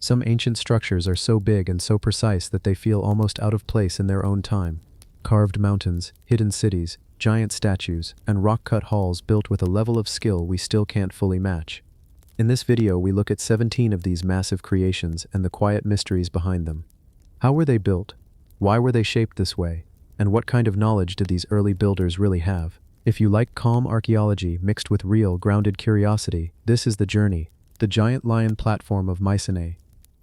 Some ancient structures are so big and so precise that they feel almost out of place in their own time. Carved mountains, hidden cities, giant statues, and rock-cut halls built with a level of skill we still can't fully match. In this video, we look at 17 of these massive creations and the quiet mysteries behind them. How were they built? Why were they shaped this way? And what kind of knowledge did these early builders really have? If you like calm archaeology mixed with real, grounded curiosity, this is the journey. The giant lion platform of Mycenae.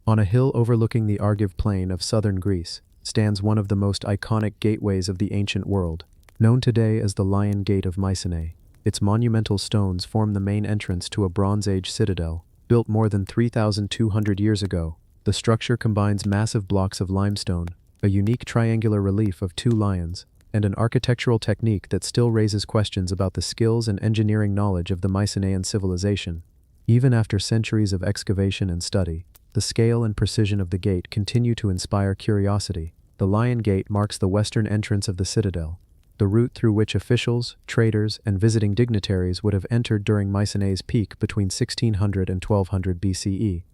On a hill overlooking the Argive plain of southern Greece, stands one of the most iconic gateways of the ancient world, known today as the Lion Gate of Mycenae. Its monumental stones form the main entrance to a Bronze Age citadel, built more than 3,200 years ago. The structure combines massive blocks of limestone, a unique triangular relief of two lions, and an architectural technique that still raises questions about the skills and engineering knowledge of the Mycenaean civilization. Even after centuries of excavation and study, the scale and precision of the gate continue to inspire curiosity. The Lion Gate marks the western entrance of the citadel, the route through which officials, traders, and visiting dignitaries would have entered during Mycenae's peak between 1600 and 1200 BCE.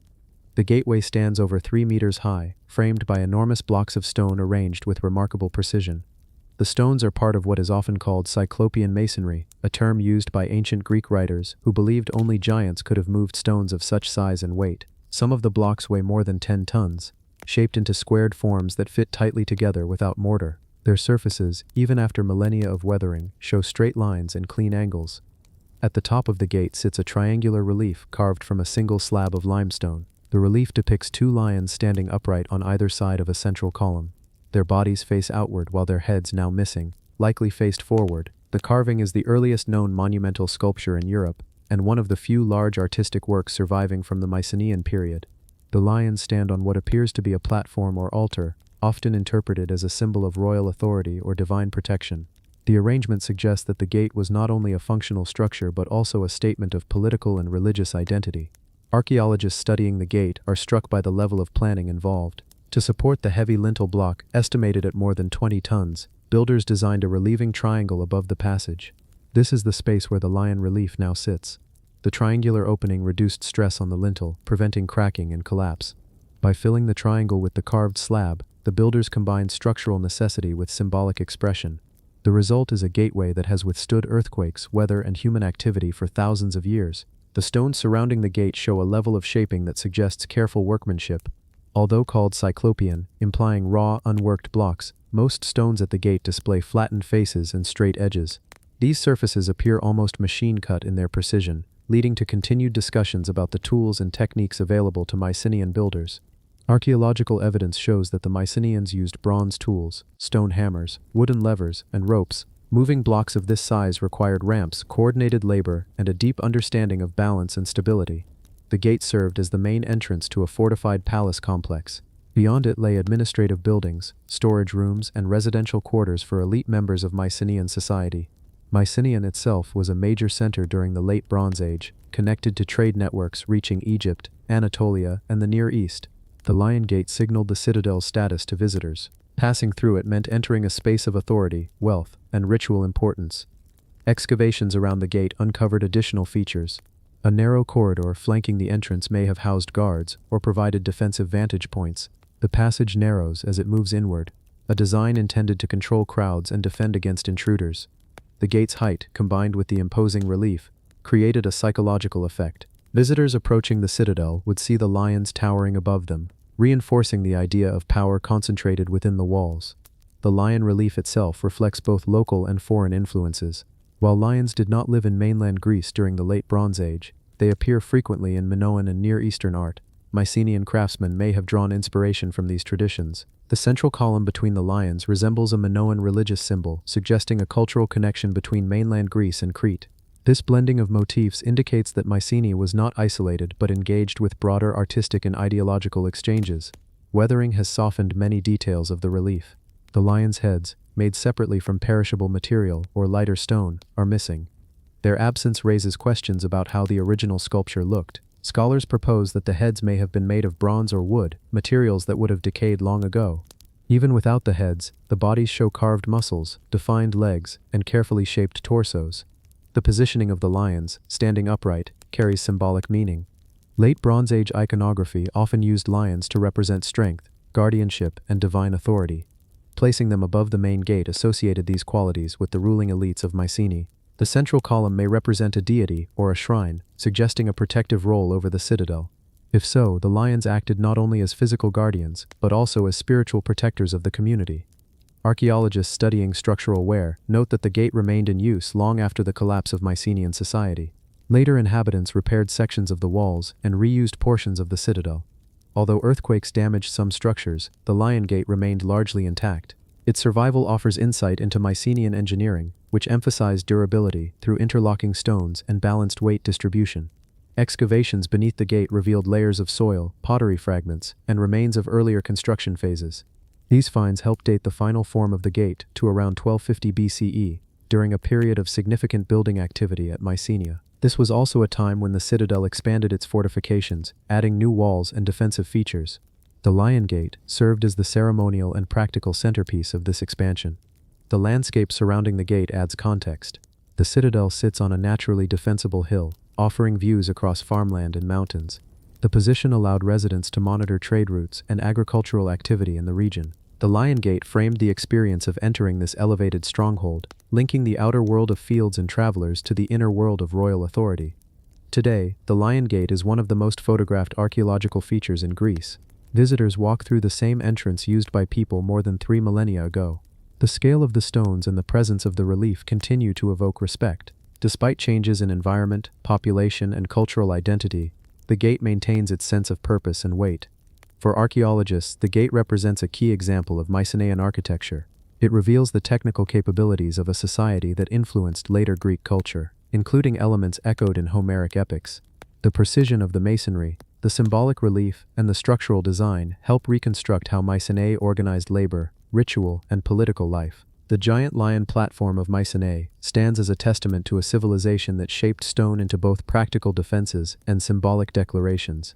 The gateway stands over 3 meters high, framed by enormous blocks of stone arranged with remarkable precision. The stones are part of what is often called Cyclopean masonry, a term used by ancient Greek writers who believed only giants could have moved stones of such size and weight. Some of the blocks weigh more than 10 tons, shaped into squared forms that fit tightly together without mortar. Their surfaces, even after millennia of weathering, show straight lines and clean angles. At the top of the gate sits a triangular relief carved from a single slab of limestone. The relief depicts two lions standing upright on either side of a central column. Their bodies face outward while their heads, now missing, likely faced forward. The carving is the earliest known monumental sculpture in Europe, and one of the few large artistic works surviving from the Mycenaean period. The lions stand on what appears to be a platform or altar, often interpreted as a symbol of royal authority or divine protection. The arrangement suggests that the gate was not only a functional structure but also a statement of political and religious identity. Archaeologists studying the gate are struck by the level of planning involved. To support the heavy lintel block, estimated at more than 20 tons, builders designed a relieving triangle above the passage. This is the space where the lion relief now sits. The triangular opening reduced stress on the lintel, preventing cracking and collapse. By filling the triangle with the carved slab, the builders combined structural necessity with symbolic expression. The result is a gateway that has withstood earthquakes, weather, and human activity for thousands of years. The stones surrounding the gate show a level of shaping that suggests careful workmanship. Although called cyclopean, implying raw, unworked blocks, most stones at the gate display flattened faces and straight edges. These surfaces appear almost machine-cut in their precision, leading to continued discussions about the tools and techniques available to Mycenaean builders. Archaeological evidence shows that the Mycenaeans used bronze tools, stone hammers, wooden levers, and ropes. Moving blocks of this size required ramps, coordinated labor, and a deep understanding of balance and stability. The gate served as the main entrance to a fortified palace complex. Beyond it lay administrative buildings, storage rooms, and residential quarters for elite members of Mycenaean society. Mycenaean itself was a major center during the Late Bronze Age, connected to trade networks reaching Egypt, Anatolia, and the Near East. The Lion Gate signaled the citadel's status to visitors. Passing through it meant entering a space of authority, wealth, and ritual importance. Excavations around the gate uncovered additional features. A narrow corridor flanking the entrance may have housed guards or provided defensive vantage points. The passage narrows as it moves inward, a design intended to control crowds and defend against intruders. The gate's height, combined with the imposing relief, created a psychological effect. Visitors approaching the citadel would see the lions towering above them, reinforcing the idea of power concentrated within the walls. The lion relief itself reflects both local and foreign influences. While lions did not live in mainland Greece during the Late Bronze Age, they appear frequently in Minoan and Near Eastern art. Mycenaean craftsmen may have drawn inspiration from these traditions. The central column between the lions resembles a Minoan religious symbol, suggesting a cultural connection between mainland Greece and Crete. This blending of motifs indicates that Mycenae was not isolated but engaged with broader artistic and ideological exchanges. Weathering has softened many details of the relief. The lions' heads, made separately from perishable material or lighter stone, are missing. Their absence raises questions about how the original sculpture looked. Scholars propose that the heads may have been made of bronze or wood, materials that would have decayed long ago. Even without the heads, the bodies show carved muscles, defined legs, and carefully shaped torsos. The positioning of the lions, standing upright, carries symbolic meaning. Late Bronze Age iconography often used lions to represent strength, guardianship, and divine authority. Placing them above the main gate associated these qualities with the ruling elites of Mycenae. The central column may represent a deity or a shrine, suggesting a protective role over the citadel. If so, the lions acted not only as physical guardians, but also as spiritual protectors of the community. Archaeologists studying structural wear note that the gate remained in use long after the collapse of Mycenaean society. Later inhabitants repaired sections of the walls and reused portions of the citadel. Although earthquakes damaged some structures, the lion gate remained largely intact. Its survival offers insight into Mycenaean engineering, which emphasized durability through interlocking stones and balanced weight distribution. Excavations beneath the gate revealed layers of soil, pottery fragments, and remains of earlier construction phases. These finds help date the final form of the gate to around 1250 BCE, during a period of significant building activity at Mycenae. This was also a time when the citadel expanded its fortifications, adding new walls and defensive features. The Lion Gate served as the ceremonial and practical centerpiece of this expansion. The landscape surrounding the gate adds context. The citadel sits on a naturally defensible hill, offering views across farmland and mountains. The position allowed residents to monitor trade routes and agricultural activity in the region. The Lion Gate framed the experience of entering this elevated stronghold, linking the outer world of fields and travelers to the inner world of royal authority. Today, the Lion Gate is one of the most photographed archaeological features in Greece. Visitors walk through the same entrance used by people more than 3 millennia ago. The scale of the stones and the presence of the relief continue to evoke respect. Despite changes in environment, population, and cultural identity, the gate maintains its sense of purpose and weight. For archaeologists, the gate represents a key example of Mycenaean architecture. It reveals the technical capabilities of a society that influenced later Greek culture, including elements echoed in Homeric epics. The precision of the masonry, the symbolic relief, and the structural design help reconstruct how Mycenae organized labor, ritual, and political life. The giant lion platform of Mycenae stands as a testament to a civilization that shaped stone into both practical defenses and symbolic declarations.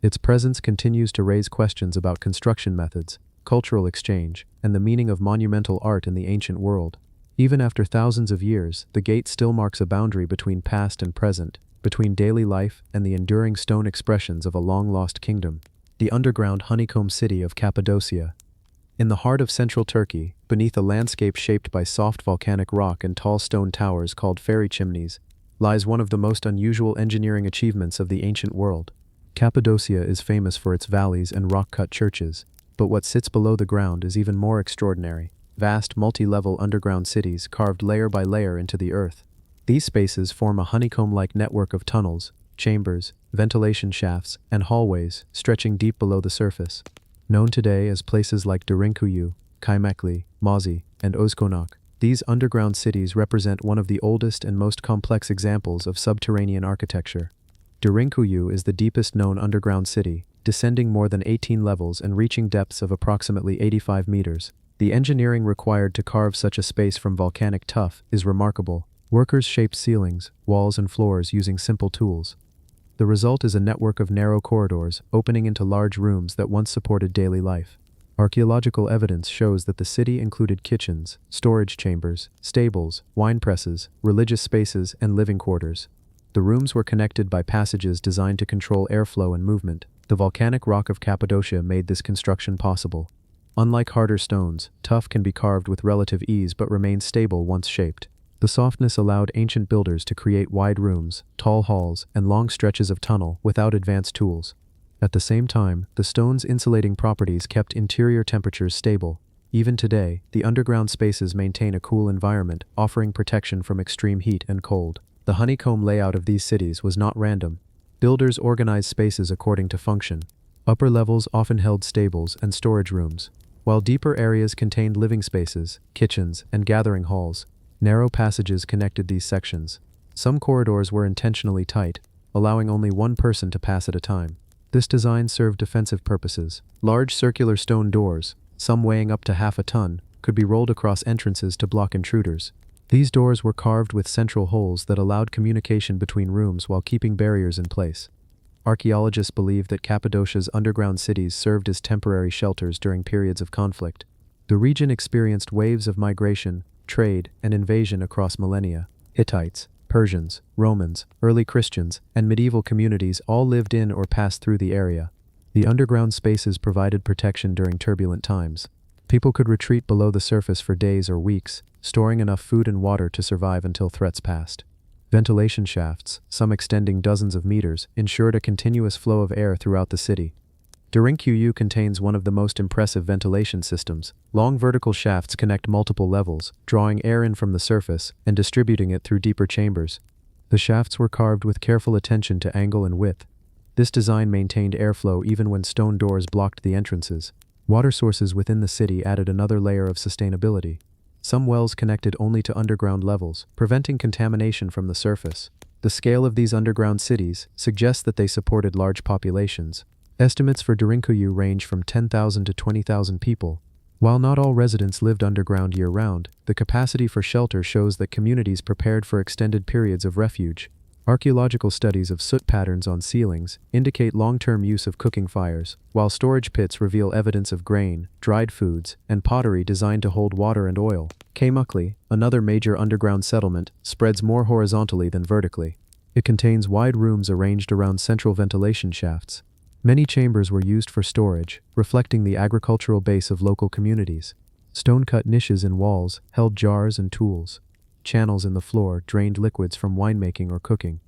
Its presence continues to raise questions about construction methods, cultural exchange, and the meaning of monumental art in the ancient world. Even after thousands of years, the gate still marks a boundary between past and present, between daily life and the enduring stone expressions of a long-lost kingdom. The underground honeycomb city of Cappadocia. In the heart of central Turkey, beneath a landscape shaped by soft volcanic rock and tall stone towers called fairy chimneys, lies one of the most unusual engineering achievements of the ancient world. Cappadocia is famous for its valleys and rock-cut churches, but what sits below the ground is even more extraordinary. Vast multi-level underground cities carved layer by layer into the earth. These spaces form a honeycomb-like network of tunnels, chambers, ventilation shafts, and hallways stretching deep below the surface. Known today as places like Derinkuyu, Kaimekli, Mazi, and Ozkonak, these underground cities represent one of the oldest and most complex examples of subterranean architecture. Derinkuyu is the deepest known underground city, descending more than 18 levels and reaching depths of approximately 85 meters. The engineering required to carve such a space from volcanic tuff is remarkable. Workers shaped ceilings, walls, and floors using simple tools. The result is a network of narrow corridors opening into large rooms that once supported daily life. Archaeological evidence shows that the city included kitchens, storage chambers, stables, wine presses, religious spaces, and living quarters. The rooms were connected by passages designed to control airflow and movement. The volcanic rock of Cappadocia made this construction possible. Unlike harder stones, tuff can be carved with relative ease but remains stable once shaped. The softness allowed ancient builders to create wide rooms, tall halls, and long stretches of tunnel without advanced tools. At the same time, the stone's insulating properties kept interior temperatures stable. Even today, the underground spaces maintain a cool environment, offering protection from extreme heat and cold. The honeycomb layout of these cities was not random. Builders organized spaces according to function. Upper levels often held stables and storage rooms, while deeper areas contained living spaces, kitchens, and gathering halls. Narrow passages connected these sections. Some corridors were intentionally tight, allowing only one person to pass at a time. This design served defensive purposes. Large circular stone doors, some weighing up to half a ton, could be rolled across entrances to block intruders. These doors were carved with central holes that allowed communication between rooms while keeping barriers in place. Archaeologists believe that Cappadocia's underground cities served as temporary shelters during periods of conflict. The region experienced waves of migration, trade, and invasion across millennia. Hittites, Persians, Romans, early Christians, and medieval communities all lived in or passed through the area. The underground spaces provided protection during turbulent times. People could retreat below the surface for days or weeks, storing enough food and water to survive until threats passed. Ventilation shafts, some extending dozens of meters, ensured a continuous flow of air throughout the city. Derinkuyu contains one of the most impressive ventilation systems. Long vertical shafts connect multiple levels, drawing air in from the surface and distributing it through deeper chambers. The shafts were carved with careful attention to angle and width. This design maintained airflow even when stone doors blocked the entrances. Water sources within the city added another layer of sustainability. Some wells connected only to underground levels, preventing contamination from the surface. The scale of these underground cities suggests that they supported large populations. Estimates for Derinkuyu range from 10,000 to 20,000 people. While not all residents lived underground year-round, the capacity for shelter shows that communities prepared for extended periods of refuge. Archaeological studies of soot patterns on ceilings indicate long-term use of cooking fires, while storage pits reveal evidence of grain, dried foods, and pottery designed to hold water and oil. Kemukli, another major underground settlement, spreads more horizontally than vertically. It contains wide rooms arranged around central ventilation shafts. Many chambers were used for storage, reflecting the agricultural base of local communities. Stone-cut niches in walls held jars and tools. Channels in the floor drained liquids from winemaking or cooking.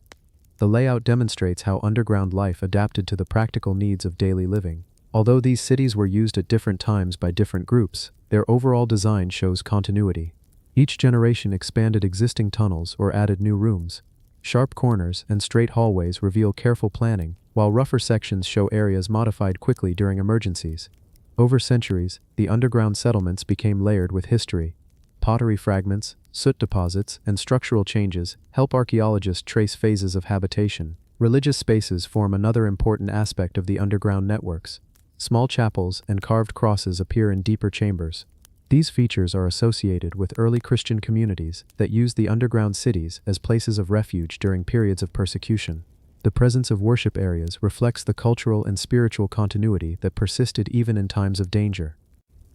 The layout demonstrates how underground life adapted to the practical needs of daily living. Although these cities were used at different times by different groups, their overall design shows continuity. Each generation expanded existing tunnels or added new rooms. Sharp corners and straight hallways reveal careful planning, while rougher sections show areas modified quickly during emergencies. Over centuries, the underground settlements became layered with history. Pottery fragments, soot deposits, and structural changes help archaeologists trace phases of habitation. Religious spaces form another important aspect of the underground networks. Small chapels and carved crosses appear in deeper chambers. These features are associated with early Christian communities that used the underground cities as places of refuge during periods of persecution. The presence of worship areas reflects the cultural and spiritual continuity that persisted even in times of danger.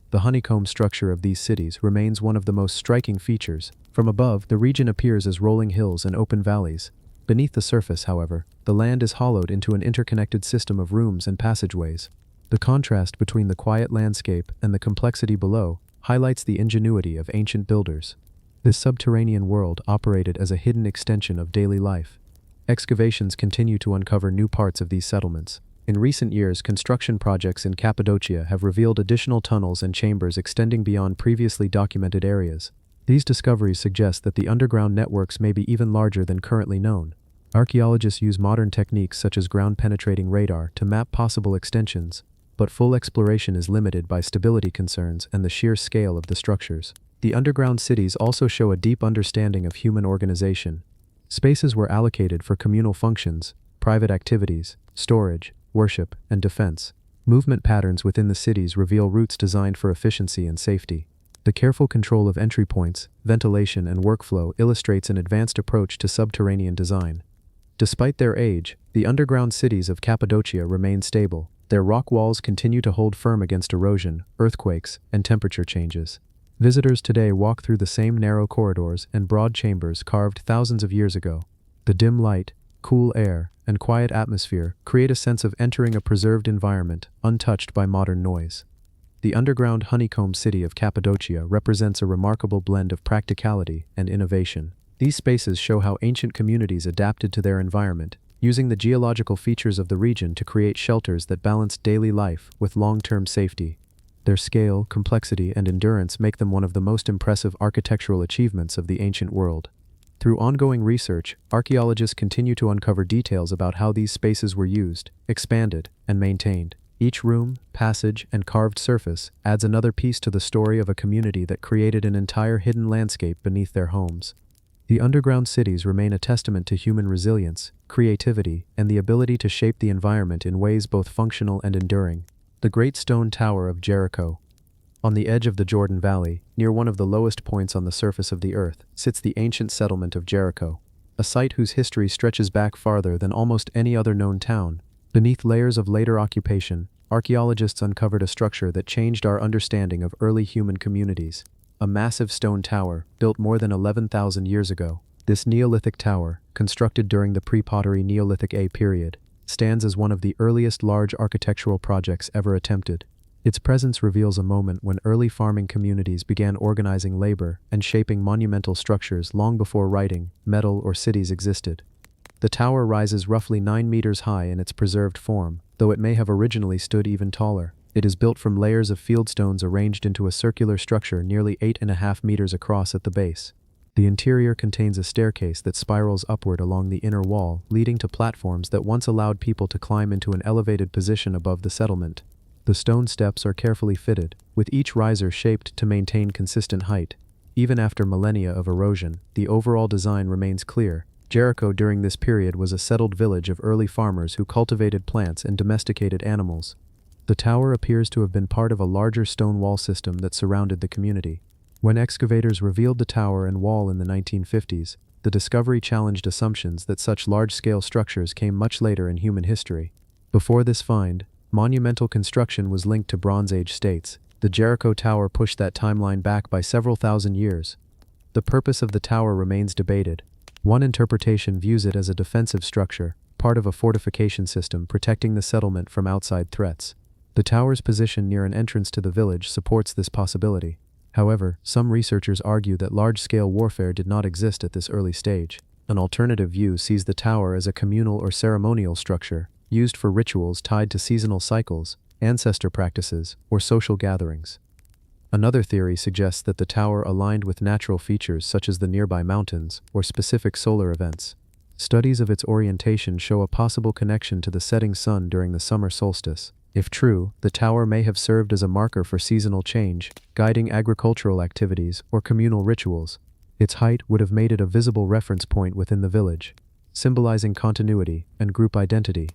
The honeycomb structure of these cities remains one of the most striking features. From above, the region appears as rolling hills and open valleys. Beneath the surface, however, the land is hollowed into an interconnected system of rooms and passageways. The contrast between the quiet landscape and the complexity below highlights the ingenuity of ancient builders. This subterranean world operated as a hidden extension of daily life. Excavations continue to uncover new parts of these settlements. In recent years, construction projects in Cappadocia have revealed additional tunnels and chambers extending beyond previously documented areas. These discoveries suggest that the underground networks may be even larger than currently known. Archaeologists use modern techniques such as ground-penetrating radar to map possible extensions, but full exploration is limited by stability concerns and the sheer scale of the structures. The underground cities also show a deep understanding of human organization. Spaces were allocated for communal functions, private activities, storage, worship, and defense. Movement patterns within the cities reveal routes designed for efficiency and safety. The careful control of entry points, ventilation, and workflow illustrates an advanced approach to subterranean design. Despite their age, the underground cities of Cappadocia remain stable. Their rock walls continue to hold firm against erosion, earthquakes, and temperature changes. Visitors today walk through the same narrow corridors and broad chambers carved thousands of years ago. The dim light, cool air, and quiet atmosphere create a sense of entering a preserved environment, untouched by modern noise. The underground honeycomb city of Cappadocia represents a remarkable blend of practicality and innovation. These spaces show how ancient communities adapted to their environment, using the geological features of the region to create shelters that balanced daily life with long-term safety. Their scale, complexity, and endurance make them one of the most impressive architectural achievements of the ancient world. Through ongoing research, archaeologists continue to uncover details about how these spaces were used, expanded, and maintained. Each room, passage, and carved surface adds another piece to the story of a community that created an entire hidden landscape beneath their homes. The underground cities remain a testament to human resilience, creativity, and the ability to shape the environment in ways both functional and enduring. The Great Stone Tower of Jericho. On the edge of the Jordan Valley, near one of the lowest points on the surface of the earth, sits the ancient settlement of Jericho, a site whose history stretches back farther than almost any other known town. Beneath layers of later occupation, archaeologists uncovered a structure that changed our understanding of early human communities. A massive stone tower, built more than 11,000 years ago. This Neolithic tower, constructed during the pre-pottery Neolithic A period, stands as one of the earliest large architectural projects ever attempted. Its presence reveals a moment when early farming communities began organizing labor and shaping monumental structures long before writing, metal, or cities existed. The tower rises roughly 9 meters high in its preserved form, though it may have originally stood even taller. It is built from layers of fieldstones arranged into a circular structure nearly 8.5 meters across at the base. The interior contains a staircase that spirals upward along the inner wall, leading to platforms that once allowed people to climb into an elevated position above the settlement. The stone steps are carefully fitted, with each riser shaped to maintain consistent height. Even after millennia of erosion, the overall design remains clear. Jericho during this period was a settled village of early farmers who cultivated plants and domesticated animals. The tower appears to have been part of a larger stone wall system that surrounded the community. When excavators revealed the tower and wall in the 1950s, the discovery challenged assumptions that such large-scale structures came much later in human history. Before this find, monumental construction was linked to Bronze Age states. The Jericho Tower pushed that timeline back by several thousand years. The purpose of the tower remains debated. One interpretation views it as a defensive structure, part of a fortification system protecting the settlement from outside threats. The tower's position near an entrance to the village supports this possibility. However, some researchers argue that large-scale warfare did not exist at this early stage. An alternative view sees the tower as a communal or ceremonial structure, used for rituals tied to seasonal cycles, ancestor practices, or social gatherings. Another theory suggests that the tower aligned with natural features such as the nearby mountains or specific solar events. Studies of its orientation show a possible connection to the setting sun during the summer solstice. If true, the tower may have served as a marker for seasonal change, guiding agricultural activities or communal rituals. Its height would have made it a visible reference point within the village, symbolizing continuity and group identity.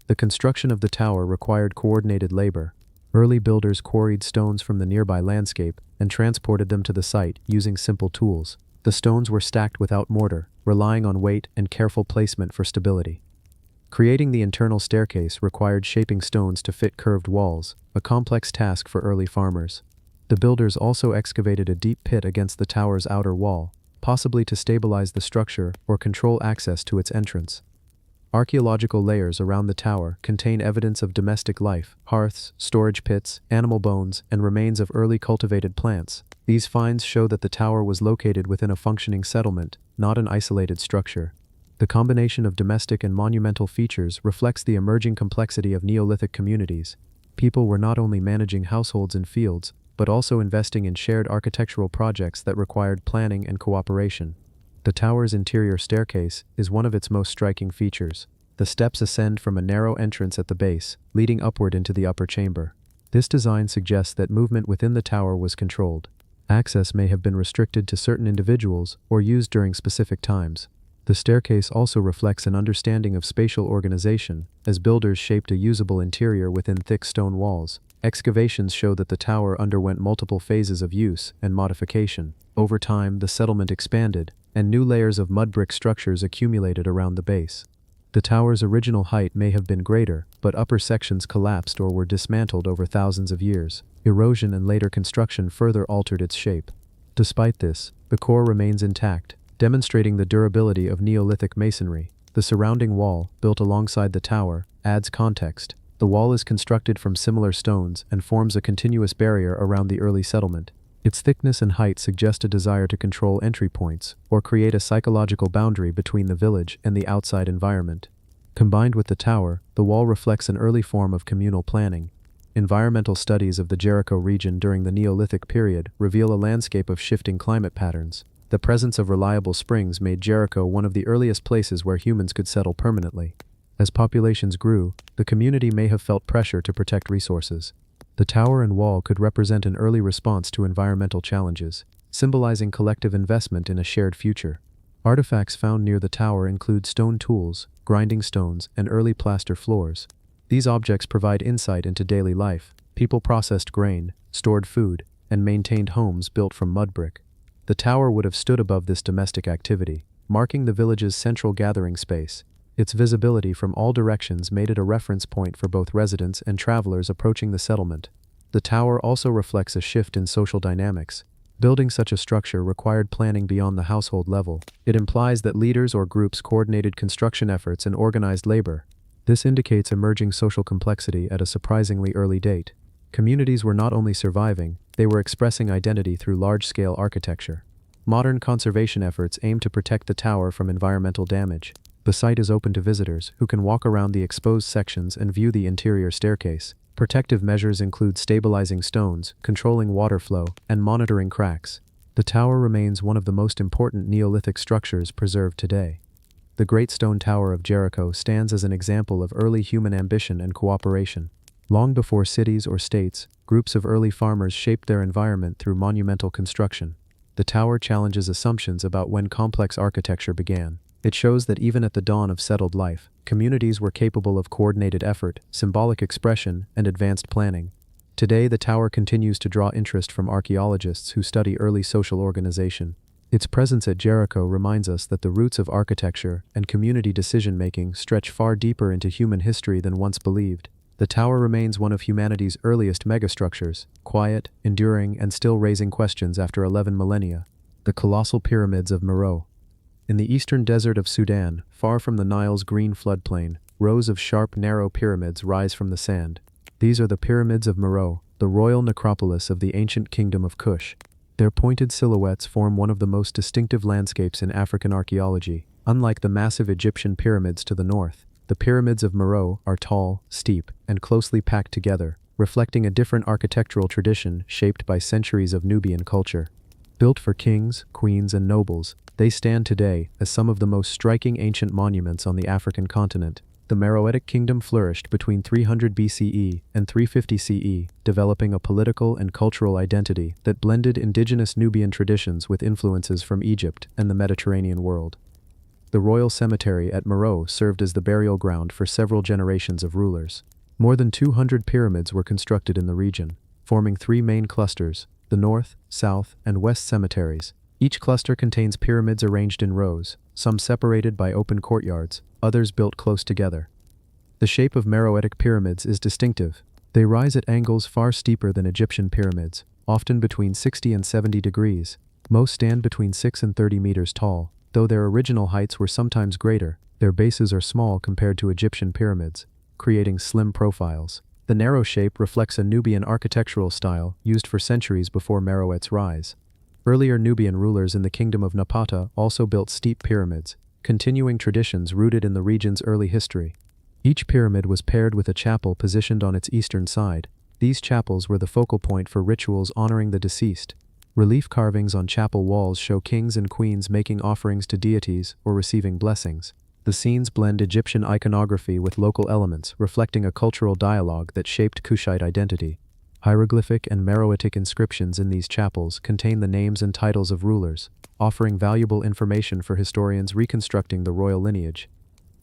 The construction of the tower required coordinated labor. Early builders quarried stones from the nearby landscape and transported them to the site using simple tools. The stones were stacked without mortar, relying on weight and careful placement for stability. Creating the internal staircase required shaping stones to fit curved walls, a complex task for early farmers. The builders also excavated a deep pit against the tower's outer wall, possibly to stabilize the structure or control access to its entrance. Archaeological layers around the tower contain evidence of domestic life: hearths, storage pits, animal bones, and remains of early cultivated plants. These finds show that the tower was located within a functioning settlement, not an isolated structure. The combination of domestic and monumental features reflects the emerging complexity of Neolithic communities. People were not only managing households and fields, but also investing in shared architectural projects that required planning and cooperation. The tower's interior staircase is one of its most striking features. The steps ascend from a narrow entrance at the base, leading upward into the upper chamber. This design suggests that movement within the tower was controlled. Access may have been restricted to certain individuals or used during specific times. The staircase also reflects an understanding of spatial organization, as builders shaped a usable interior within thick stone walls. Excavations show that the tower underwent multiple phases of use and modification. Over time, the settlement expanded, and new layers of mud brick structures accumulated around the base. The tower's original height may have been greater, but upper sections collapsed or were dismantled over thousands of years. Erosion and later construction further altered its shape. Despite this, the core remains intact, demonstrating the durability of Neolithic masonry. The surrounding wall, built alongside the tower, adds context. The wall is constructed from similar stones and forms a continuous barrier around the early settlement. Its thickness and height suggest a desire to control entry points or create a psychological boundary between the village and the outside environment. Combined with the tower, the wall reflects an early form of communal planning. Environmental studies of the Jericho region during the Neolithic period reveal a landscape of shifting climate patterns. The presence of reliable springs made Jericho one of the earliest places where humans could settle permanently. As populations grew, the community may have felt pressure to protect resources. The tower and wall could represent an early response to environmental challenges, symbolizing collective investment in a shared future. Artifacts found near the tower include stone tools, grinding stones, and early plaster floors. These objects provide insight into daily life. People processed grain, stored food, and maintained homes built from mud brick. The tower would have stood above this domestic activity, marking the village's central gathering space. Its visibility from all directions made it a reference point for both residents and travelers approaching the settlement. The tower also reflects a shift in social dynamics. Building such a structure required planning beyond the household level. It implies that leaders or groups coordinated construction efforts and organized labor. This indicates emerging social complexity at a surprisingly early date. Communities were not only surviving, they were expressing identity through large-scale architecture. Modern conservation efforts aim to protect the tower from environmental damage. The site is open to visitors, who can walk around the exposed sections and view the interior staircase. Protective measures include stabilizing stones, controlling water flow, and monitoring cracks. The tower remains one of the most important Neolithic structures preserved today. The Great Stone Tower of Jericho stands as an example of early human ambition and cooperation. Long before cities or states, groups of early farmers shaped their environment through monumental construction. The tower challenges assumptions about when complex architecture began. It shows that even at the dawn of settled life, communities were capable of coordinated effort, symbolic expression, and advanced planning. Today, the tower continues to draw interest from archaeologists who study early social organization. Its presence at Jericho reminds us that the roots of architecture and community decision-making stretch far deeper into human history than once believed. The tower remains one of humanity's earliest megastructures, quiet, enduring, and still raising questions after 11 millennia. The colossal pyramids of Meroe. In the eastern desert of Sudan, far from the Nile's green floodplain, rows of sharp, narrow pyramids rise from the sand. These are the pyramids of Meroe, the royal necropolis of the ancient kingdom of Kush. Their pointed silhouettes form one of the most distinctive landscapes in African archaeology. Unlike the massive Egyptian pyramids to the north, the pyramids of Meroe are tall, steep, and closely packed together, reflecting a different architectural tradition shaped by centuries of Nubian culture. Built for kings, queens, and nobles, they stand today as some of the most striking ancient monuments on the African continent. The Meroitic kingdom flourished between 300 BCE and 350 CE, developing a political and cultural identity that blended indigenous Nubian traditions with influences from Egypt and the Mediterranean world. The royal cemetery at Meroe served as the burial ground for several generations of rulers. More than 200 pyramids were constructed in the region, forming three main clusters: the north, south, and west cemeteries. Each cluster contains pyramids arranged in rows, some separated by open courtyards, others built close together. The shape of Meroitic pyramids is distinctive. They rise at angles far steeper than Egyptian pyramids, often between 60 and 70 degrees. Most stand between 6 and 30 meters tall. Though their original heights were sometimes greater, their bases are small compared to Egyptian pyramids, creating slim profiles. The narrow shape reflects a Nubian architectural style used for centuries before Meroet's rise. Earlier Nubian rulers in the kingdom of Napata also built steep pyramids, continuing traditions rooted in the region's early history. Each pyramid was paired with a chapel positioned on its eastern side. These chapels were the focal point for rituals honoring the deceased. Relief carvings on chapel walls show kings and queens making offerings to deities or receiving blessings. The scenes blend Egyptian iconography with local elements, reflecting a cultural dialogue that shaped Kushite identity. Hieroglyphic and Meroitic inscriptions in these chapels contain the names and titles of rulers, offering valuable information for historians reconstructing the royal lineage.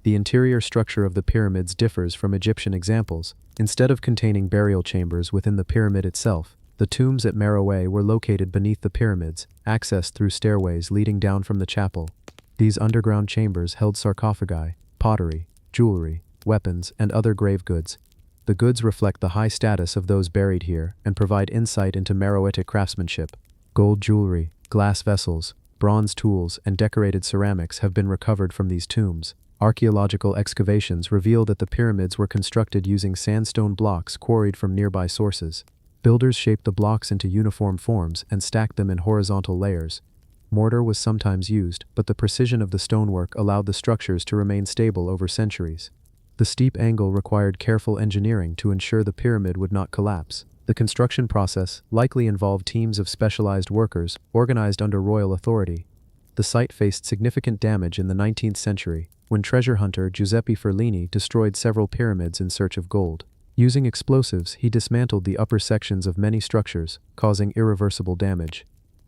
The interior structure of the pyramids differs from Egyptian examples. Instead of containing burial chambers within the pyramid itself, the tombs at Meroe were located beneath the pyramids, accessed through stairways leading down from the chapel. These underground chambers held sarcophagi, pottery, jewelry, weapons, and other grave goods. The goods reflect the high status of those buried here and provide insight into Meroitic craftsmanship. Gold jewelry, glass vessels, bronze tools, and decorated ceramics have been recovered from these tombs. Archaeological excavations reveal that the pyramids were constructed using sandstone blocks quarried from nearby sources. Builders shaped the blocks into uniform forms and stacked them in horizontal layers. Mortar was sometimes used, but the precision of the stonework allowed the structures to remain stable over centuries. The steep angle required careful engineering to ensure the pyramid would not collapse. The construction process likely involved teams of specialized workers organized under royal authority. The site faced significant damage in the 19th century, when treasure hunter Giuseppe Ferlini destroyed several pyramids in search of gold. Using explosives, he dismantled the upper sections of many structures, causing irreversible damage.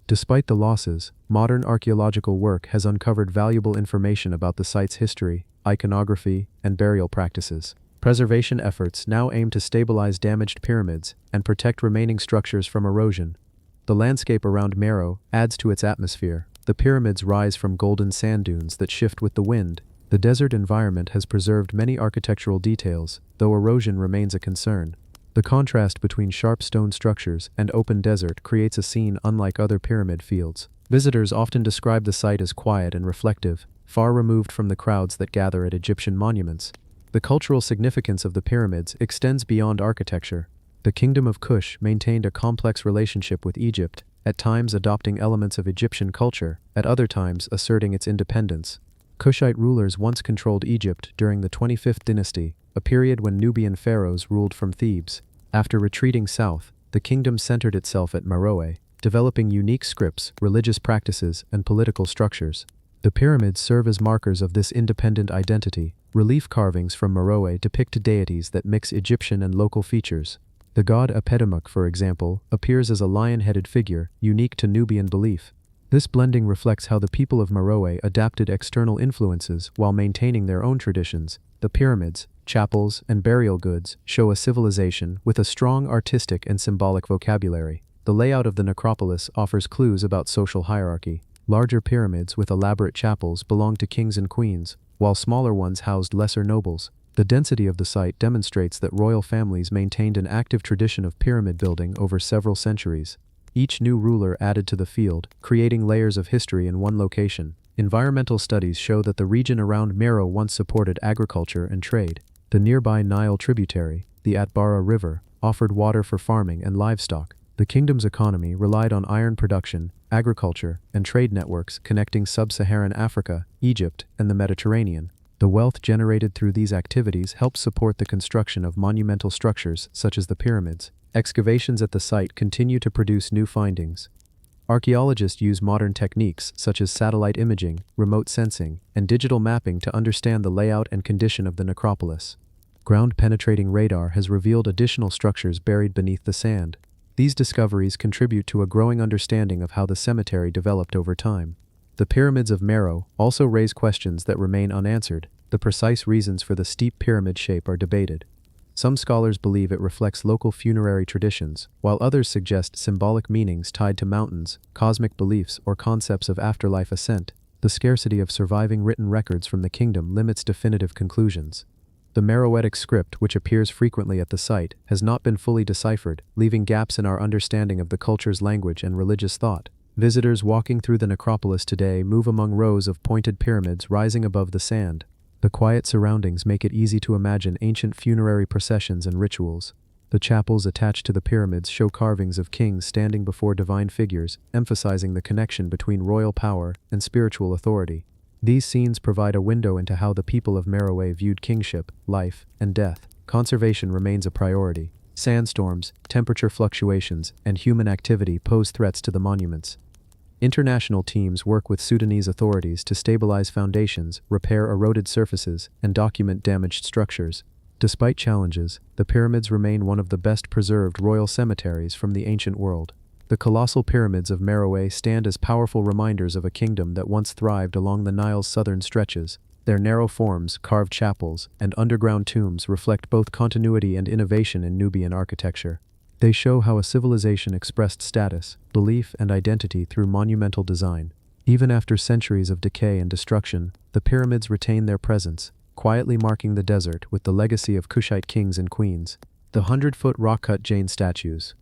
Despite the losses, modern archaeological work has uncovered valuable information about the site's history, iconography, and burial practices. Preservation efforts now aim to stabilize damaged pyramids and protect remaining structures from erosion. The landscape around Meroe adds to its atmosphere. The pyramids rise from golden sand dunes that shift with the wind. The desert environment has preserved many architectural details, though erosion remains a concern. The contrast between sharp stone structures and open desert creates a scene unlike other pyramid fields. Visitors often describe the site as quiet and reflective, far removed from the crowds that gather at Egyptian monuments. The cultural significance of the pyramids extends beyond architecture. The Kingdom of Kush maintained a complex relationship with Egypt, at times adopting elements of Egyptian culture, at other times asserting its independence. Kushite rulers once controlled Egypt during the 25th dynasty, a period when Nubian pharaohs ruled from Thebes. After retreating south, the kingdom centered itself at Meroe, developing unique scripts, religious practices, and political structures. The pyramids serve as markers of this independent identity. Relief carvings from Meroe depict deities that mix Egyptian and local features. The god Apedimuk, for example, appears as a lion-headed figure, unique to Nubian belief. This blending reflects how the people of Meroe adapted external influences while maintaining their own traditions. The pyramids, chapels, and burial goods show a civilization with a strong artistic and symbolic vocabulary. The layout of the necropolis offers clues about social hierarchy. Larger pyramids with elaborate chapels belonged to kings and queens, while smaller ones housed lesser nobles. The density of the site demonstrates that royal families maintained an active tradition of pyramid building over several centuries. Each new ruler added to the field, creating layers of history in one location. Environmental studies show that the region around Meroe once supported agriculture and trade. The nearby Nile tributary, the Atbara River, offered water for farming and livestock. The kingdom's economy relied on iron production, agriculture, and trade networks connecting sub-Saharan Africa, Egypt, and the Mediterranean. The wealth generated through these activities helped support the construction of monumental structures such as the pyramids. Excavations at the site continue to produce new findings. Archaeologists use modern techniques such as satellite imaging, remote sensing, and digital mapping to understand the layout and condition of the necropolis. Ground-penetrating radar has revealed additional structures buried beneath the sand. These discoveries contribute to a growing understanding of how the cemetery developed over time. The pyramids of Meroe also raise questions that remain unanswered. The precise reasons for the steep pyramid shape are debated. Some scholars believe it reflects local funerary traditions, while others suggest symbolic meanings tied to mountains, cosmic beliefs, or concepts of afterlife ascent. The scarcity of surviving written records from the kingdom limits definitive conclusions. The Meroitic script, which appears frequently at the site, has not been fully deciphered, leaving gaps in our understanding of the culture's language and religious thought. Visitors walking through the necropolis today move among rows of pointed pyramids rising above the sand. The quiet surroundings make it easy to imagine ancient funerary processions and rituals. The chapels attached to the pyramids show carvings of kings standing before divine figures, emphasizing the connection between royal power and spiritual authority. These scenes provide a window into how the people of Meroe viewed kingship, life, and death. Conservation remains a priority. Sandstorms, temperature fluctuations, and human activity pose threats to the monuments. International teams work with Sudanese authorities to stabilize foundations, repair eroded surfaces, and document damaged structures. Despite challenges, the pyramids remain one of the best preserved royal cemeteries from the ancient world. The colossal pyramids of Meroe stand as powerful reminders of a kingdom that once thrived along the Nile's southern stretches. Their narrow forms, carved chapels, and underground tombs reflect both continuity and innovation in Nubian architecture. They show how a civilization expressed status, belief, and identity through monumental design. Even after centuries of decay and destruction, the pyramids retain their presence, quietly marking the desert with the legacy of Kushite kings and queens. The 100-foot rock-cut Jain statues.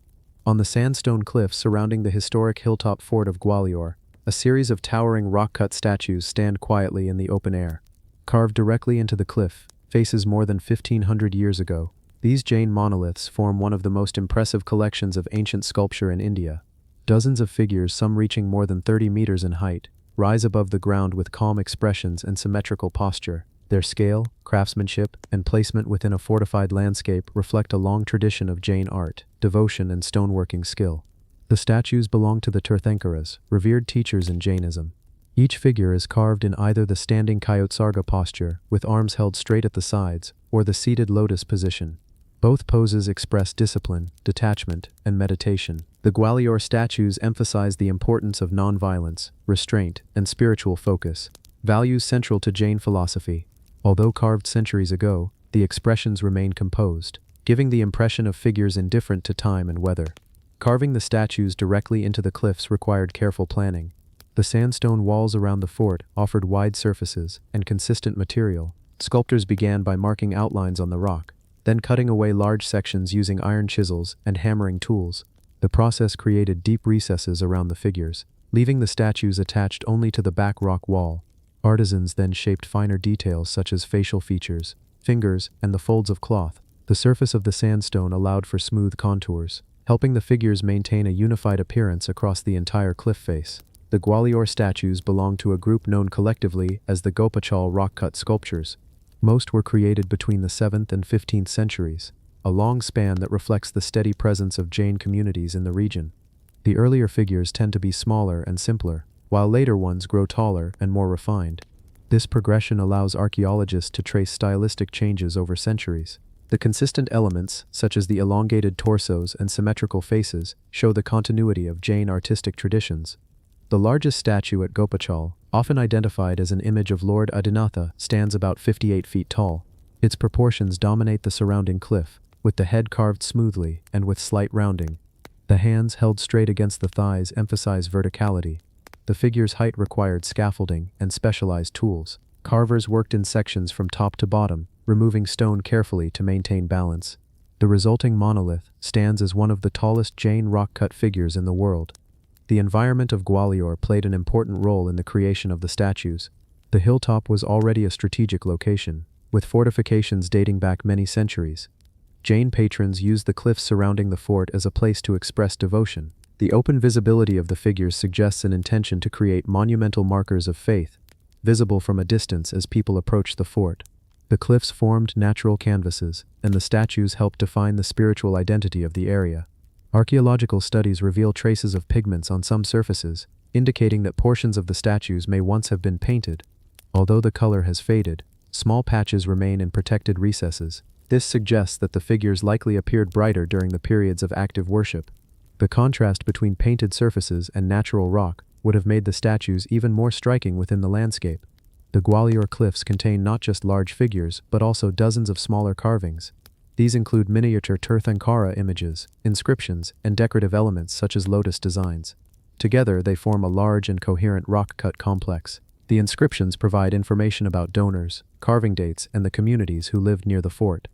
On the sandstone cliffs surrounding the historic hilltop fort of Gwalior, a series of towering rock-cut statues stand quietly in the open air. Carved directly into the cliff, faces more than 1,500 years ago, these Jain monoliths form one of the most impressive collections of ancient sculpture in India. Dozens of figures, some reaching more than 30 meters in height, rise above the ground with calm expressions and symmetrical posture. Their scale, craftsmanship, and placement within a fortified landscape reflect a long tradition of Jain art, devotion, and stoneworking skill. The statues belong to the Tirthankaras, revered teachers in Jainism. Each figure is carved in either the standing Kayotsarga posture, with arms held straight at the sides, or the seated lotus position. Both poses express discipline, detachment, and meditation. The Gwalior statues emphasize the importance of nonviolence, restraint, and spiritual focus, values central to Jain philosophy. Although carved centuries ago, the expressions remain composed, giving the impression of figures indifferent to time and weather. Carving the statues directly into the cliffs required careful planning. The sandstone walls around the fort offered wide surfaces and consistent material. Sculptors began by marking outlines on the rock. then cutting away large sections using iron chisels and hammering tools. The process created deep recesses around the figures, leaving the statues attached only to the back rock wall. Artisans then shaped finer details such as facial features, fingers, and the folds of cloth. The surface of the sandstone allowed for smooth contours, helping the figures maintain a unified appearance across the entire cliff face. The Gwalior statues belong to a group known collectively as the Gopachal rock-cut sculptures. Most were created between the 7th and 15th centuries, a long span that reflects the steady presence of Jain communities in the region. The earlier figures tend to be smaller and simpler, while later ones grow taller and more refined. This progression allows archaeologists to trace stylistic changes over centuries. The consistent elements, such as the elongated torsos and symmetrical faces, show the continuity of Jain artistic traditions. The largest statue at Gopachal, often identified as an image of Lord Adinatha, stands about 58 feet tall. Its proportions dominate the surrounding cliff, with the head carved smoothly and with slight rounding. The hands held straight against the thighs emphasize verticality. The figure's height required scaffolding and specialized tools. Carvers worked in sections from top to bottom, removing stone carefully to maintain balance. The resulting monolith stands as one of the tallest Jain rock-cut figures in the world. The environment of Gwalior played an important role in the creation of the statues. The hilltop was already a strategic location, with fortifications dating back many centuries. Jain patrons used the cliffs surrounding the fort as a place to express devotion. The open visibility of the figures suggests an intention to create monumental markers of faith, visible from a distance as people approached the fort. The cliffs formed natural canvases, and the statues helped define the spiritual identity of the area. Archaeological studies reveal traces of pigments on some surfaces, indicating that portions of the statues may once have been painted. Although the color has faded, small patches remain in protected recesses. This suggests that the figures likely appeared brighter during the periods of active worship. The contrast between painted surfaces and natural rock would have made the statues even more striking within the landscape. The Gwalior cliffs contain not just large figures, but also dozens of smaller carvings. These include miniature Tirthankara images, inscriptions, and decorative elements such as lotus designs. Together, they form a large and coherent rock-cut complex. The inscriptions provide information about donors, carving dates, and the communities who lived near the fort.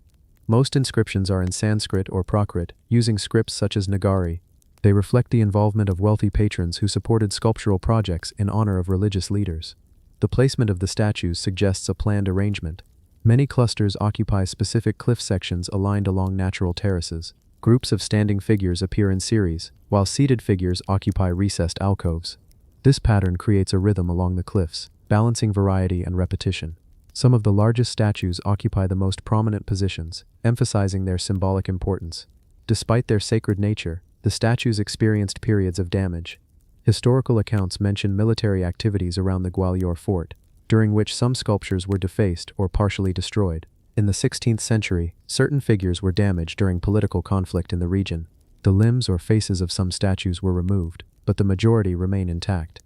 Most inscriptions are in Sanskrit or Prakrit, using scripts such as Nagari. They reflect the involvement of wealthy patrons who supported sculptural projects in honor of religious leaders. The placement of the statues suggests a planned arrangement. Many clusters occupy specific cliff sections aligned along natural terraces. Groups of standing figures appear in series, while seated figures occupy recessed alcoves. This pattern creates a rhythm along the cliffs, balancing variety and repetition. Some of the largest statues occupy the most prominent positions, emphasizing their symbolic importance. Despite their sacred nature, the statues experienced periods of damage. Historical accounts mention military activities around the Gwalior fort, during which some sculptures were defaced or partially destroyed. In the 16th century, certain figures were damaged during political conflict in the region. The limbs or faces of some statues were removed, but the majority remain intact.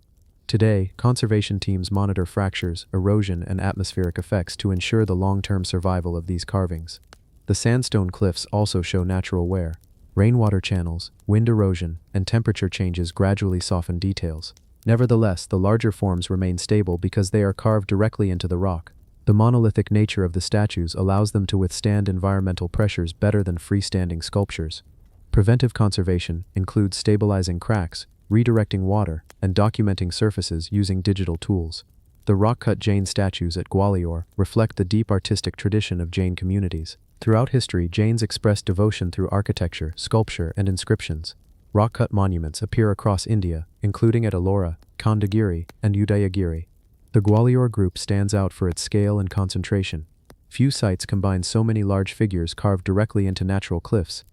Today, conservation teams monitor fractures, erosion, and atmospheric effects to ensure the long-term survival of these carvings. The sandstone cliffs also show natural wear. Rainwater channels, wind erosion, and temperature changes gradually soften details. Nevertheless, the larger forms remain stable because they are carved directly into the rock. The monolithic nature of the statues allows them to withstand environmental pressures better than freestanding sculptures. Preventive conservation includes stabilizing cracks, redirecting water, and documenting surfaces using digital tools. The rock-cut Jain statues at Gwalior reflect the deep artistic tradition of Jain communities. Throughout history, Jains expressed devotion through architecture, sculpture, and inscriptions. Rock-cut monuments appear across India, including at Ellora, Khandagiri, and Udayagiri. The Gwalior group stands out for its scale and concentration. Few sites combine so many large figures carved directly into natural cliffs.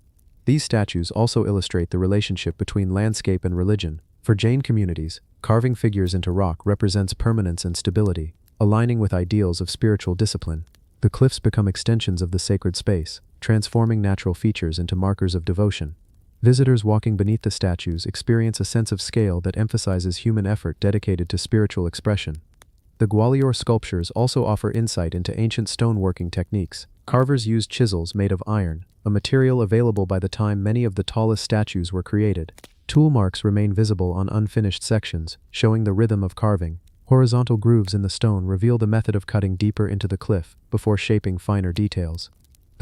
These statues also illustrate the relationship between landscape and religion. For Jain communities, carving figures into rock represents permanence and stability, aligning with ideals of spiritual discipline. The cliffs become extensions of the sacred space, transforming natural features into markers of devotion. Visitors walking beneath the statues experience a sense of scale that emphasizes human effort dedicated to spiritual expression. The Gwalior sculptures also offer insight into ancient stoneworking techniques. Carvers used chisels made of iron, a material available by the time many of the tallest statues were created. Tool marks remain visible on unfinished sections, showing the rhythm of carving. Horizontal grooves in the stone reveal the method of cutting deeper into the cliff before shaping finer details.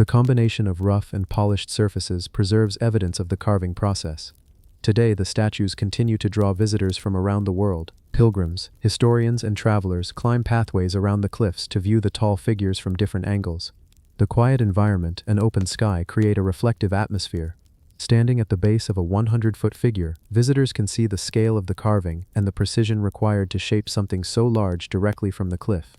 The combination of rough and polished surfaces preserves evidence of the carving process. Today, the statues continue to draw visitors from around the world. Pilgrims, historians, and travelers climb pathways around the cliffs to view the tall figures from different angles. The quiet environment and open sky create a reflective atmosphere. Standing at the base of a 100-foot figure, visitors can see the scale of the carving and the precision required to shape something so large directly from the cliff.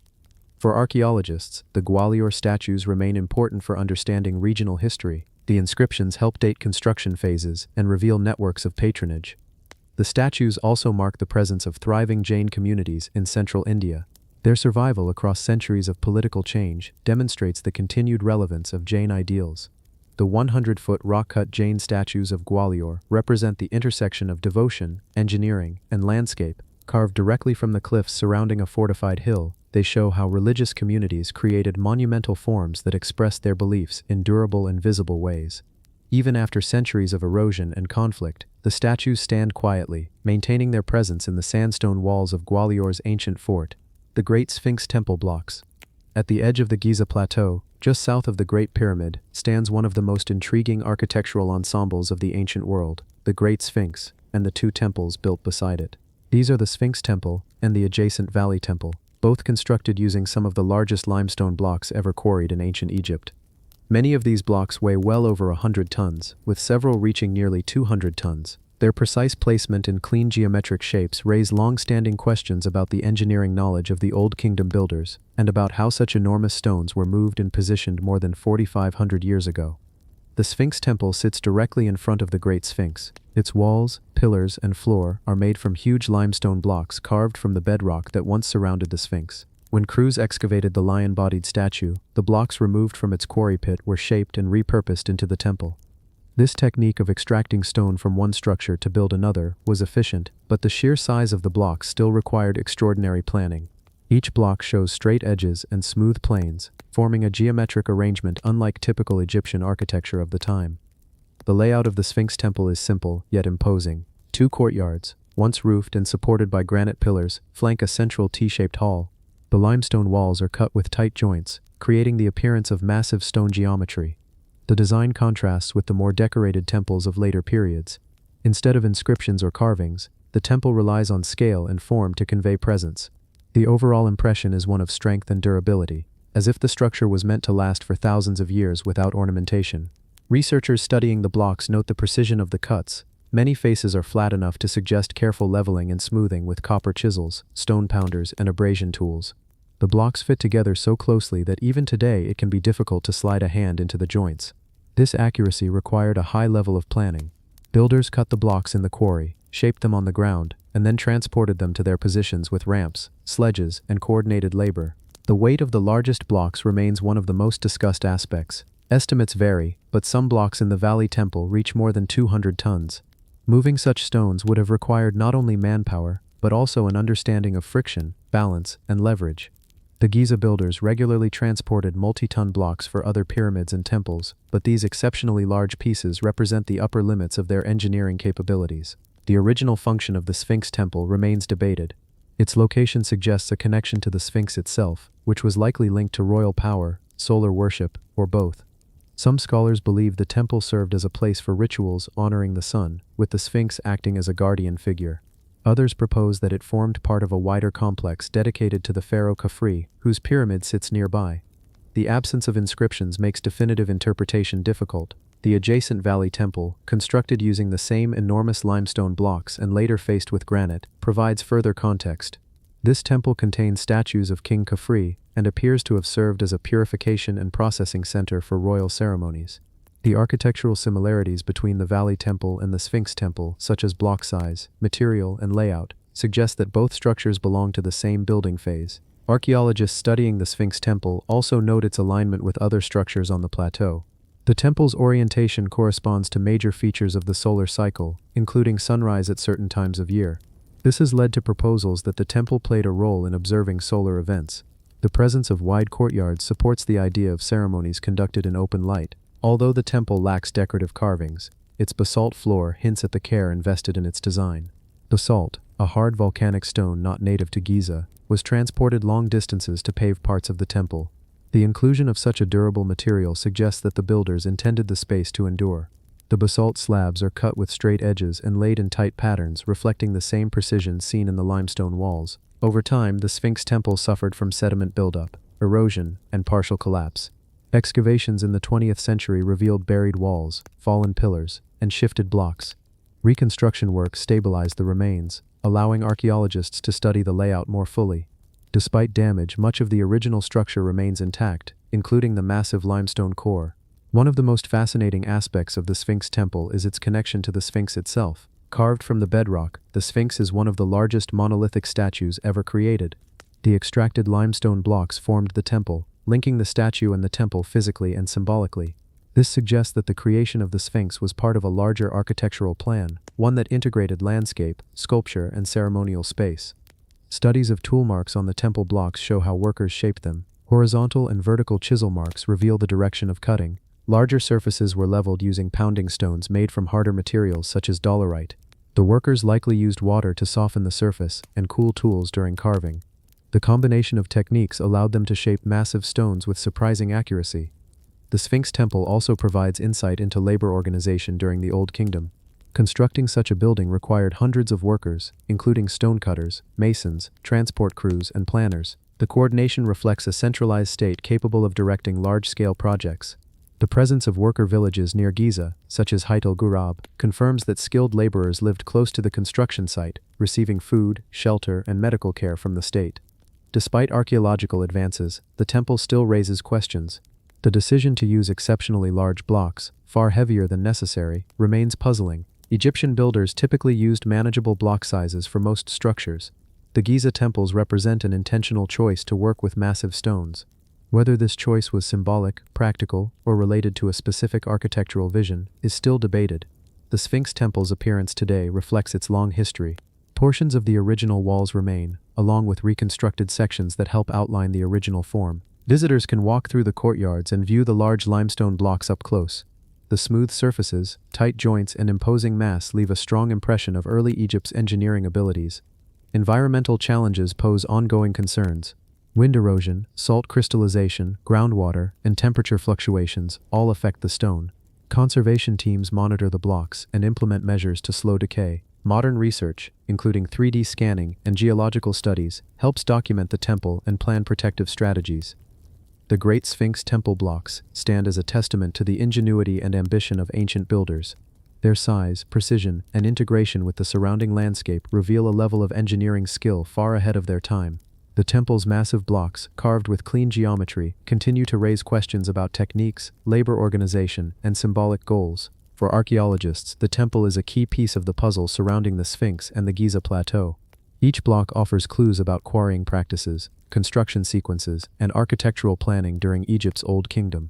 For archaeologists, the Gwalior statues remain important for understanding regional history. The inscriptions help date construction phases and reveal networks of patronage. The statues also mark the presence of thriving Jain communities in central India. Their survival across centuries of political change demonstrates the continued relevance of Jain ideals. The 100-foot rock-cut Jain statues of Gwalior represent the intersection of devotion, engineering, and landscape. Carved directly from the cliffs surrounding a fortified hill, they show how religious communities created monumental forms that express their beliefs in durable and visible ways. Even after centuries of erosion and conflict, the statues stand quietly, maintaining their presence in the sandstone walls of Gwalior's ancient fort. The Great Sphinx Temple blocks. At the edge of the Giza Plateau, just south of the Great Pyramid, stands one of the most intriguing architectural ensembles of the ancient world, the Great Sphinx, and the two temples built beside it. These are the Sphinx Temple and the adjacent Valley Temple, both constructed using some of the largest limestone blocks ever quarried in ancient Egypt. Many of these blocks weigh well over 100 tons, with several reaching nearly 200 tons. Their precise placement and clean geometric shapes raise long-standing questions about the engineering knowledge of the Old Kingdom builders, and about how such enormous stones were moved and positioned more than 4,500 years ago. The Sphinx Temple sits directly in front of the Great Sphinx. Its walls, pillars, and floor are made from huge limestone blocks carved from the bedrock that once surrounded the Sphinx. When crews excavated the lion-bodied statue, the blocks removed from its quarry pit were shaped and repurposed into the temple. This technique of extracting stone from one structure to build another was efficient, but the sheer size of the blocks still required extraordinary planning. Each block shows straight edges and smooth planes, forming a geometric arrangement unlike typical Egyptian architecture of the time. The layout of the Sphinx Temple is simple, yet imposing. Two courtyards, once roofed and supported by granite pillars, flank a central T-shaped hall. The limestone walls are cut with tight joints, creating the appearance of massive stone geometry. The design contrasts with the more decorated temples of later periods. Instead of inscriptions or carvings, the temple relies on scale and form to convey presence. The overall impression is one of strength and durability, as if the structure was meant to last for thousands of years without ornamentation. Researchers studying the blocks note the precision of the cuts. Many faces are flat enough to suggest careful leveling and smoothing with copper chisels, stone pounders, and abrasion tools. The blocks fit together so closely that even today it can be difficult to slide a hand into the joints. This accuracy required a high level of planning. Builders cut the blocks in the quarry, shaped them on the ground, and then transported them to their positions with ramps, sledges, and coordinated labor. The weight of the largest blocks remains one of the most discussed aspects. Estimates vary, but some blocks in the Valley Temple reach more than 200 tons. Moving such stones would have required not only manpower, but also an understanding of friction, balance, and leverage. The Giza builders regularly transported multi-ton blocks for other pyramids and temples, but these exceptionally large pieces represent the upper limits of their engineering capabilities. The original function of the Sphinx Temple remains debated. Its location suggests a connection to the Sphinx itself, which was likely linked to royal power, solar worship, or both. Some scholars believe the temple served as a place for rituals honoring the sun, with the Sphinx acting as a guardian figure. Others propose that it formed part of a wider complex dedicated to the pharaoh Khafre, whose pyramid sits nearby. The absence of inscriptions makes definitive interpretation difficult. The adjacent Valley Temple, constructed using the same enormous limestone blocks and later faced with granite, provides further context. This temple contains statues of King Khafre and appears to have served as a purification and processing center for royal ceremonies. The architectural similarities between the Valley Temple and the Sphinx Temple, such as block size, material, and layout, suggest that both structures belong to the same building phase. Archaeologists studying the Sphinx Temple also note its alignment with other structures on the plateau. The temple's orientation corresponds to major features of the solar cycle, including sunrise at certain times of year. This has led to proposals that the temple played a role in observing solar events. The presence of wide courtyards supports the idea of ceremonies conducted in open light. Although the temple lacks decorative carvings, its basalt floor hints at the care invested in its design. Basalt, a hard volcanic stone not native to Giza, was transported long distances to pave parts of the temple. The inclusion of such a durable material suggests that the builders intended the space to endure. The basalt slabs are cut with straight edges and laid in tight patterns, reflecting the same precision seen in the limestone walls. Over time, the Sphinx temple suffered from sediment buildup, erosion, and partial collapse. Excavations in the 20th century revealed buried walls, fallen pillars, and shifted blocks. Reconstruction work stabilized the remains, allowing archaeologists to study the layout more fully. Despite damage, much of the original structure remains intact, including the massive limestone core. One of the most fascinating aspects of the Sphinx temple is its connection to the Sphinx itself. Carved from the bedrock, the Sphinx is one of the largest monolithic statues ever created. The extracted limestone blocks formed the temple, linking the statue and the temple physically and symbolically. This suggests that the creation of the Sphinx was part of a larger architectural plan, one that integrated landscape, sculpture, and ceremonial space. Studies of tool marks on the temple blocks show how workers shaped them. Horizontal and vertical chisel marks reveal the direction of cutting. Larger surfaces were leveled using pounding stones made from harder materials such as dolerite. The workers likely used water to soften the surface and cool tools during carving. The combination of techniques allowed them to shape massive stones with surprising accuracy. The Sphinx temple also provides insight into labor organization during the Old Kingdom. Constructing such a building required hundreds of workers, including stonecutters, masons, transport crews, and planners. The coordination reflects a centralized state capable of directing large-scale projects. The presence of worker villages near Giza, such as Hayt el-Ghurab, confirms that skilled laborers lived close to the construction site, receiving food, shelter, and medical care from the state. Despite archaeological advances, the temple still raises questions. The decision to use exceptionally large blocks, far heavier than necessary, remains puzzling. Egyptian builders typically used manageable block sizes for most structures. The Giza temples represent an intentional choice to work with massive stones. Whether this choice was symbolic, practical, or related to a specific architectural vision is still debated. The Sphinx temple's appearance today reflects its long history. Portions of the original walls remain, along with reconstructed sections that help outline the original form. Visitors can walk through the courtyards and view the large limestone blocks up close. The smooth surfaces, tight joints, and imposing mass leave a strong impression of early Egypt's engineering abilities. Environmental challenges pose ongoing concerns. Wind erosion, salt crystallization, groundwater, and temperature fluctuations all affect the stone. Conservation teams monitor the blocks and implement measures to slow decay. Modern research, including 3D scanning and geological studies, helps document the temple and plan protective strategies. The Great Sphinx temple blocks stand as a testament to the ingenuity and ambition of ancient builders. Their size, precision, and integration with the surrounding landscape reveal a level of engineering skill far ahead of their time. The temple's massive blocks, carved with clean geometry, continue to raise questions about techniques, labor organization, and symbolic goals. For archaeologists, the temple is a key piece of the puzzle surrounding the Sphinx and the Giza Plateau. Each block offers clues about quarrying practices, construction sequences, and architectural planning during Egypt's Old Kingdom.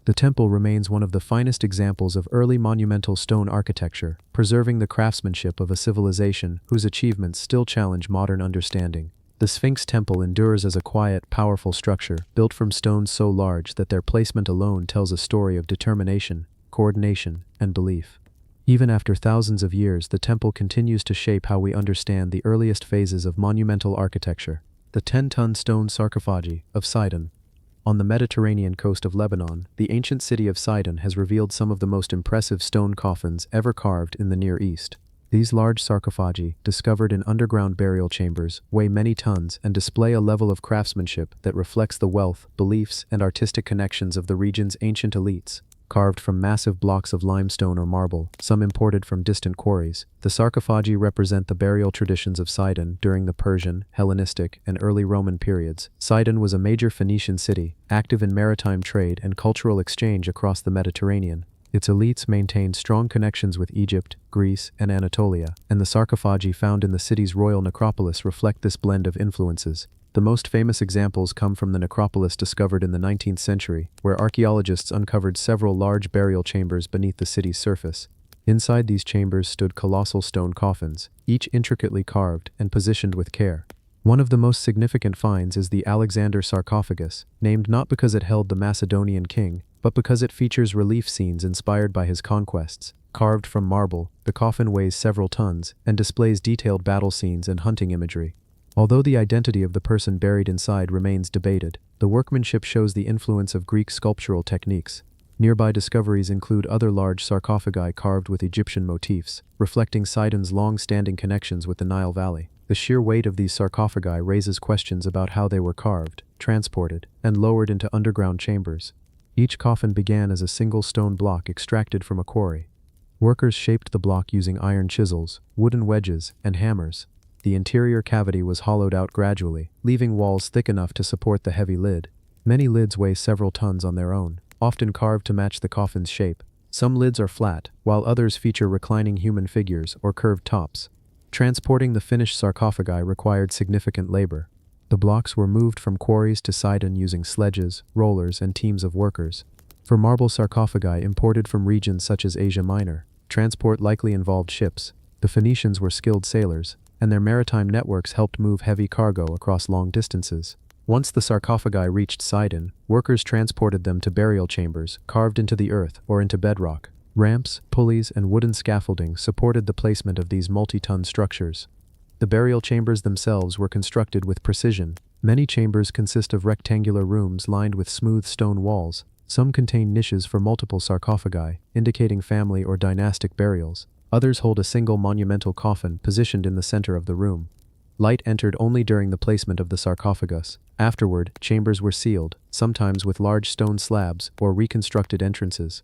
The temple remains one of the finest examples of early monumental stone architecture, preserving the craftsmanship of a civilization whose achievements still challenge modern understanding. The Sphinx temple endures as a quiet, powerful structure, built from stones so large that their placement alone tells a story of determination, coordination, and belief. Even after thousands of years, the temple continues to shape how we understand the earliest phases of monumental architecture. The 10-ton stone sarcophagi of Sidon. On the Mediterranean coast of Lebanon, the ancient city of Sidon has revealed some of the most impressive stone coffins ever carved in the Near East. These large sarcophagi, discovered in underground burial chambers, weigh many tons and display a level of craftsmanship that reflects the wealth, beliefs, and artistic connections of the region's ancient elites. Carved from massive blocks of limestone or marble, some imported from distant quarries, the sarcophagi represent the burial traditions of Sidon during the Persian, Hellenistic, and early Roman periods. Sidon was a major Phoenician city, active in maritime trade and cultural exchange across the Mediterranean. Its elites maintained strong connections with Egypt, Greece, and Anatolia, and the sarcophagi found in the city's royal necropolis reflect this blend of influences. The most famous examples come from the necropolis discovered in the 19th century, where archaeologists uncovered several large burial chambers beneath the city's surface. Inside these chambers stood colossal stone coffins, each intricately carved and positioned with care. One of the most significant finds is the Alexander sarcophagus, named not because it held the Macedonian king, but because it features relief scenes inspired by his conquests. Carved from marble, the coffin weighs several tons and displays detailed battle scenes and hunting imagery. Although the identity of the person buried inside remains debated, the workmanship shows the influence of Greek sculptural techniques. Nearby discoveries include other large sarcophagi carved with Egyptian motifs, reflecting Sidon's long-standing connections with the Nile Valley. The sheer weight of these sarcophagi raises questions about how they were carved, transported, and lowered into underground chambers. Each coffin began as a single stone block extracted from a quarry. Workers shaped the block using iron chisels, wooden wedges, and hammers. The interior cavity was hollowed out gradually, leaving walls thick enough to support the heavy lid. Many lids weigh several tons on their own, often carved to match the coffin's shape. Some lids are flat, while others feature reclining human figures or curved tops. Transporting the finished sarcophagi required significant labor. The blocks were moved from quarries to Sidon using sledges, rollers, and teams of workers. For marble sarcophagi imported from regions such as Asia Minor, transport likely involved ships. The Phoenicians were skilled sailors, and their maritime networks helped move heavy cargo across long distances. Once the sarcophagi reached Sidon, workers transported them to burial chambers carved into the earth or into bedrock. Ramps, pulleys, and wooden scaffolding supported the placement of these multi-ton structures. The burial chambers themselves were constructed with precision. Many chambers consist of rectangular rooms lined with smooth stone walls. Some contain niches for multiple sarcophagi, indicating family or dynastic burials. Others hold a single monumental coffin positioned in the center of the room. Light entered only during the placement of the sarcophagus. Afterward, chambers were sealed, sometimes with large stone slabs or reconstructed entrances.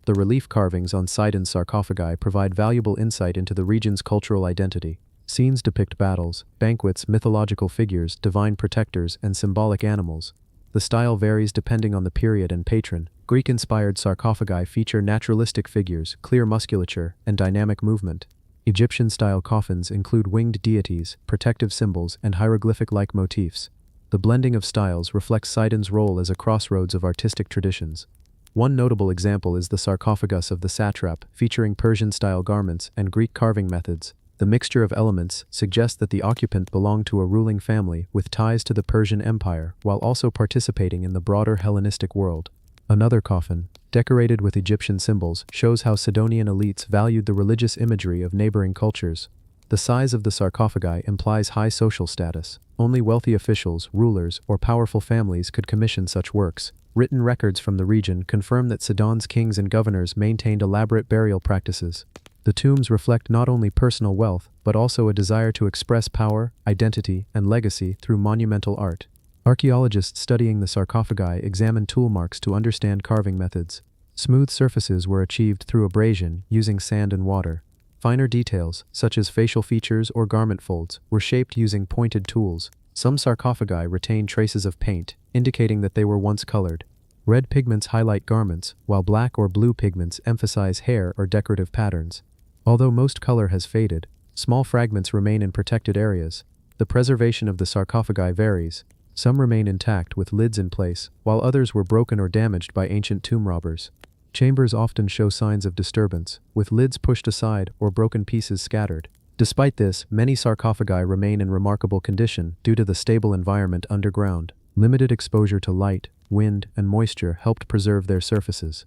The relief carvings on Sidon's sarcophagi provide valuable insight into the region's cultural identity. Scenes depict battles, banquets, mythological figures, divine protectors, and symbolic animals. The style varies depending on the period and patron. Greek-inspired sarcophagi feature naturalistic figures, clear musculature, and dynamic movement. Egyptian-style coffins include winged deities, protective symbols, and hieroglyphic-like motifs. The blending of styles reflects Sidon's role as a crossroads of artistic traditions. One notable example is the sarcophagus of the satrap, featuring Persian-style garments and Greek carving methods. The mixture of elements suggests that the occupant belonged to a ruling family with ties to the Persian Empire while also participating in the broader Hellenistic world. Another coffin, decorated with Egyptian symbols, shows how Sidonian elites valued the religious imagery of neighboring cultures. The size of the sarcophagi implies high social status. Only wealthy officials, rulers, or powerful families could commission such works. Written records from the region confirm that Sidon's kings and governors maintained elaborate burial practices. The tombs reflect not only personal wealth, but also a desire to express power, identity, and legacy through monumental art. Archaeologists studying the sarcophagi examine tool marks to understand carving methods. Smooth surfaces were achieved through abrasion using sand and water. Finer details, such as facial features or garment folds, were shaped using pointed tools. Some sarcophagi retain traces of paint, indicating that they were once colored. Red pigments highlight garments, while black or blue pigments emphasize hair or decorative patterns. Although most color has faded, small fragments remain in protected areas. The preservation of the sarcophagi varies. Some remain intact with lids in place, while others were broken or damaged by ancient tomb robbers. Chambers often show signs of disturbance, with lids pushed aside or broken pieces scattered. Despite this, many sarcophagi remain in remarkable condition due to the stable environment underground. Limited exposure to light, wind, and moisture helped preserve their surfaces.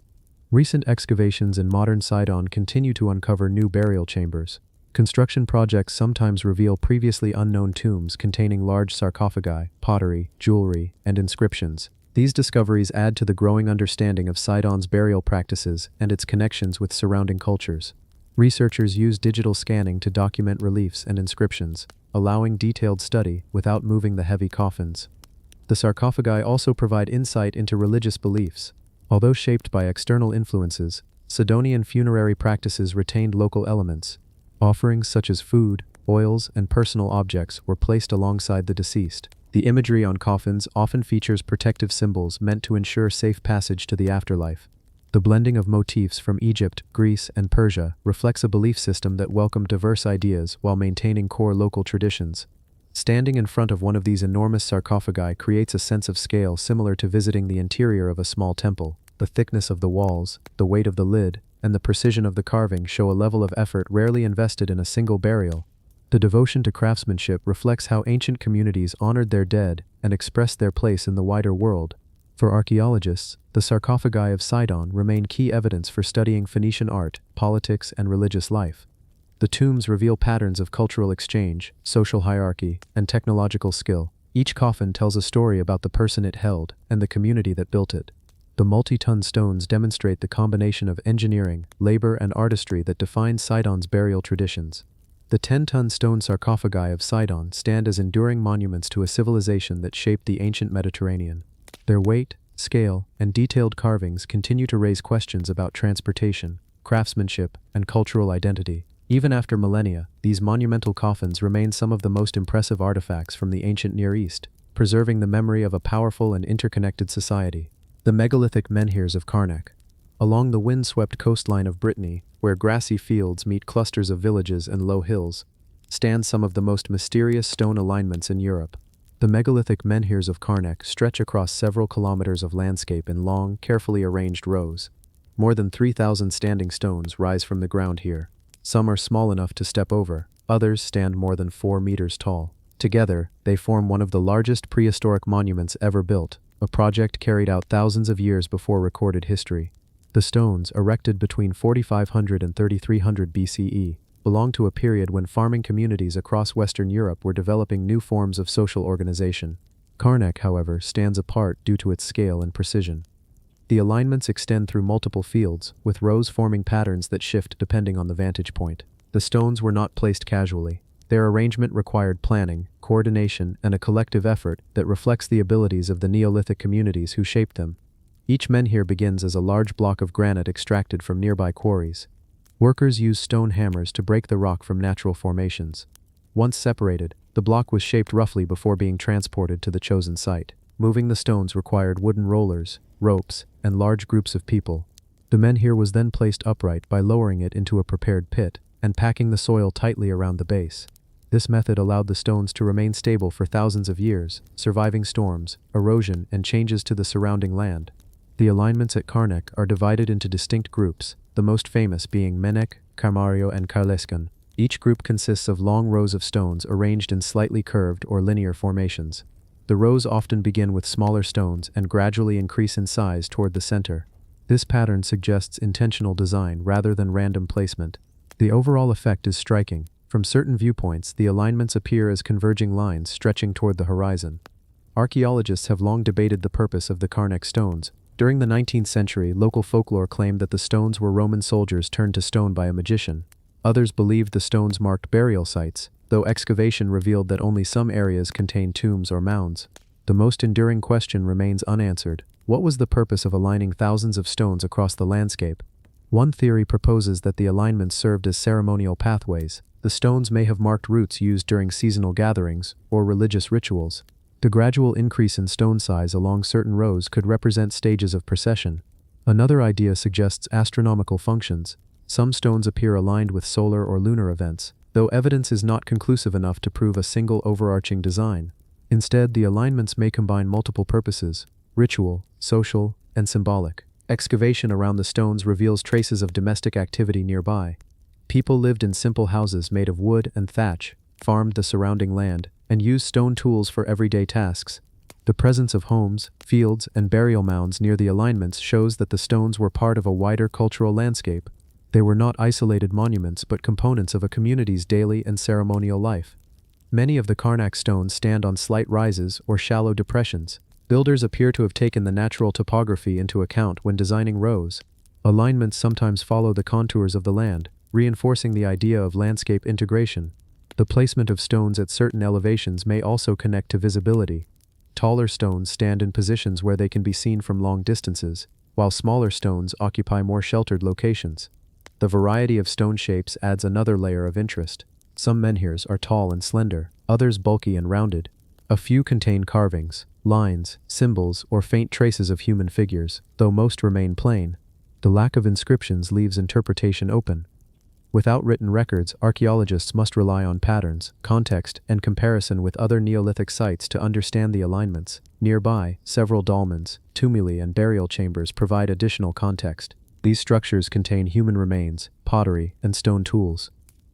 Recent excavations in modern Sidon continue to uncover new burial chambers. Construction projects sometimes reveal previously unknown tombs containing large sarcophagi, pottery, jewelry, and inscriptions. These discoveries add to the growing understanding of Sidon's burial practices and its connections with surrounding cultures. Researchers use digital scanning to document reliefs and inscriptions, allowing detailed study without moving the heavy coffins. The sarcophagi also provide insight into religious beliefs. Although shaped by external influences, Sidonian funerary practices retained local elements. Offerings such as food, oils, and personal objects were placed alongside the deceased. The imagery on coffins often features protective symbols meant to ensure safe passage to the afterlife. The blending of motifs from Egypt, Greece, and Persia reflects a belief system that welcomed diverse ideas while maintaining core local traditions. Standing in front of one of these enormous sarcophagi creates a sense of scale similar to visiting the interior of a small temple. The thickness of the walls, the weight of the lid, and the precision of the carving show a level of effort rarely invested in a single burial. The devotion to craftsmanship reflects how ancient communities honored their dead and expressed their place in the wider world. For archaeologists, the sarcophagi of Sidon remain key evidence for studying Phoenician art, politics, and religious life. The tombs reveal patterns of cultural exchange, social hierarchy, and technological skill. Each coffin tells a story about the person it held and the community that built it. The multi-ton stones demonstrate the combination of engineering, labor, and artistry that defines Sidon's burial traditions. The 10-ton stone sarcophagi of Sidon stand as enduring monuments to a civilization that shaped the ancient Mediterranean. Their weight, scale, and detailed carvings continue to raise questions about transportation, craftsmanship, and cultural identity. Even after millennia, these monumental coffins remain some of the most impressive artifacts from the ancient Near East, preserving the memory of a powerful and interconnected society. The megalithic menhirs of Karnak. Along the wind-swept coastline of Brittany, where grassy fields meet clusters of villages and low hills, stand some of the most mysterious stone alignments in Europe. The megalithic menhirs of Karnak stretch across several kilometers of landscape in long, carefully arranged rows. More than 3,000 standing stones rise from the ground here. Some are small enough to step over, others stand more than 4 meters tall. Together, they form one of the largest prehistoric monuments ever built, a project carried out thousands of years before recorded history. The stones, erected between 4500 and 3300 BCE, belong to a period when farming communities across Western Europe were developing new forms of social organization. Karnak, however, stands apart due to its scale and precision. The alignments extend through multiple fields, with rows forming patterns that shift depending on the vantage point. The stones were not placed casually. Their arrangement required planning, coordination, and a collective effort that reflects the abilities of the Neolithic communities who shaped them. Each menhir begins as a large block of granite extracted from nearby quarries. Workers used stone hammers to break the rock from natural formations. Once separated, the block was shaped roughly before being transported to the chosen site. Moving the stones required wooden rollers, ropes, and large groups of people. The menhir was then placed upright by lowering it into a prepared pit and packing the soil tightly around the base. This method allowed the stones to remain stable for thousands of years, surviving storms, erosion, and changes to the surrounding land. The alignments at Karnak are divided into distinct groups, the most famous being Menek, Karmario, and Karleskan. Each group consists of long rows of stones arranged in slightly curved or linear formations. The rows often begin with smaller stones and gradually increase in size toward the center. This pattern suggests intentional design rather than random placement. The overall effect is striking. From certain viewpoints, the alignments appear as converging lines stretching toward the horizon. Archaeologists have long debated the purpose of the Karnak stones. During the 19th century, local folklore claimed that the stones were Roman soldiers turned to stone by a magician. Others believed the stones marked burial sites, though excavation revealed that only some areas contained tombs or mounds. The most enduring question remains unanswered. What was the purpose of aligning thousands of stones across the landscape? One theory proposes that the alignments served as ceremonial pathways. The stones may have marked routes used during seasonal gatherings or religious rituals. The gradual increase in stone size along certain rows could represent stages of procession. Another idea suggests astronomical functions. Some stones appear aligned with solar or lunar events, though evidence is not conclusive enough to prove a single overarching design. Instead, the alignments may combine multiple purposes: ritual, social, and symbolic. Excavation around the stones reveals traces of domestic activity nearby. People lived in simple houses made of wood and thatch, farmed the surrounding land, and used stone tools for everyday tasks. The presence of homes, fields, and burial mounds near the alignments shows that the stones were part of a wider cultural landscape. They were not isolated monuments but components of a community's daily and ceremonial life. Many of the Karnak stones stand on slight rises or shallow depressions. Builders appear to have taken the natural topography into account when designing rows. Alignments sometimes follow the contours of the land, reinforcing the idea of landscape integration. The placement of stones at certain elevations may also connect to visibility. Taller stones stand in positions where they can be seen from long distances, while smaller stones occupy more sheltered locations. The variety of stone shapes adds another layer of interest. Some menhirs are tall and slender, others bulky and rounded. A few contain carvings, lines, symbols, or faint traces of human figures, though most remain plain. The lack of inscriptions leaves interpretation open. Without written records, archaeologists must rely on patterns, context, and comparison with other Neolithic sites to understand the alignments. Nearby, several dolmens, tumuli, and burial chambers provide additional context. These structures contain human remains, pottery, and stone tools.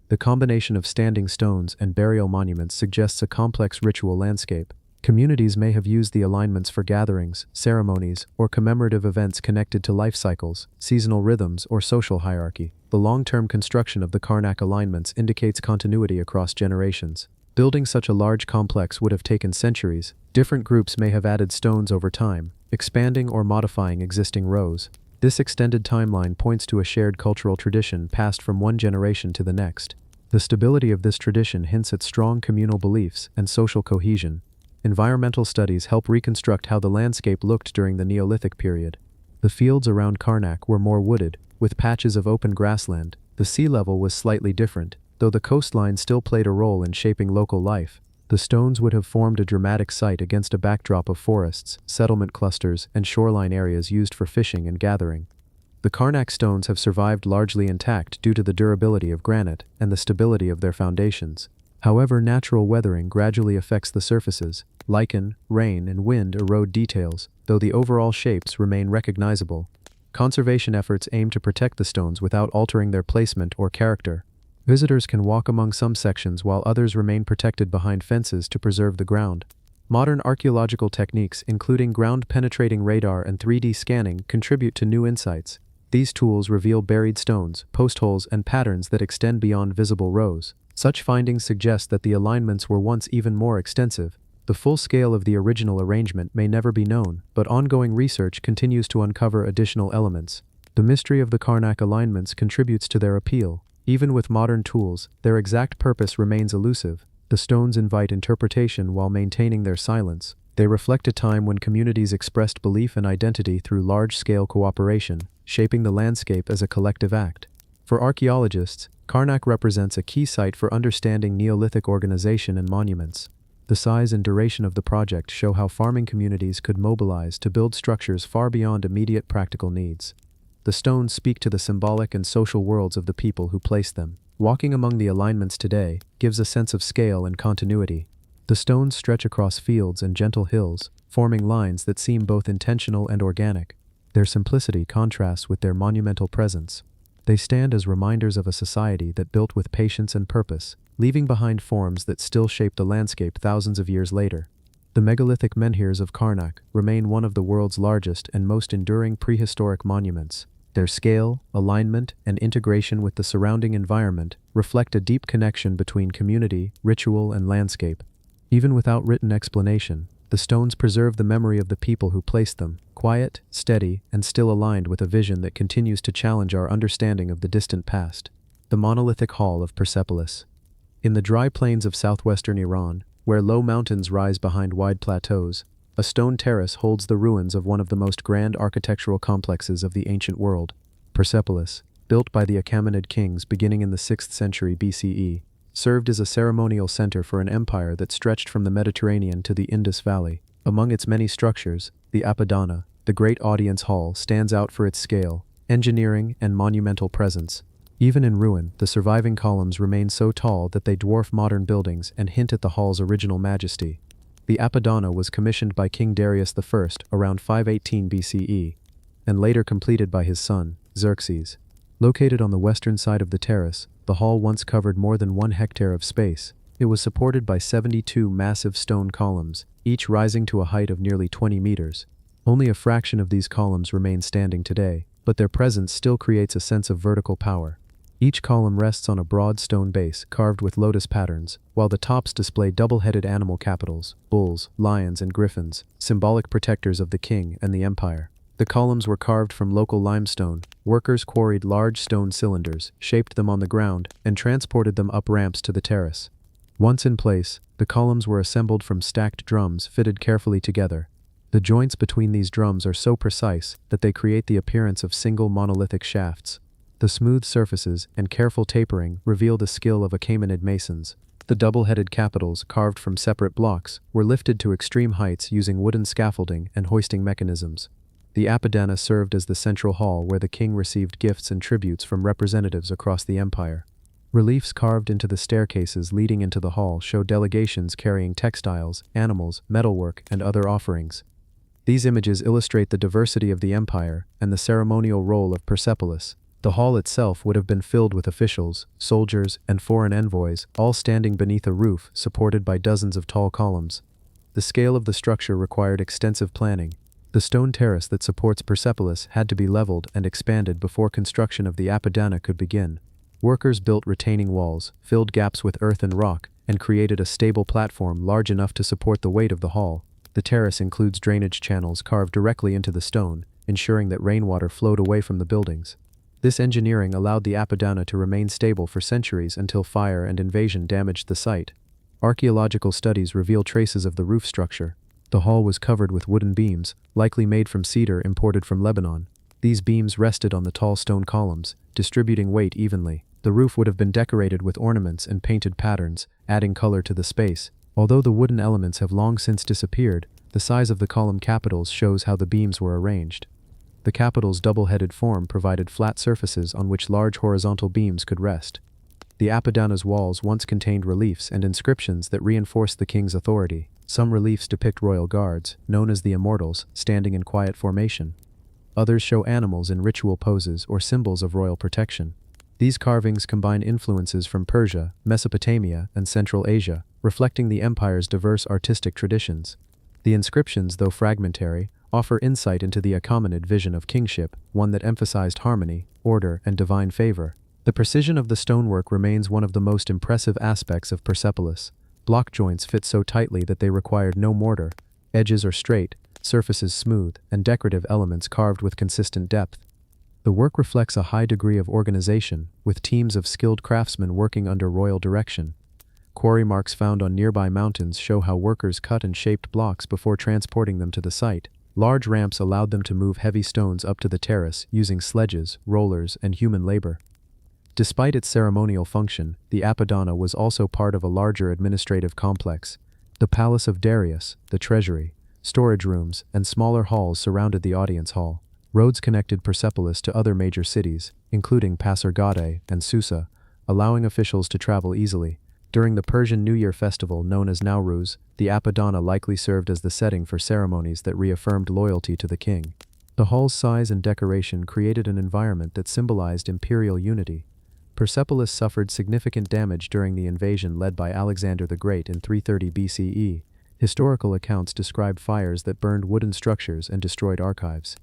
The combination of standing stones and burial monuments suggests a complex ritual landscape. Communities may have used the alignments for gatherings, ceremonies, or commemorative events connected to life cycles, seasonal rhythms, or social hierarchy. The long-term construction of the Karnak alignments indicates continuity across generations. Building such a large complex would have taken centuries. Different groups may have added stones over time, expanding or modifying existing rows. This extended timeline points to a shared cultural tradition passed from one generation to the next. The stability of this tradition hints at strong communal beliefs and social cohesion. Environmental studies help reconstruct how the landscape looked during the Neolithic period. The fields around Karnak were more wooded, with patches of open grassland. The sea level was slightly different, though the coastline still played a role in shaping local life. The stones would have formed a dramatic sight against a backdrop of forests, settlement clusters, and shoreline areas used for fishing and gathering. The Karnak stones have survived largely intact due to the durability of granite and the stability of their foundations. However, natural weathering gradually affects the surfaces. Lichen, rain, and wind erode details, though the overall shapes remain recognizable. Conservation efforts aim to protect the stones without altering their placement or character. Visitors can walk among some sections while others remain protected behind fences to preserve the ground. Modern archaeological techniques, including ground-penetrating radar and 3D scanning, contribute to new insights. These tools reveal buried stones, post holes, and patterns that extend beyond visible rows. Such findings suggest that the alignments were once even more extensive. The full scale of the original arrangement may never be known, but ongoing research continues to uncover additional elements. The mystery of the Karnak alignments contributes to their appeal. Even with modern tools, their exact purpose remains elusive. The stones invite interpretation while maintaining their silence. They reflect a time when communities expressed belief and identity through large-scale cooperation, shaping the landscape as a collective act. For archaeologists, Karnak represents a key site for understanding Neolithic organization and monuments. The size and duration of the project show how farming communities could mobilize to build structures far beyond immediate practical needs. The stones speak to the symbolic and social worlds of the people who placed them. Walking among the alignments today gives a sense of scale and continuity. The stones stretch across fields and gentle hills, forming lines that seem both intentional and organic. Their simplicity contrasts with their monumental presence. They stand as reminders of a society that built with patience and purpose, leaving behind forms that still shape the landscape thousands of years later. The megalithic menhirs of Karnak remain one of the world's largest and most enduring prehistoric monuments. Their scale, alignment, and integration with the surrounding environment reflect a deep connection between community, ritual, and landscape. Even without written explanation, the stones preserve the memory of the people who placed them, quiet, steady, and still aligned with a vision that continues to challenge our understanding of the distant past. The monolithic hall of Persepolis. In the dry plains of southwestern Iran, where low mountains rise behind wide plateaus, a stone terrace holds the ruins of one of the most grand architectural complexes of the ancient world. Persepolis, built by the Achaemenid kings beginning in the 6th century BCE, served as a ceremonial center for an empire that stretched from the Mediterranean to the Indus Valley. Among its many structures, the Apadana, the Great Audience Hall, stands out for its scale, engineering, and monumental presence. Even in ruin, the surviving columns remain so tall that they dwarf modern buildings and hint at the hall's original majesty. The Apadana was commissioned by King Darius I around 518 BCE, and later completed by his son, Xerxes. Located on the western side of the terrace, the hall once covered more than 1 hectare of space. It was supported by 72 massive stone columns, each rising to a height of nearly 20 meters. Only a fraction of these columns remain standing today, but their presence still creates a sense of vertical power. Each column rests on a broad stone base carved with lotus patterns, while the tops display double-headed animal capitals, bulls, lions, and griffins, symbolic protectors of the king and the empire. The columns were carved from local limestone. Workers quarried large stone cylinders, shaped them on the ground, and transported them up ramps to the terrace. Once in place, the columns were assembled from stacked drums fitted carefully together. The joints between these drums are so precise that they create the appearance of single monolithic shafts. The smooth surfaces and careful tapering reveal the skill of Achaemenid masons. The double-headed capitals, carved from separate blocks, were lifted to extreme heights using wooden scaffolding and hoisting mechanisms. The Apadana served as the central hall where the king received gifts and tributes from representatives across the empire. Reliefs carved into the staircases leading into the hall show delegations carrying textiles, animals, metalwork, and other offerings. These images illustrate the diversity of the empire and the ceremonial role of Persepolis. The hall itself would have been filled with officials, soldiers, and foreign envoys, all standing beneath a roof supported by dozens of tall columns. the scale of the structure required extensive planning. The stone terrace that supports Persepolis had to be leveled and expanded before construction of the Apadana could begin. Workers built retaining walls, filled gaps with earth and rock, and created a stable platform large enough to support the weight of the hall. The terrace includes drainage channels carved directly into the stone, ensuring that rainwater flowed away from the buildings. This engineering allowed the Apadana to remain stable for centuries until fire and invasion damaged the site. Archaeological studies reveal traces of the roof structure. The hall was covered with wooden beams, likely made from cedar imported from Lebanon. These beams rested on the tall stone columns, distributing weight evenly. The roof would have been decorated with ornaments and painted patterns, adding color to the space. Although the wooden elements have long since disappeared, the size of the column capitals shows how the beams were arranged. The capitals' double-headed form provided flat surfaces on which large horizontal beams could rest. The Apadana's walls once contained reliefs and inscriptions that reinforced the king's authority. Some reliefs depict royal guards, known as the Immortals, standing in quiet formation. Others show animals in ritual poses or symbols of royal protection. These carvings combine influences from Persia, Mesopotamia, and Central Asia, reflecting the empire's diverse artistic traditions. The inscriptions, though fragmentary, offer insight into the Achaemenid vision of kingship, one that emphasized harmony, order, and divine favor. The precision of the stonework remains one of the most impressive aspects of Persepolis. Block joints fit so tightly that they required no mortar. Edges are straight, surfaces smooth, and decorative elements carved with consistent depth. The work reflects a high degree of organization, with teams of skilled craftsmen working under royal direction. Quarry marks found on nearby mountains show how workers cut and shaped blocks before transporting them to the site. Large ramps allowed them to move heavy stones up to the terrace using sledges, rollers, and human labor. Despite its ceremonial function, the Apadana was also part of a larger administrative complex. The Palace of Darius, the treasury, storage rooms, and smaller halls surrounded the audience hall. Roads connected Persepolis to other major cities, including Pasargadae and Susa, allowing officials to travel easily. During the Persian New Year festival known as Nowruz, the Apadana likely served as the setting for ceremonies that reaffirmed loyalty to the king. The hall's size and decoration created an environment that symbolized imperial unity. Persepolis suffered significant damage during the invasion led by Alexander the Great in 330 BCE. Historical accounts describe fires that burned wooden structures and destroyed archives.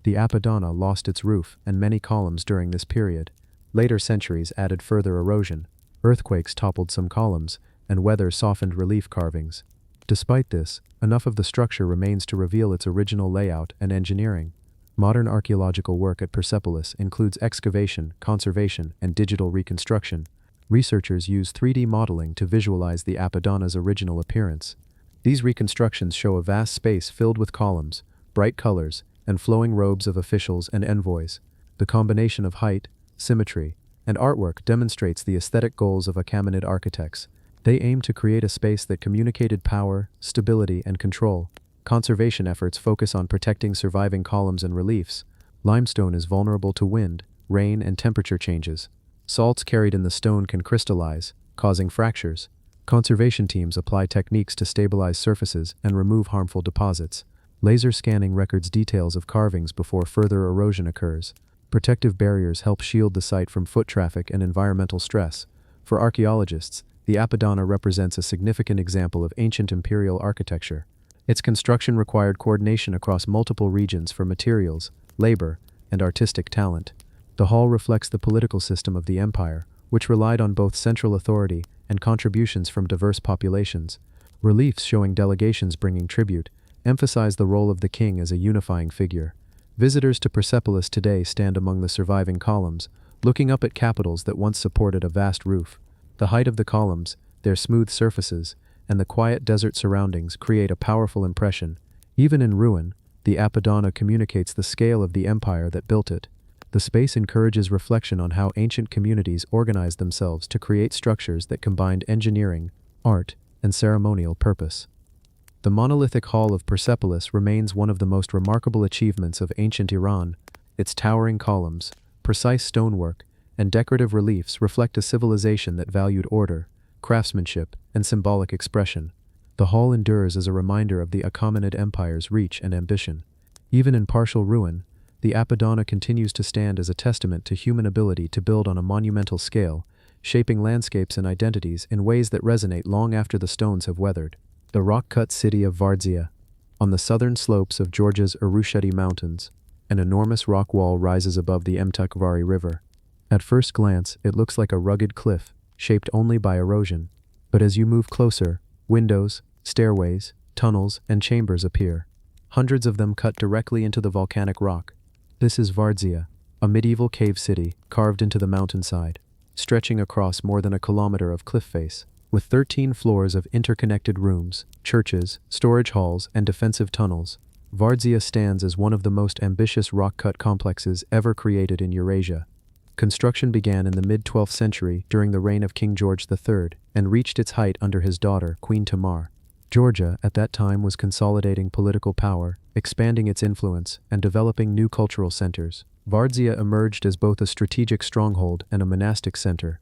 The Apadana lost its roof and many columns during this period. Later centuries added further erosion. Earthquakes toppled some columns, and weather softened relief carvings. Despite this, enough of the structure remains to reveal its original layout and engineering. Modern archaeological work at Persepolis includes excavation, conservation, and digital reconstruction. Researchers use 3D modeling to visualize the Apadana's original appearance. These reconstructions show a vast space filled with columns, bright colors, and flowing robes of officials and envoys. The combination of height, symmetry, and artwork demonstrates the aesthetic goals of Achaemenid architects. They aim to create a space that communicated power, stability, and control. Conservation efforts focus on protecting surviving columns and reliefs. Limestone is vulnerable to wind, rain, and temperature changes. Salts carried in the stone can crystallize, causing fractures. Conservation teams apply techniques to stabilize surfaces and remove harmful deposits. Laser scanning records details of carvings before further erosion occurs. Protective barriers help shield the site from foot traffic and environmental stress. For archaeologists, the Apadana represents a significant example of ancient imperial architecture. Its construction required coordination across multiple regions for materials, labor, and artistic talent. The hall reflects the political system of the empire, which relied on both central authority and contributions from diverse populations. Reliefs showing delegations bringing tribute emphasize the role of the king as a unifying figure. Visitors to Persepolis today stand among the surviving columns, looking up at capitals that once supported a vast roof. The height of the columns, their smooth surfaces, and the quiet desert surroundings create a powerful impression. Even in ruin, the Apadana communicates the scale of the empire that built it. The space encourages reflection on how ancient communities organized themselves to create structures that combined engineering, art, and ceremonial purpose. The monolithic hall of Persepolis remains one of the most remarkable achievements of ancient Iran. Its towering columns, precise stonework, and decorative reliefs reflect a civilization that valued order, craftsmanship, and symbolic expression. The hall endures as a reminder of the Achaemenid Empire's reach and ambition. Even in partial ruin, the Apadana continues to stand as a testament to human ability to build on a monumental scale, shaping landscapes and identities in ways that resonate long after the stones have weathered. The rock-cut city of Vardzia. On the southern slopes of Georgia's Urusheti Mountains, an enormous rock wall rises above the Emtakvari River. At first glance, it looks like a rugged cliff, shaped only by erosion. But as you move closer, windows, stairways, tunnels, and chambers appear. Hundreds of them cut directly into the volcanic rock. This is Vardzia, a medieval cave city carved into the mountainside, stretching across more than a kilometer of cliff face. With 13 floors of interconnected rooms, churches, storage halls, and defensive tunnels, Vardzia stands as one of the most ambitious rock-cut complexes ever created in Eurasia. Construction began in the mid-12th century during the reign of King George III and reached its height under his daughter, Queen Tamar. Georgia, at that time, was consolidating political power, expanding its influence, and developing new cultural centers. Vardzia emerged as both a strategic stronghold and a monastic center.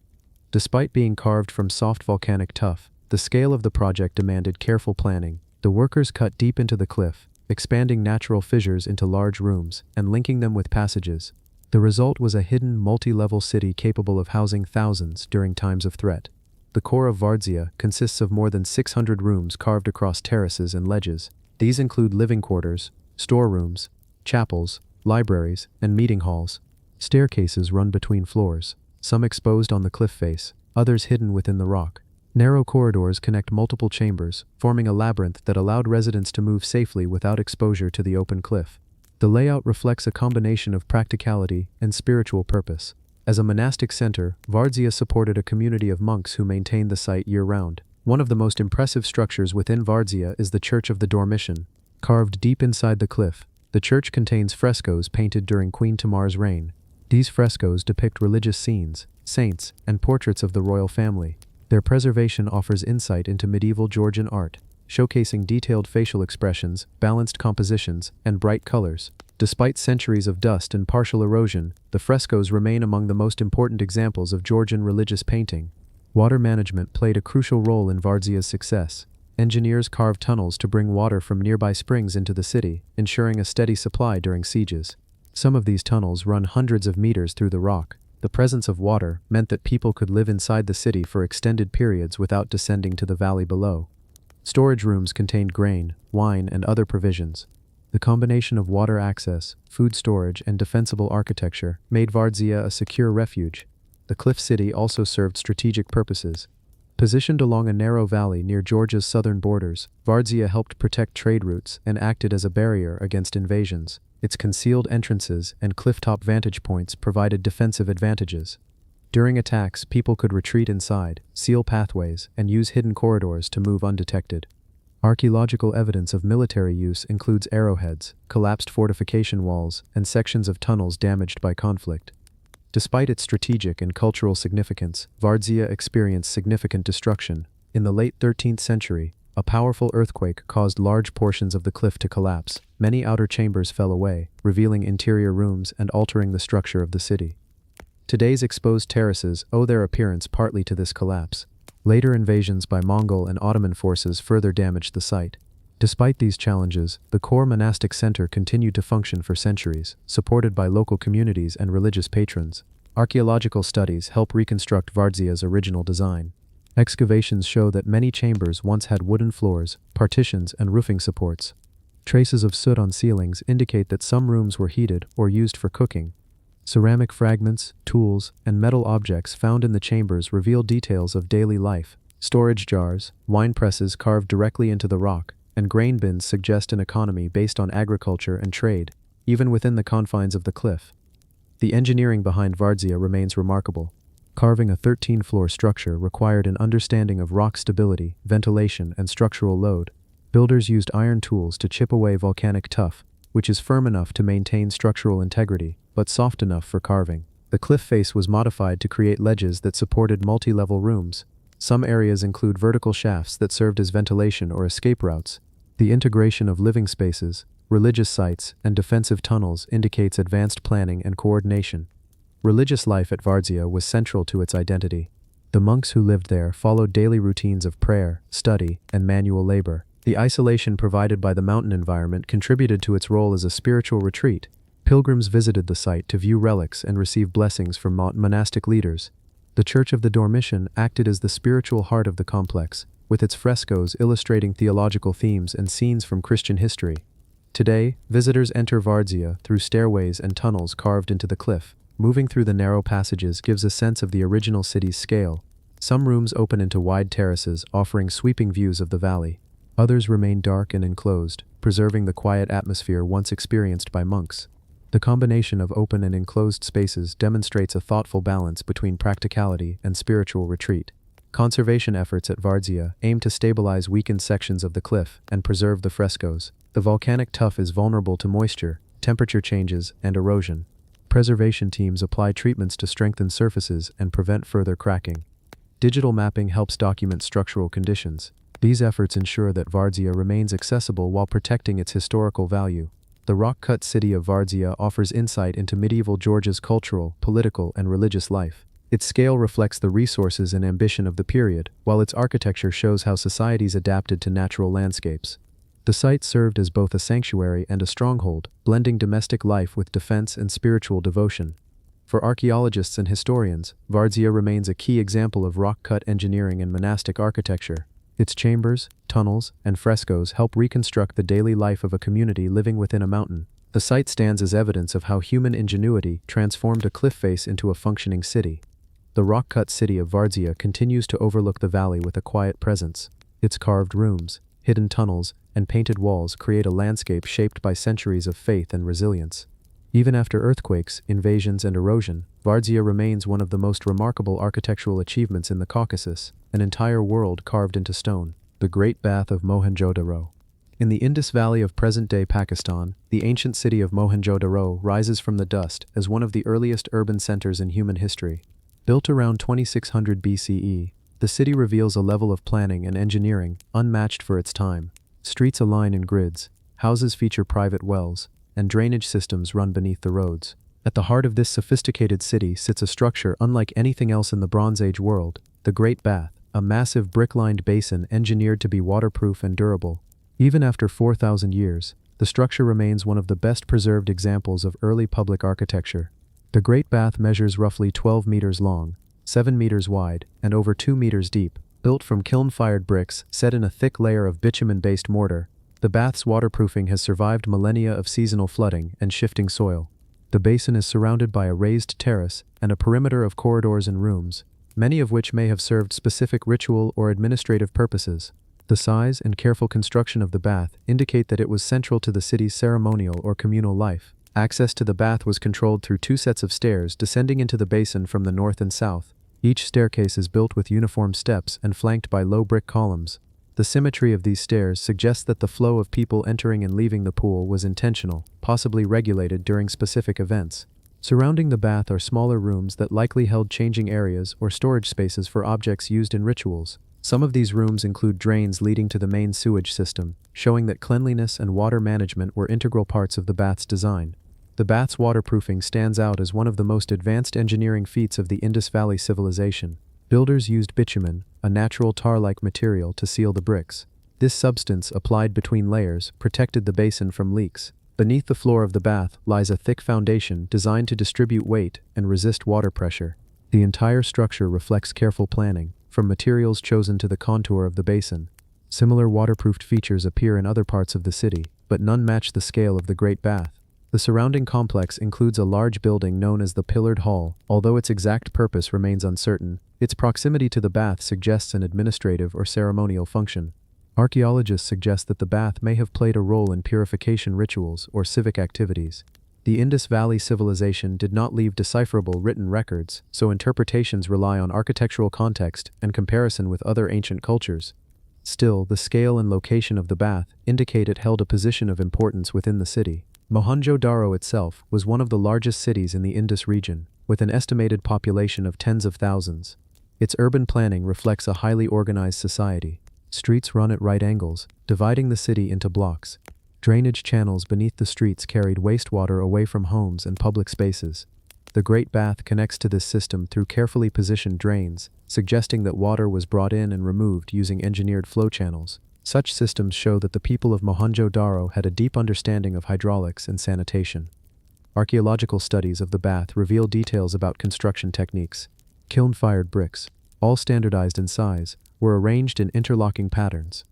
Despite being carved from soft volcanic tuff, the scale of the project demanded careful planning. The workers cut deep into the cliff, expanding natural fissures into large rooms and linking them with passages. The result was a hidden, multi-level city capable of housing thousands during times of threat. The core of Vardzia consists of more than 600 rooms carved across terraces and ledges. These include living quarters, storerooms, chapels, libraries, and meeting halls. Staircases run between floors, some exposed on the cliff face, others hidden within the rock. Narrow corridors connect multiple chambers, forming a labyrinth that allowed residents to move safely without exposure to the open cliff. The layout reflects a combination of practicality and spiritual purpose. As a monastic center, Vardzia supported a community of monks who maintained the site year-round. One of the most impressive structures within Vardzia is the Church of the Dormition. Carved deep inside the cliff, the church contains frescoes painted during Queen Tamar's reign. These frescoes depict religious scenes, saints, and portraits of the royal family. Their preservation offers insight into medieval Georgian art, showcasing detailed facial expressions, balanced compositions, and bright colors. Despite centuries of dust and partial erosion, the frescoes remain among the most important examples of Georgian religious painting. Water management played a crucial role in Vardzia's success. Engineers carved tunnels to bring water from nearby springs into the city, ensuring a steady supply during sieges. Some of these tunnels run hundreds of meters through the rock. The presence of water meant that people could live inside the city for extended periods without descending to the valley below. Storage rooms contained grain, wine, and other provisions. The combination of water access, food storage, and defensible architecture made Vardzia a secure refuge. The cliff city also served strategic purposes. Positioned along a narrow valley near Georgia's southern borders, Vardzia helped protect trade routes and acted as a barrier against invasions. Its concealed entrances and clifftop vantage points provided defensive advantages. During attacks, people could retreat inside, seal pathways, and use hidden corridors to move undetected. Archaeological evidence of military use includes arrowheads, collapsed fortification walls, and sections of tunnels damaged by conflict. Despite its strategic and cultural significance, Vardzia experienced significant destruction. In the late 13th century, a powerful earthquake caused large portions of the cliff to collapse. Many outer chambers fell away, revealing interior rooms and altering the structure of the city. Today's exposed terraces owe their appearance partly to this collapse. Later invasions by Mongol and Ottoman forces further damaged the site. Despite these challenges, the core monastic center continued to function for centuries, supported by local communities and religious patrons. Archaeological studies help reconstruct Vardzia's original design. Excavations show that many chambers once had wooden floors, partitions, and roofing supports. Traces of soot on ceilings indicate that some rooms were heated or used for cooking. Ceramic fragments, tools, and metal objects found in the chambers reveal details of daily life. Storage jars, wine presses carved directly into the rock, and grain bins suggest an economy based on agriculture and trade, even within the confines of the cliff. The engineering behind Vardzia remains remarkable. Carving a 13-floor structure required an understanding of rock stability, ventilation, and structural load. Builders used iron tools to chip away volcanic tuff, which is firm enough to maintain structural integrity, but soft enough for carving. The cliff face was modified to create ledges that supported multi-level rooms. Some areas include vertical shafts that served as ventilation or escape routes. The integration of living spaces, religious sites, and defensive tunnels indicates advanced planning and coordination. Religious life at Vardzia was central to its identity. The monks who lived there followed daily routines of prayer, study, and manual labor. The isolation provided by the mountain environment contributed to its role as a spiritual retreat. Pilgrims visited the site to view relics and receive blessings from monastic leaders. The Church of the Dormition acted as the spiritual heart of the complex, with its frescoes illustrating theological themes and scenes from Christian history. Today, visitors enter Vardzia through stairways and tunnels carved into the cliff. Moving through the narrow passages gives a sense of the original city's scale. Some rooms open into wide terraces, offering sweeping views of the valley. Others remain dark and enclosed, preserving the quiet atmosphere once experienced by monks. The combination of open and enclosed spaces demonstrates a thoughtful balance between practicality and spiritual retreat. Conservation efforts at Vardzia aim to stabilize weakened sections of the cliff and preserve the frescoes. The volcanic tuff is vulnerable to moisture, temperature changes, and erosion. Preservation teams apply treatments to strengthen surfaces and prevent further cracking. Digital mapping helps document structural conditions. These efforts ensure that Vardzia remains accessible while protecting its historical value. The rock-cut city of Vardzia offers insight into medieval Georgia's cultural, political, and religious life. Its scale reflects the resources and ambition of the period, while its architecture shows how societies adapted to natural landscapes. The site served as both a sanctuary and a stronghold, blending domestic life with defense and spiritual devotion. For archaeologists and historians, Vardzia remains a key example of rock-cut engineering and monastic architecture. Its chambers, tunnels, and frescoes help reconstruct the daily life of a community living within a mountain. The site stands as evidence of how human ingenuity transformed a cliff face into a functioning city. The rock-cut city of Vardzia continues to overlook the valley with a quiet presence. Its carved rooms, hidden tunnels, and painted walls create a landscape shaped by centuries of faith and resilience. Even after earthquakes, invasions, and erosion, Vardzia remains one of the most remarkable architectural achievements in the Caucasus, an entire world carved into stone. The Great Bath of Mohenjo-daro. In the Indus Valley of present-day Pakistan, the ancient city of Mohenjo-daro rises from the dust as one of the earliest urban centers in human history. Built around 2600 BCE, the city reveals a level of planning and engineering unmatched for its time. Streets align in grids, houses feature private wells, and drainage systems run beneath the roads. At the heart of this sophisticated city sits a structure unlike anything else in the Bronze Age world, the Great Bath, a massive brick-lined basin engineered to be waterproof and durable. Even after 4,000 years, the structure remains one of the best preserved examples of early public architecture. The Great Bath measures roughly 12 meters long, 7 meters wide, and over 2 meters deep. Built from kiln-fired bricks set in a thick layer of bitumen-based mortar, the bath's waterproofing has survived millennia of seasonal flooding and shifting soil. The basin is surrounded by a raised terrace and a perimeter of corridors and rooms, many of which may have served specific ritual or administrative purposes. The size and careful construction of the bath indicate that it was central to the city's ceremonial or communal life. Access to the bath was controlled through 2 sets of stairs descending into the basin from the north and south. Each staircase is built with uniform steps and flanked by low brick columns. The symmetry of these stairs suggests that the flow of people entering and leaving the pool was intentional, possibly regulated during specific events. Surrounding the bath are smaller rooms that likely held changing areas or storage spaces for objects used in rituals. Some of these rooms include drains leading to the main sewage system, showing that cleanliness and water management were integral parts of the bath's design. The bath's waterproofing stands out as one of the most advanced engineering feats of the Indus Valley civilization. Builders used bitumen, a natural tar-like material, to seal the bricks. This substance, applied between layers, protected the basin from leaks. Beneath the floor of the bath lies a thick foundation designed to distribute weight and resist water pressure. The entire structure reflects careful planning, from materials chosen to the contour of the basin. Similar waterproofed features appear in other parts of the city, but none match the scale of the Great Bath. The surrounding complex includes a large building known as the Pillared Hall. Although its exact purpose remains uncertain, its proximity to the bath suggests an administrative or ceremonial function. Archaeologists suggest that the bath may have played a role in purification rituals or civic activities. The Indus Valley civilization did not leave decipherable written records, so interpretations rely on architectural context and comparison with other ancient cultures. Still, the scale and location of the bath indicate it held a position of importance within the city. Mohenjo-daro itself was one of the largest cities in the Indus region, with an estimated population of tens of thousands. Its urban planning reflects a highly organized society. Streets run at right angles, dividing the city into blocks. Drainage channels beneath the streets carried wastewater away from homes and public spaces. The Great Bath connects to this system through carefully positioned drains, suggesting that water was brought in and removed using engineered flow channels. Such systems show that the people of Mohenjo-daro had a deep understanding of hydraulics and sanitation. Archaeological studies of the bath reveal details about construction techniques. Kiln-fired bricks. all standardized in size, were arranged in interlocking patterns.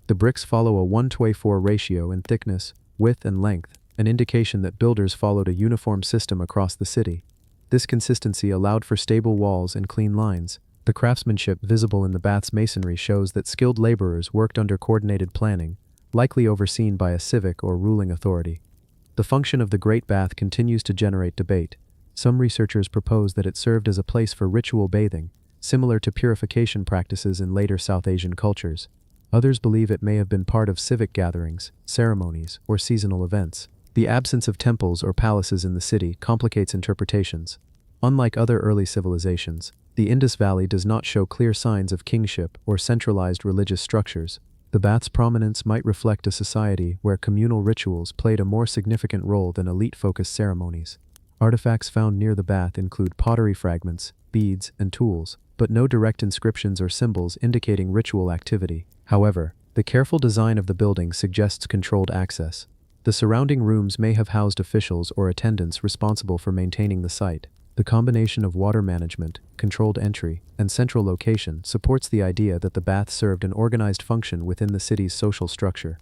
The bricks follow a 1:4 ratio in thickness, width, and length, an indication that builders followed a uniform system across the city. This consistency allowed for stable walls and clean lines. The craftsmanship visible in the bath's masonry shows that skilled laborers worked under coordinated planning, likely overseen by a civic or ruling authority. The function of the Great Bath continues to generate debate. Some researchers propose that it served as a place for ritual bathing, similar to purification practices in later South Asian cultures. Others believe it may have been part of civic gatherings, ceremonies, or seasonal events. The absence of temples or palaces in the city complicates interpretations. Unlike other early civilizations, the Indus Valley does not show clear signs of kingship or centralized religious structures. The bath's prominence might reflect a society where communal rituals played a more significant role than elite-focused ceremonies. Artifacts found near the bath include pottery fragments, beads, and tools, but no direct inscriptions or symbols indicating ritual activity. However, the careful design of the building suggests controlled access. The surrounding rooms may have housed officials or attendants responsible for maintaining the site. The combination of water management, controlled entry, and central location supports the idea that the bath served an organized function within the city's social structure.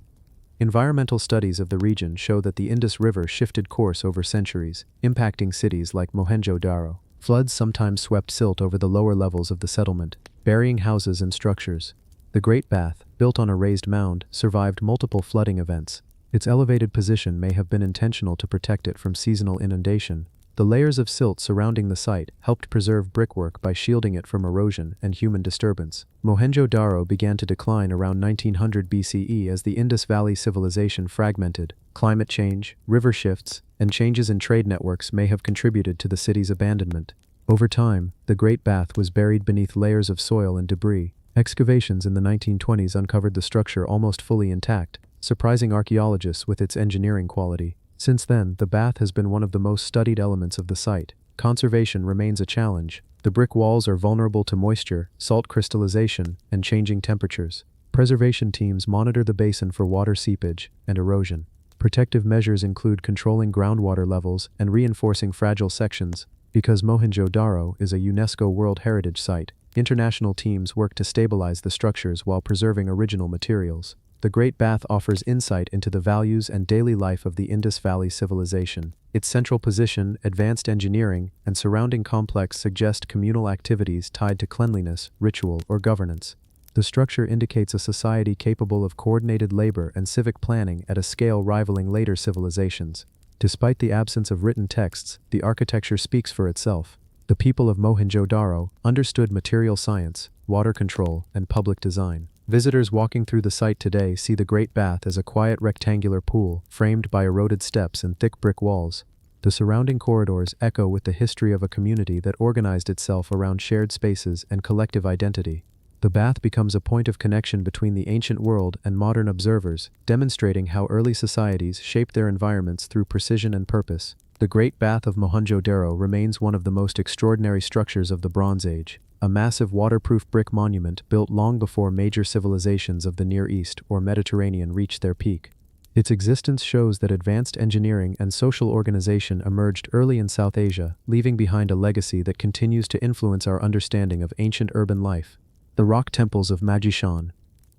Environmental studies of the region show that the Indus River shifted course over centuries, impacting cities like Mohenjo-Daro. Floods sometimes swept silt over the lower levels of the settlement, burying houses and structures. The Great Bath, built on a raised mound, survived multiple flooding events. Its elevated position may have been intentional to protect it from seasonal inundation. The layers of silt surrounding the site helped preserve brickwork by shielding it from erosion and human disturbance. Mohenjo-Daro began to decline around 1900 BCE as the Indus Valley civilization fragmented. Climate change, river shifts, and changes in trade networks may have contributed to the city's abandonment. Over time, the Great Bath was buried beneath layers of soil and debris. Excavations in the 1920s uncovered the structure almost fully intact, surprising archaeologists with its engineering quality. Since then, the bath has been one of the most studied elements of the site. Conservation remains a challenge. The brick walls are vulnerable to moisture, salt crystallization, and changing temperatures. Preservation teams monitor the basin for water seepage and erosion. Protective measures include controlling groundwater levels and reinforcing fragile sections. Because Mohenjo-Daro is a UNESCO World Heritage Site, international teams work to stabilize the structures while preserving original materials. The Great Bath offers insight into the values and daily life of the Indus Valley civilization. Its central position, advanced engineering, and surrounding complex suggest communal activities tied to cleanliness, ritual, or governance. The structure indicates a society capable of coordinated labor and civic planning at a scale rivaling later civilizations. Despite the absence of written texts, the architecture speaks for itself. The people of Mohenjo-Daro understood material science, water control, and public design. Visitors walking through the site today see the Great Bath as a quiet rectangular pool, framed by eroded steps and thick brick walls. The surrounding corridors echo with the history of a community that organized itself around shared spaces and collective identity. The bath becomes a point of connection between the ancient world and modern observers, demonstrating how early societies shaped their environments through precision and purpose. The Great Bath of Mohenjo-Daro remains one of the most extraordinary structures of the Bronze Age, a massive waterproof brick monument built long before major civilizations of the Near East or Mediterranean reached their peak. Its existence shows that advanced engineering and social organization emerged early in South Asia, leaving behind a legacy that continues to influence our understanding of ancient urban life. The rock temples of Majishan.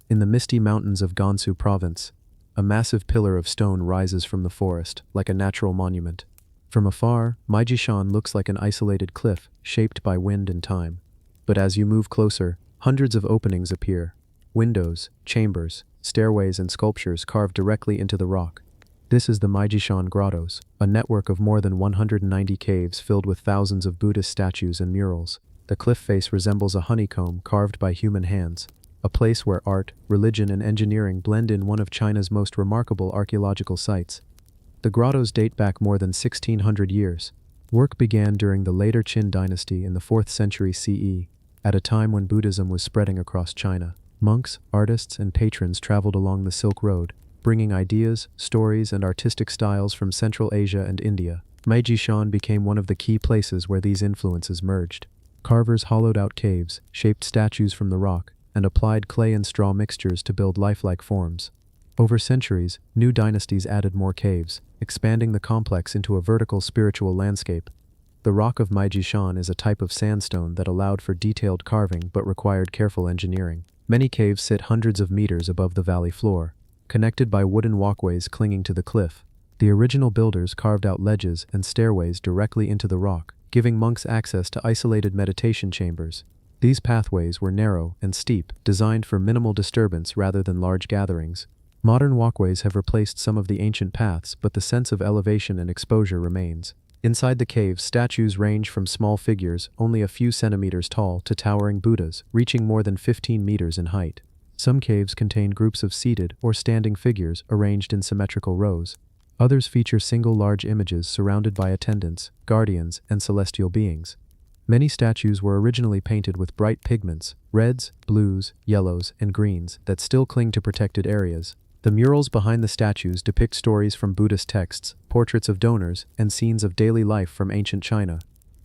In the misty mountains of Gansu province, a massive pillar of stone rises from the forest, like a natural monument. From afar, Majishan looks like an isolated cliff, shaped by wind and time. But as you move closer, hundreds of openings appear. Windows, chambers, stairways, and sculptures carved directly into the rock. This is the Majishan Grottos, a network of more than 190 caves filled with thousands of Buddhist statues and murals. The cliff face resembles a honeycomb carved by human hands, a place where art, religion, and engineering blend in one of China's most remarkable archaeological sites. The grottos date back more than 1600 years. Work began during the later Qin dynasty in the 4th century CE, at a time when Buddhism was spreading across China. Monks, artists, and patrons traveled along the Silk Road, bringing ideas, stories, and artistic styles from Central Asia and India. Majishan became one of the key places where these influences merged. Carvers hollowed out caves, shaped statues from the rock, and applied clay and straw mixtures to build lifelike forms. Over centuries, new dynasties added more caves, expanding the complex into a vertical spiritual landscape. The rock of Maijishan is a type of sandstone that allowed for detailed carving but required careful engineering. Many caves sit hundreds of meters above the valley floor, connected by wooden walkways clinging to the cliff. The original builders carved out ledges and stairways directly into the rock, giving monks access to isolated meditation chambers. These pathways were narrow and steep, designed for minimal disturbance rather than large gatherings. Modern walkways have replaced some of the ancient paths, but the sense of elevation and exposure remains. Inside the caves, statues range from small figures only a few centimeters tall to towering Buddhas, reaching more than 15 meters in height. Some caves contain groups of seated or standing figures arranged in symmetrical rows. Others feature single large images surrounded by attendants, guardians, and celestial beings. Many statues were originally painted with bright pigments, reds, blues, yellows, and greens, that still cling to protected areas. The murals behind the statues depict stories from Buddhist texts, portraits of donors, and scenes of daily life from ancient China.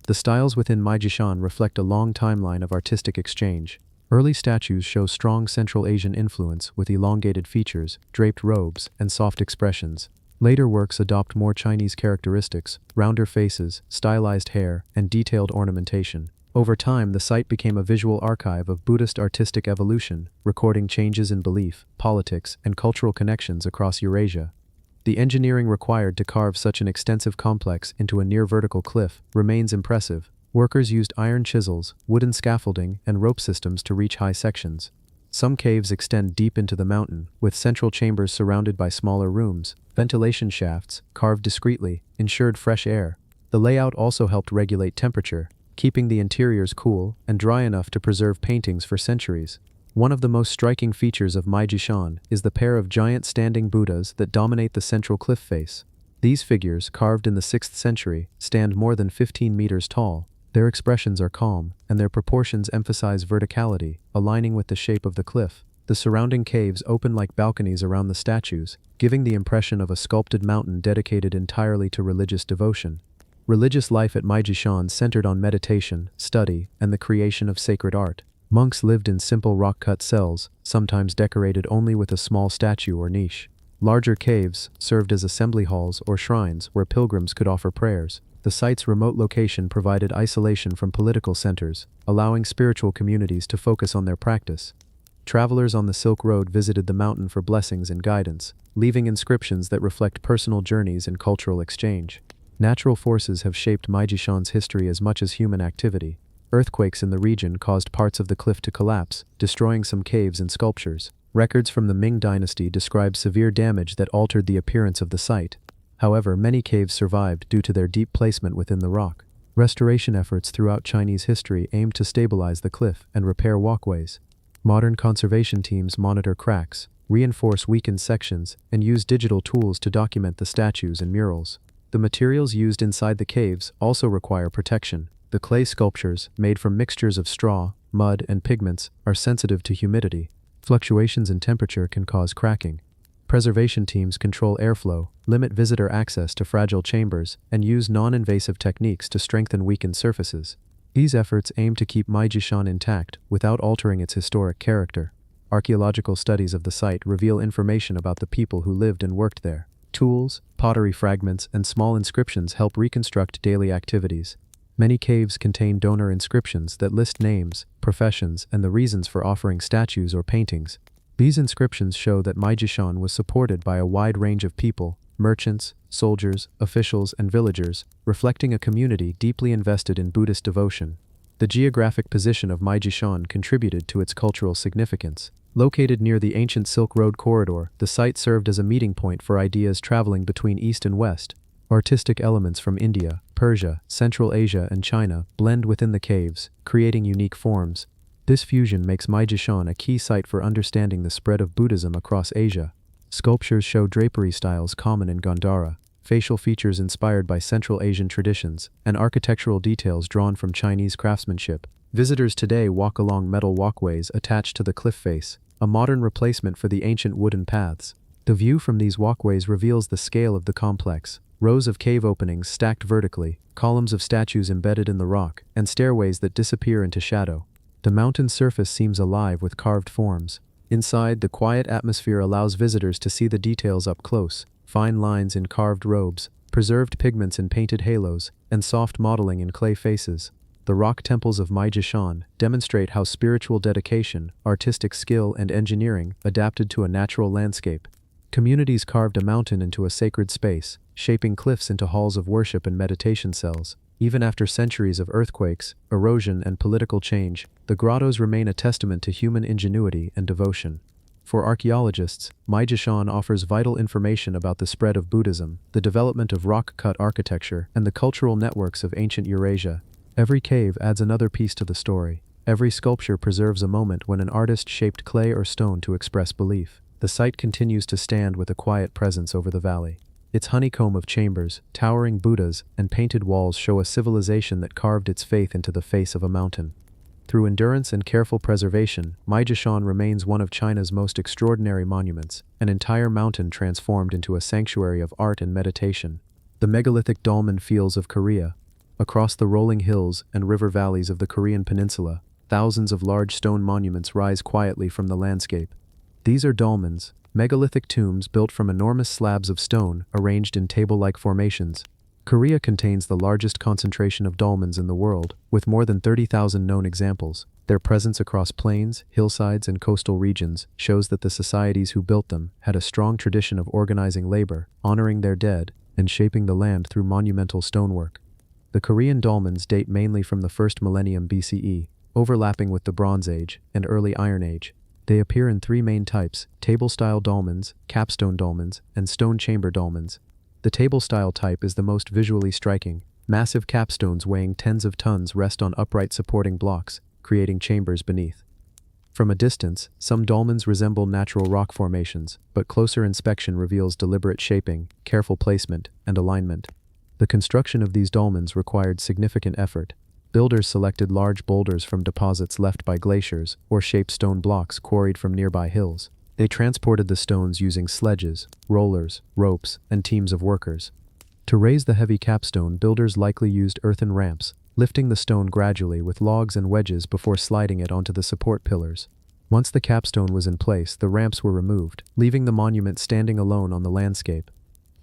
The styles within Maijishan reflect a long timeline of artistic exchange. Early statues show strong Central Asian influence with elongated features, draped robes, and soft expressions. Later works adopt more Chinese characteristics, rounder faces, stylized hair, and detailed ornamentation. Over time, the site became a visual archive of Buddhist artistic evolution, recording changes in belief, politics, and cultural connections across Eurasia. The engineering required to carve such an extensive complex into a near-vertical cliff remains impressive. Workers used iron chisels, wooden scaffolding, and rope systems to reach high sections. Some caves extend deep into the mountain, with central chambers surrounded by smaller rooms. Ventilation shafts, carved discreetly, ensured fresh air. The layout also helped regulate temperature, keeping the interiors cool and dry enough to preserve paintings for centuries. One of the most striking features of Maijishan is the pair of giant standing Buddhas that dominate the central cliff face. These figures, carved in the 6th century, stand more than 15 meters tall. Their expressions are calm, and their proportions emphasize verticality, aligning with the shape of the cliff. The surrounding caves open like balconies around the statues, giving the impression of a sculpted mountain dedicated entirely to religious devotion. Religious life at Maijishan centered on meditation, study, and the creation of sacred art. Monks lived in simple rock-cut cells, sometimes decorated only with a small statue or niche. Larger caves served as assembly halls or shrines where pilgrims could offer prayers. The site's remote location provided isolation from political centers, allowing spiritual communities to focus on their practice. Travelers on the Silk Road visited the mountain for blessings and guidance, leaving inscriptions that reflect personal journeys and cultural exchange. Natural forces have shaped Maijishan's history as much as human activity. Earthquakes in the region caused parts of the cliff to collapse, destroying some caves and sculptures. Records from the Ming Dynasty describe severe damage that altered the appearance of the site. However, many caves survived due to their deep placement within the rock. Restoration efforts throughout Chinese history aimed to stabilize the cliff and repair walkways. Modern conservation teams monitor cracks, reinforce weakened sections, and use digital tools to document the statues and murals. The materials used inside the caves also require protection. The clay sculptures, made from mixtures of straw, mud, and pigments, are sensitive to humidity. Fluctuations in temperature can cause cracking. Preservation teams control airflow, limit visitor access to fragile chambers, and use non-invasive techniques to strengthen weakened surfaces. These efforts aim to keep Maijishan intact without altering its historic character. Archaeological studies of the site reveal information about the people who lived and worked there. Tools, pottery fragments, and small inscriptions help reconstruct daily activities. Many caves contain donor inscriptions that list names, professions, and the reasons for offering statues or paintings. These inscriptions show that Maijishan was supported by a wide range of people, merchants, soldiers, officials, and villagers, reflecting a community deeply invested in Buddhist devotion. The geographic position of Maijishan contributed to its cultural significance. Located near the ancient Silk Road corridor, the site served as a meeting point for ideas traveling between East and West. Artistic elements from India, Persia, Central Asia, and China blend within the caves, creating unique forms. This fusion makes Maijishan a key site for understanding the spread of Buddhism across Asia. Sculptures show drapery styles common in Gandhara, facial features inspired by Central Asian traditions, and architectural details drawn from Chinese craftsmanship. Visitors today walk along metal walkways attached to the cliff face, a modern replacement for the ancient wooden paths. The view from these walkways reveals the scale of the complex. Rows of cave openings stacked vertically, columns of statues embedded in the rock, and stairways that disappear into shadow. The mountain's surface seems alive with carved forms. Inside, the quiet atmosphere allows visitors to see the details up close, fine lines in carved robes, preserved pigments in painted halos, and soft modeling in clay faces. The rock temples of Meijishan demonstrate how spiritual dedication, artistic skill, and engineering adapted to a natural landscape. Communities carved a mountain into a sacred space, shaping cliffs into halls of worship and meditation cells. Even after centuries of earthquakes, erosion, and political change, the grottos remain a testament to human ingenuity and devotion. For archaeologists, Meijishan offers vital information about the spread of Buddhism, the development of rock-cut architecture, and the cultural networks of ancient Eurasia. Every cave adds another piece to the story. Every sculpture preserves a moment when an artist shaped clay or stone to express belief. The site continues to stand with a quiet presence over the valley. Its honeycomb of chambers, towering Buddhas, and painted walls show a civilization that carved its faith into the face of a mountain. Through endurance and careful preservation, Meijishan remains one of China's most extraordinary monuments, an entire mountain transformed into a sanctuary of art and meditation. The megalithic dolmen fields of Korea. Across the rolling hills and river valleys of the Korean peninsula, thousands of large stone monuments rise quietly from the landscape. These are dolmens, megalithic tombs built from enormous slabs of stone arranged in table-like formations. Korea contains the largest concentration of dolmens in the world, with more than 30,000 known examples. Their presence across plains, hillsides, and coastal regions shows that the societies who built them had a strong tradition of organizing labor, honoring their dead, and shaping the land through monumental stonework. The Korean dolmens date mainly from the 1st millennium BCE, overlapping with the Bronze Age and early Iron Age. They appear in three main types: table-style dolmens, capstone dolmens, and stone chamber dolmens. The table-style type is the most visually striking. Massive capstones weighing tens of tons rest on upright supporting blocks, creating chambers beneath. From a distance, some dolmens resemble natural rock formations, but closer inspection reveals deliberate shaping, careful placement, and alignment. The construction of these dolmens required significant effort. Builders selected large boulders from deposits left by glaciers or shaped stone blocks quarried from nearby hills. They transported the stones using sledges, rollers, ropes, and teams of workers. To raise the heavy capstone, builders likely used earthen ramps, lifting the stone gradually with logs and wedges before sliding it onto the support pillars. Once the capstone was in place, the ramps were removed, leaving the monument standing alone on the landscape.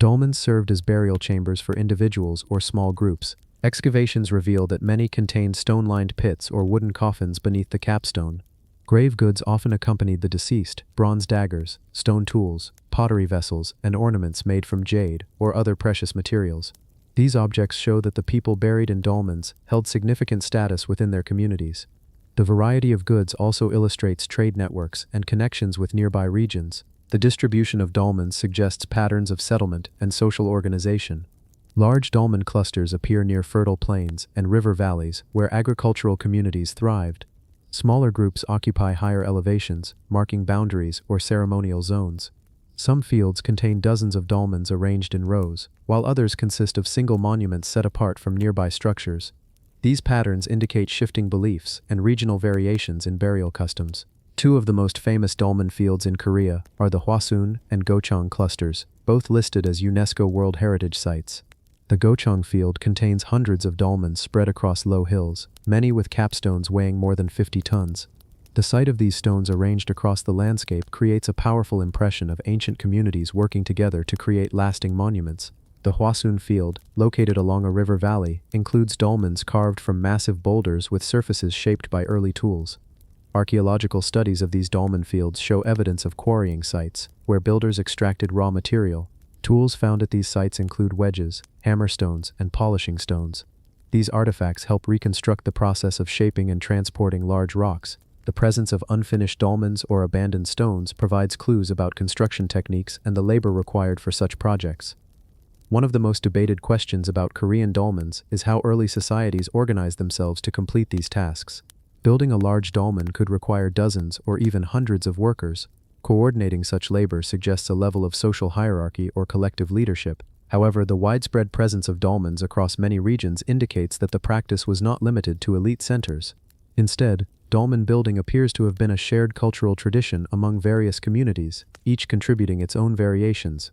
Dolmens served as burial chambers for individuals or small groups. Excavations reveal that many contained stone-lined pits or wooden coffins beneath the capstone. Grave goods often accompanied the deceased: bronze daggers, stone tools, pottery vessels, and ornaments made from jade or other precious materials. These objects show that the people buried in dolmens held significant status within their communities. The variety of goods also illustrates trade networks and connections with nearby regions. The distribution of dolmens suggests patterns of settlement and social organization. Large dolmen clusters appear near fertile plains and river valleys where agricultural communities thrived. Smaller groups occupy higher elevations, marking boundaries or ceremonial zones. Some fields contain dozens of dolmens arranged in rows, while others consist of single monuments set apart from nearby structures. These patterns indicate shifting beliefs and regional variations in burial customs. Two of the most famous dolmen fields in Korea are the Hwasun and Gocheong clusters, both listed as UNESCO World Heritage Sites. The Gocheong field contains hundreds of dolmens spread across low hills, many with capstones weighing more than 50 tons. The sight of these stones arranged across the landscape creates a powerful impression of ancient communities working together to create lasting monuments. The Hwasun field, located along a river valley, includes dolmens carved from massive boulders with surfaces shaped by early tools. Archaeological studies of these dolmen fields show evidence of quarrying sites, where builders extracted raw material. Tools found at these sites include wedges, hammerstones, and polishing stones. These artifacts help reconstruct the process of shaping and transporting large rocks. The presence of unfinished dolmens or abandoned stones provides clues about construction techniques and the labor required for such projects. One of the most debated questions about Korean dolmens is how early societies organized themselves to complete these tasks. Building a large dolmen could require dozens or even hundreds of workers. Coordinating such labor suggests a level of social hierarchy or collective leadership. However, the widespread presence of dolmens across many regions indicates that the practice was not limited to elite centers. Instead, dolmen building appears to have been a shared cultural tradition among various communities, each contributing its own variations.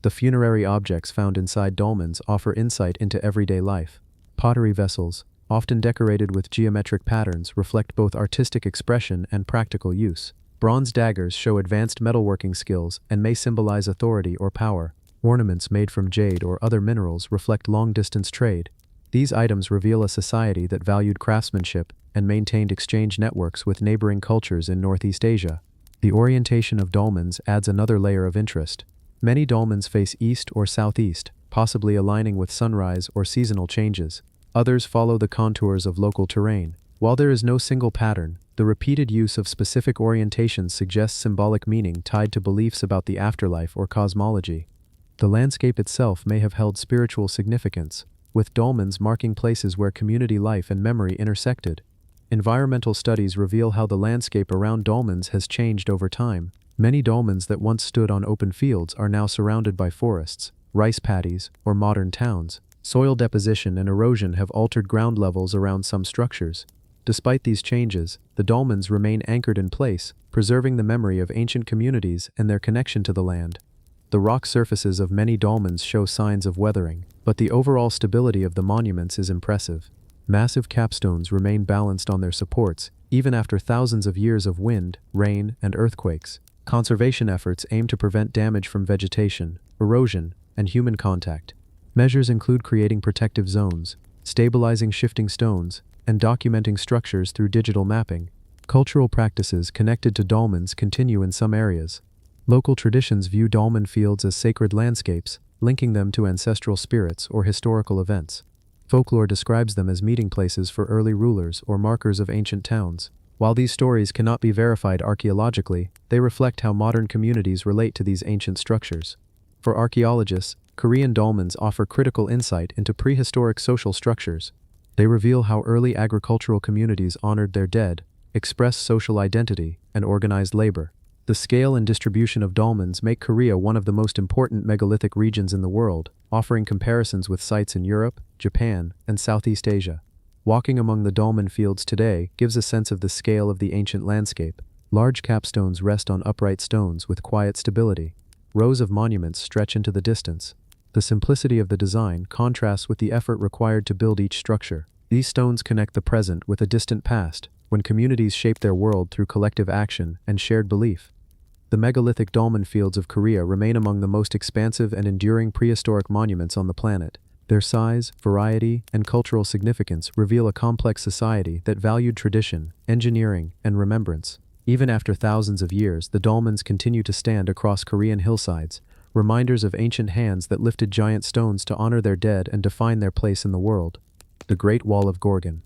The funerary objects found inside dolmens offer insight into everyday life. Pottery vessels, often decorated with geometric patterns, reflect both artistic expression and practical use. Bronze daggers show advanced metalworking skills and may symbolize authority or power. Ornaments made from jade or other minerals reflect long-distance trade. These items reveal a society that valued craftsmanship and maintained exchange networks with neighboring cultures in Northeast Asia. The orientation of dolmens adds another layer of interest. Many dolmens face east or southeast, possibly aligning with sunrise or seasonal changes. Others follow the contours of local terrain. While there is no single pattern, the repeated use of specific orientations suggests symbolic meaning tied to beliefs about the afterlife or cosmology. The landscape itself may have held spiritual significance, with dolmens marking places where community life and memory intersected. Environmental studies reveal how the landscape around dolmens has changed over time. Many dolmens that once stood on open fields are now surrounded by forests, rice paddies, or modern towns. Soil deposition and erosion have altered ground levels around some structures. Despite these changes, the dolmens remain anchored in place, preserving the memory of ancient communities and their connection to the land. The rock surfaces of many dolmens show signs of weathering, but the overall stability of the monuments is impressive. Massive capstones remain balanced on their supports, even after thousands of years of wind, rain, and earthquakes. Conservation efforts aim to prevent damage from vegetation, erosion, and human contact. Measures include creating protective zones, stabilizing shifting stones, and documenting structures through digital mapping. Cultural practices connected to dolmens continue in some areas. Local traditions view dolmen fields as sacred landscapes, linking them to ancestral spirits or historical events. Folklore describes them as meeting places for early rulers or markers of ancient towns. While these stories cannot be verified archaeologically, they reflect how modern communities relate to these ancient structures. For archaeologists, Korean dolmens offer critical insight into prehistoric social structures. They reveal how early agricultural communities honored their dead, expressed social identity, and organized labor. The scale and distribution of dolmens make Korea one of the most important megalithic regions in the world, offering comparisons with sites in Europe, Japan, and Southeast Asia. Walking among the dolmen fields today gives a sense of the scale of the ancient landscape. Large capstones rest on upright stones with quiet stability. Rows of monuments stretch into the distance. The simplicity of the design contrasts with the effort required to build each structure. These stones connect the present with a distant past, when communities shape their world through collective action and shared belief. The megalithic dolmen fields of Korea remain among the most expansive and enduring prehistoric monuments on the planet. Their size, variety, and cultural significance reveal a complex society that valued tradition, engineering, and remembrance. Even after thousands of years, the dolmens continue to stand across Korean hillsides, reminders of ancient hands that lifted giant stones to honor their dead and define their place in the world. The Great Wall of Gorgan.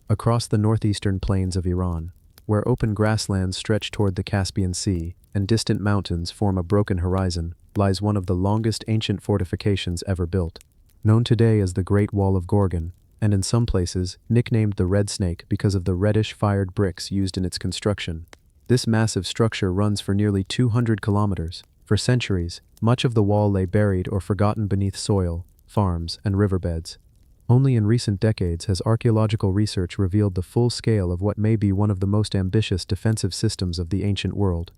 Across the northeastern plains of Iran, where open grasslands stretch toward the Caspian Sea and distant mountains form a broken horizon, lies one of the longest ancient fortifications ever built. Known today as the Great Wall of Gorgan, and in some places nicknamed the Red Snake because of the reddish-fired bricks used in its construction. This massive structure runs for nearly 200 kilometers. For centuries, much of the wall lay buried or forgotten beneath soil, farms, and riverbeds. Only in recent decades has archaeological research revealed the full scale of what may be one of the most ambitious defensive systems of the ancient world.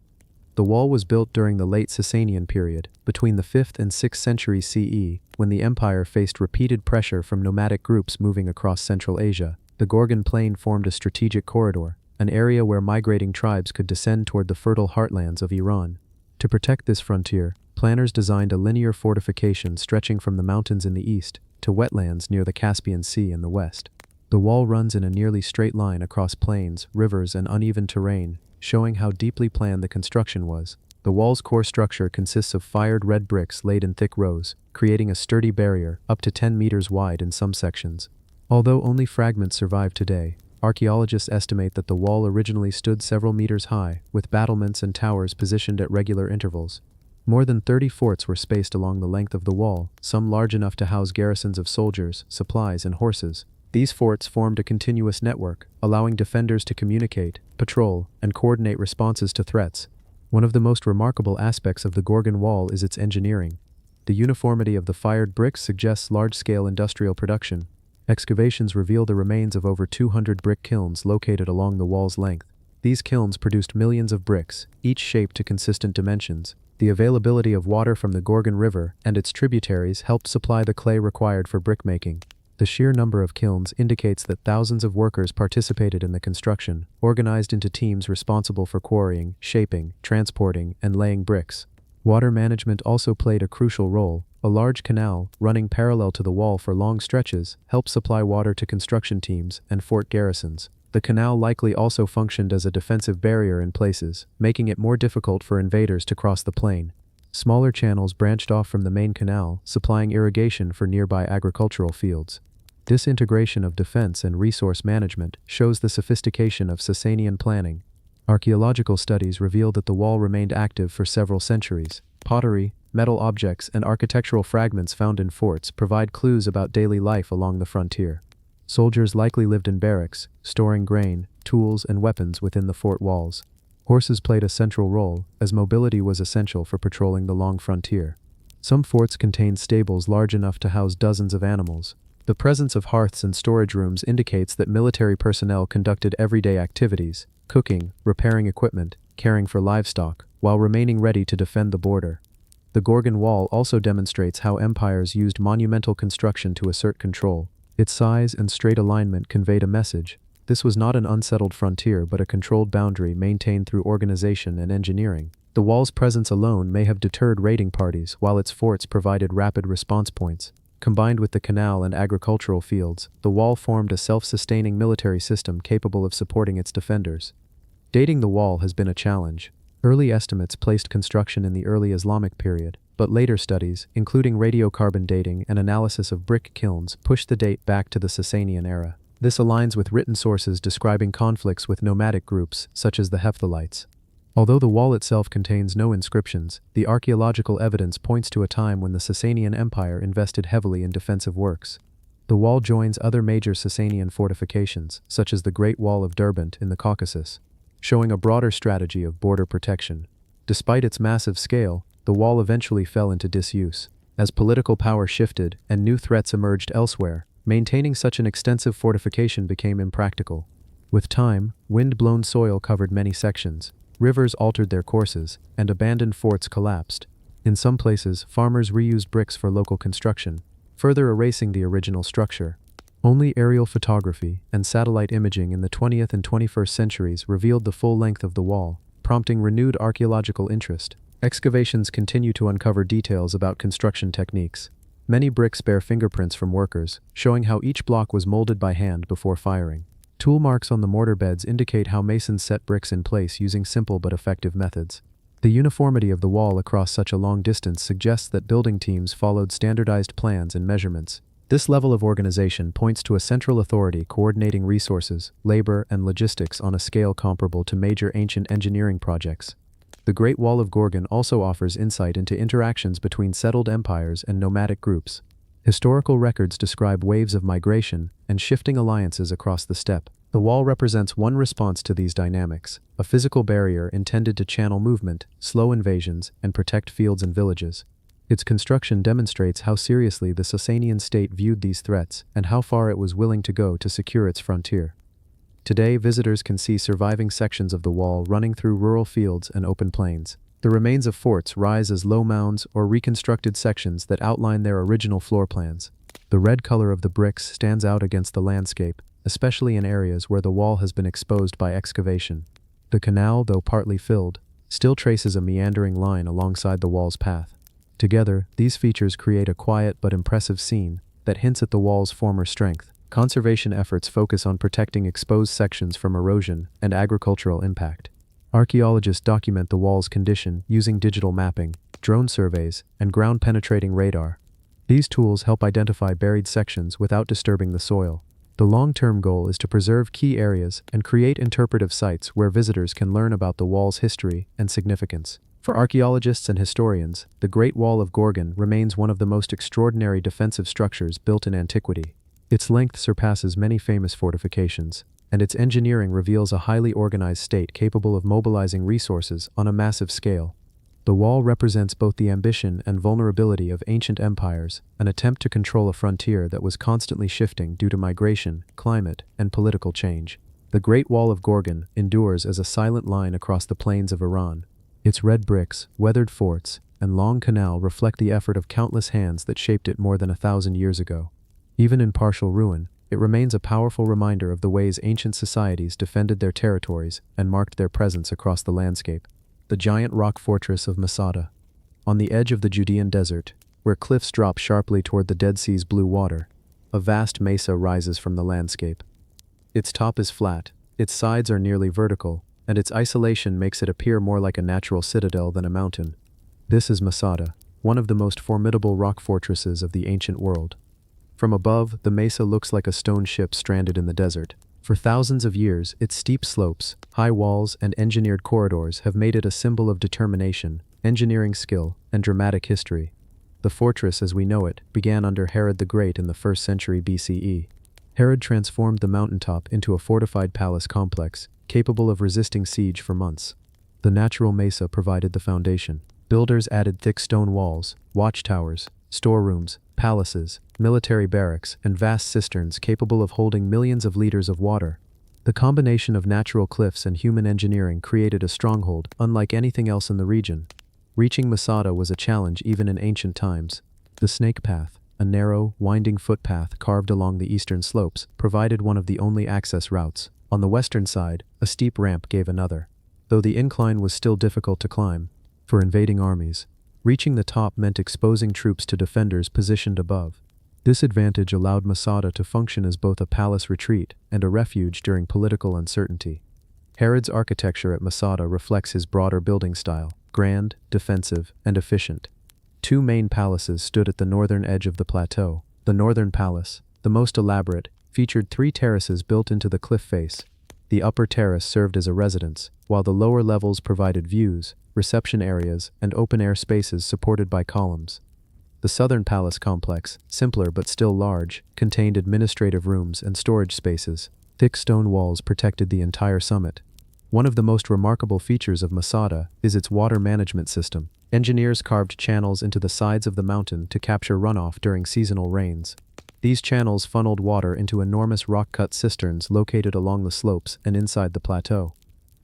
The wall was built during the late Sasanian period, between the 5th and 6th centuries CE, when the empire faced repeated pressure from nomadic groups moving across Central Asia. The Gorgan Plain formed a strategic corridor, an area where migrating tribes could descend toward the fertile heartlands of Iran. To protect this frontier, planners designed a linear fortification stretching from the mountains in the east to wetlands near the Caspian Sea in the west. The wall runs in a nearly straight line across plains, rivers, and uneven terrain, showing how deeply planned the construction was. The wall's core structure consists of fired red bricks laid in thick rows, creating a sturdy barrier up to 10 meters wide in some sections. Although only fragments survive today, archaeologists estimate that the wall originally stood several meters high, with battlements and towers positioned at regular intervals. More than 30 forts were spaced along the length of the wall, some large enough to house garrisons of soldiers, supplies, and horses. These forts formed a continuous network, allowing defenders to communicate, patrol, and coordinate responses to threats. One of the most remarkable aspects of the Gorgan Wall is its engineering. The uniformity of the fired bricks suggests large-scale industrial production. Excavations reveal the remains of over 200 brick kilns located along the wall's length. These kilns produced millions of bricks, each shaped to consistent dimensions. The availability of water from the Gorgan River and its tributaries helped supply the clay required for brickmaking. The sheer number of kilns indicates that thousands of workers participated in the construction, organized into teams responsible for quarrying, shaping, transporting, and laying bricks. Water management also played a crucial role. A large canal, running parallel to the wall for long stretches, helped supply water to construction teams and fort garrisons. The canal likely also functioned as a defensive barrier in places, making it more difficult for invaders to cross the plain. Smaller channels branched off from the main canal, supplying irrigation for nearby agricultural fields. This integration of defense and resource management shows the sophistication of Sasanian planning. Archaeological studies reveal that the wall remained active for several centuries. Pottery, metal objects, and architectural fragments found in forts provide clues about daily life along the frontier. Soldiers likely lived in barracks, storing grain, tools, and weapons within the fort walls. Horses played a central role, as mobility was essential for patrolling the long frontier. Some forts contained stables large enough to house dozens of animals. The presence of hearths and storage rooms indicates that military personnel conducted everyday activities, cooking, repairing equipment, caring for livestock, while remaining ready to defend the border. The Gorgan Wall also demonstrates how empires used monumental construction to assert control. Its size and straight alignment conveyed a message. This was not an unsettled frontier but a controlled boundary maintained through organization and engineering. The wall's presence alone may have deterred raiding parties, while its forts provided rapid response points. Combined with the canal and agricultural fields, the wall formed a self-sustaining military system capable of supporting its defenders. Dating the wall has been a challenge. Early estimates placed construction in the early Islamic period, but later studies, including radiocarbon dating and analysis of brick kilns, pushed the date back to the Sasanian era. This aligns with written sources describing conflicts with nomadic groups, such as the Hephthalites. Although the wall itself contains no inscriptions, the archaeological evidence points to a time when the Sasanian Empire invested heavily in defensive works. The wall joins other major Sasanian fortifications, such as the Great Wall of Derbent in the Caucasus, showing a broader strategy of border protection. Despite its massive scale, the wall eventually fell into disuse. As political power shifted and new threats emerged elsewhere, maintaining such an extensive fortification became impractical. With time, wind-blown soil covered many sections, rivers altered their courses, and abandoned forts collapsed. In some places, farmers reused bricks for local construction, further erasing the original structure. Only aerial photography and satellite imaging in the 20th and 21st centuries revealed the full length of the wall, prompting renewed archaeological interest. Excavations continue to uncover details about construction techniques. Many bricks bear fingerprints from workers, showing how each block was molded by hand before firing. Tool marks on the mortar beds indicate how masons set bricks in place using simple but effective methods. The uniformity of the wall across such a long distance suggests that building teams followed standardized plans and measurements. This level of organization points to a central authority coordinating resources, labor, and logistics on a scale comparable to major ancient engineering projects. The Great Wall of Gorgan also offers insight into interactions between settled empires and nomadic groups. Historical records describe waves of migration and shifting alliances across the steppe. The wall represents one response to these dynamics, a physical barrier intended to channel movement, slow invasions, and protect fields and villages. Its construction demonstrates how seriously the Sasanian state viewed these threats and how far it was willing to go to secure its frontier. Today, visitors can see surviving sections of the wall running through rural fields and open plains. The remains of forts rise as low mounds or reconstructed sections that outline their original floor plans. The red color of the bricks stands out against the landscape, especially in areas where the wall has been exposed by excavation. The canal, though partly filled, still traces a meandering line alongside the wall's path. Together, these features create a quiet but impressive scene that hints at the wall's former strength. Conservation efforts focus on protecting exposed sections from erosion and agricultural impact. Archaeologists document the wall's condition using digital mapping, drone surveys, and ground-penetrating radar. These tools help identify buried sections without disturbing the soil. The long-term goal is to preserve key areas and create interpretive sites where visitors can learn about the wall's history and significance. For archaeologists and historians, the Great Wall of Gorgan remains one of the most extraordinary defensive structures built in antiquity. Its length surpasses many famous fortifications, and its engineering reveals a highly organized state capable of mobilizing resources on a massive scale. The wall represents both the ambition and vulnerability of ancient empires, an attempt to control a frontier that was constantly shifting due to migration, climate, and political change. The Great Wall of Gorgan endures as a silent line across the plains of Iran. Its red bricks, weathered forts, and long canal reflect the effort of countless hands that shaped it more than 1,000 years ago. Even in partial ruin, it remains a powerful reminder of the ways ancient societies defended their territories and marked their presence across the landscape. The giant rock fortress of Masada. On the edge of the Judean desert, where cliffs drop sharply toward the Dead Sea's blue water, a vast mesa rises from the landscape. Its top is flat, its sides are nearly vertical, and its isolation makes it appear more like a natural citadel than a mountain. This is Masada, one of the most formidable rock fortresses of the ancient world. From above, the mesa looks like a stone ship stranded in the desert. For thousands of years, its steep slopes, high walls, and engineered corridors have made it a symbol of determination, engineering skill, and dramatic history. The fortress, as we know it, began under Herod the Great in the 1st century BCE. Herod transformed the mountaintop into a fortified palace complex, capable of resisting siege for months. The natural mesa provided the foundation. Builders added thick stone walls, watchtowers, storerooms, palaces, military barracks, and vast cisterns capable of holding millions of liters of water. The combination of natural cliffs and human engineering created a stronghold unlike anything else in the region. Reaching Masada was a challenge even in ancient times. The Snake Path, a narrow, winding footpath carved along the eastern slopes, provided one of the only access routes. On the western side, a steep ramp gave another, though the incline was still difficult to climb. For invading armies, reaching the top meant exposing troops to defenders positioned above. This advantage allowed Masada to function as both a palace retreat and a refuge during political uncertainty. Herod's architecture at Masada reflects his broader building style: grand, defensive, and efficient. Two main palaces stood at the northern edge of the plateau. The northern palace, the most elaborate, featured 3 terraces built into the cliff face. The upper terrace served as a residence, while the lower levels provided views, reception areas, and open-air spaces supported by columns. The southern palace complex, simpler but still large, contained administrative rooms and storage spaces. Thick stone walls protected the entire summit. One of the most remarkable features of Masada is its water management system. Engineers carved channels into the sides of the mountain to capture runoff during seasonal rains. These channels funneled water into enormous rock-cut cisterns located along the slopes and inside the plateau.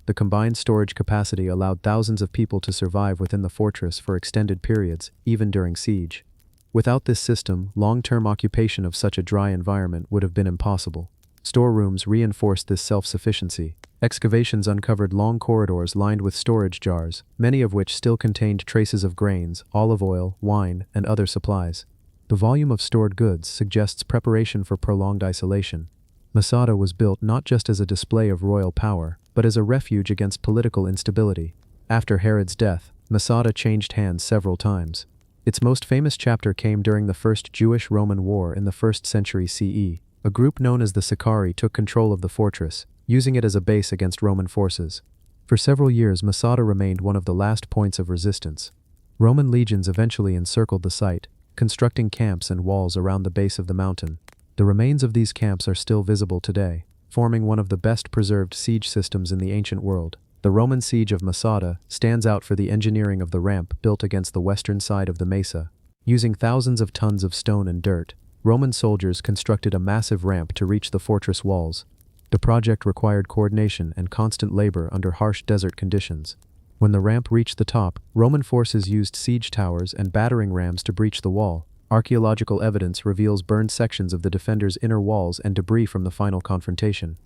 The combined storage capacity allowed thousands of people to survive within the fortress for extended periods, even during siege. Without this system, long-term occupation of such a dry environment would have been impossible. Storerooms reinforced this self-sufficiency. Excavations uncovered long corridors lined with storage jars, many of which still contained traces of grains, olive oil, wine, and other supplies. The volume of stored goods suggests preparation for prolonged isolation. Masada was built not just as a display of royal power, but as a refuge against political instability. After Herod's death, Masada changed hands several times. Its most famous chapter came during the First Jewish-Roman War in the 1st century CE. A group known as the Sicarii took control of the fortress, using it as a base against Roman forces. For several years, Masada remained one of the last points of resistance. Roman legions eventually encircled the site, constructing camps and walls around the base of the mountain. The remains of these camps are still visible today, forming one of the best preserved siege systems in the ancient world. The Roman siege of Masada stands out for the engineering of the ramp built against the western side of the mesa. Using thousands of tons of stone and dirt, Roman soldiers constructed a massive ramp to reach the fortress walls. The project required coordination and constant labor under harsh desert conditions. When the ramp reached the top, Roman forces used siege towers and battering rams to breach the wall. Archaeological evidence reveals burned sections of the defenders' inner walls and debris from the final confrontation.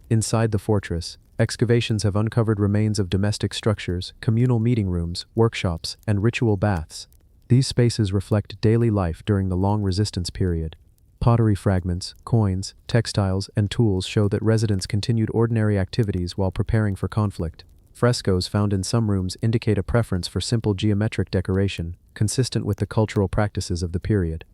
Inside the fortress, excavations have uncovered remains of domestic structures, communal meeting rooms, workshops, and ritual baths. These spaces reflect daily life during the long resistance period. Pottery fragments, coins, textiles, and tools show that residents continued ordinary activities while preparing for conflict. Frescoes found in some rooms indicate a preference for simple geometric decoration, consistent with the cultural practices of the period.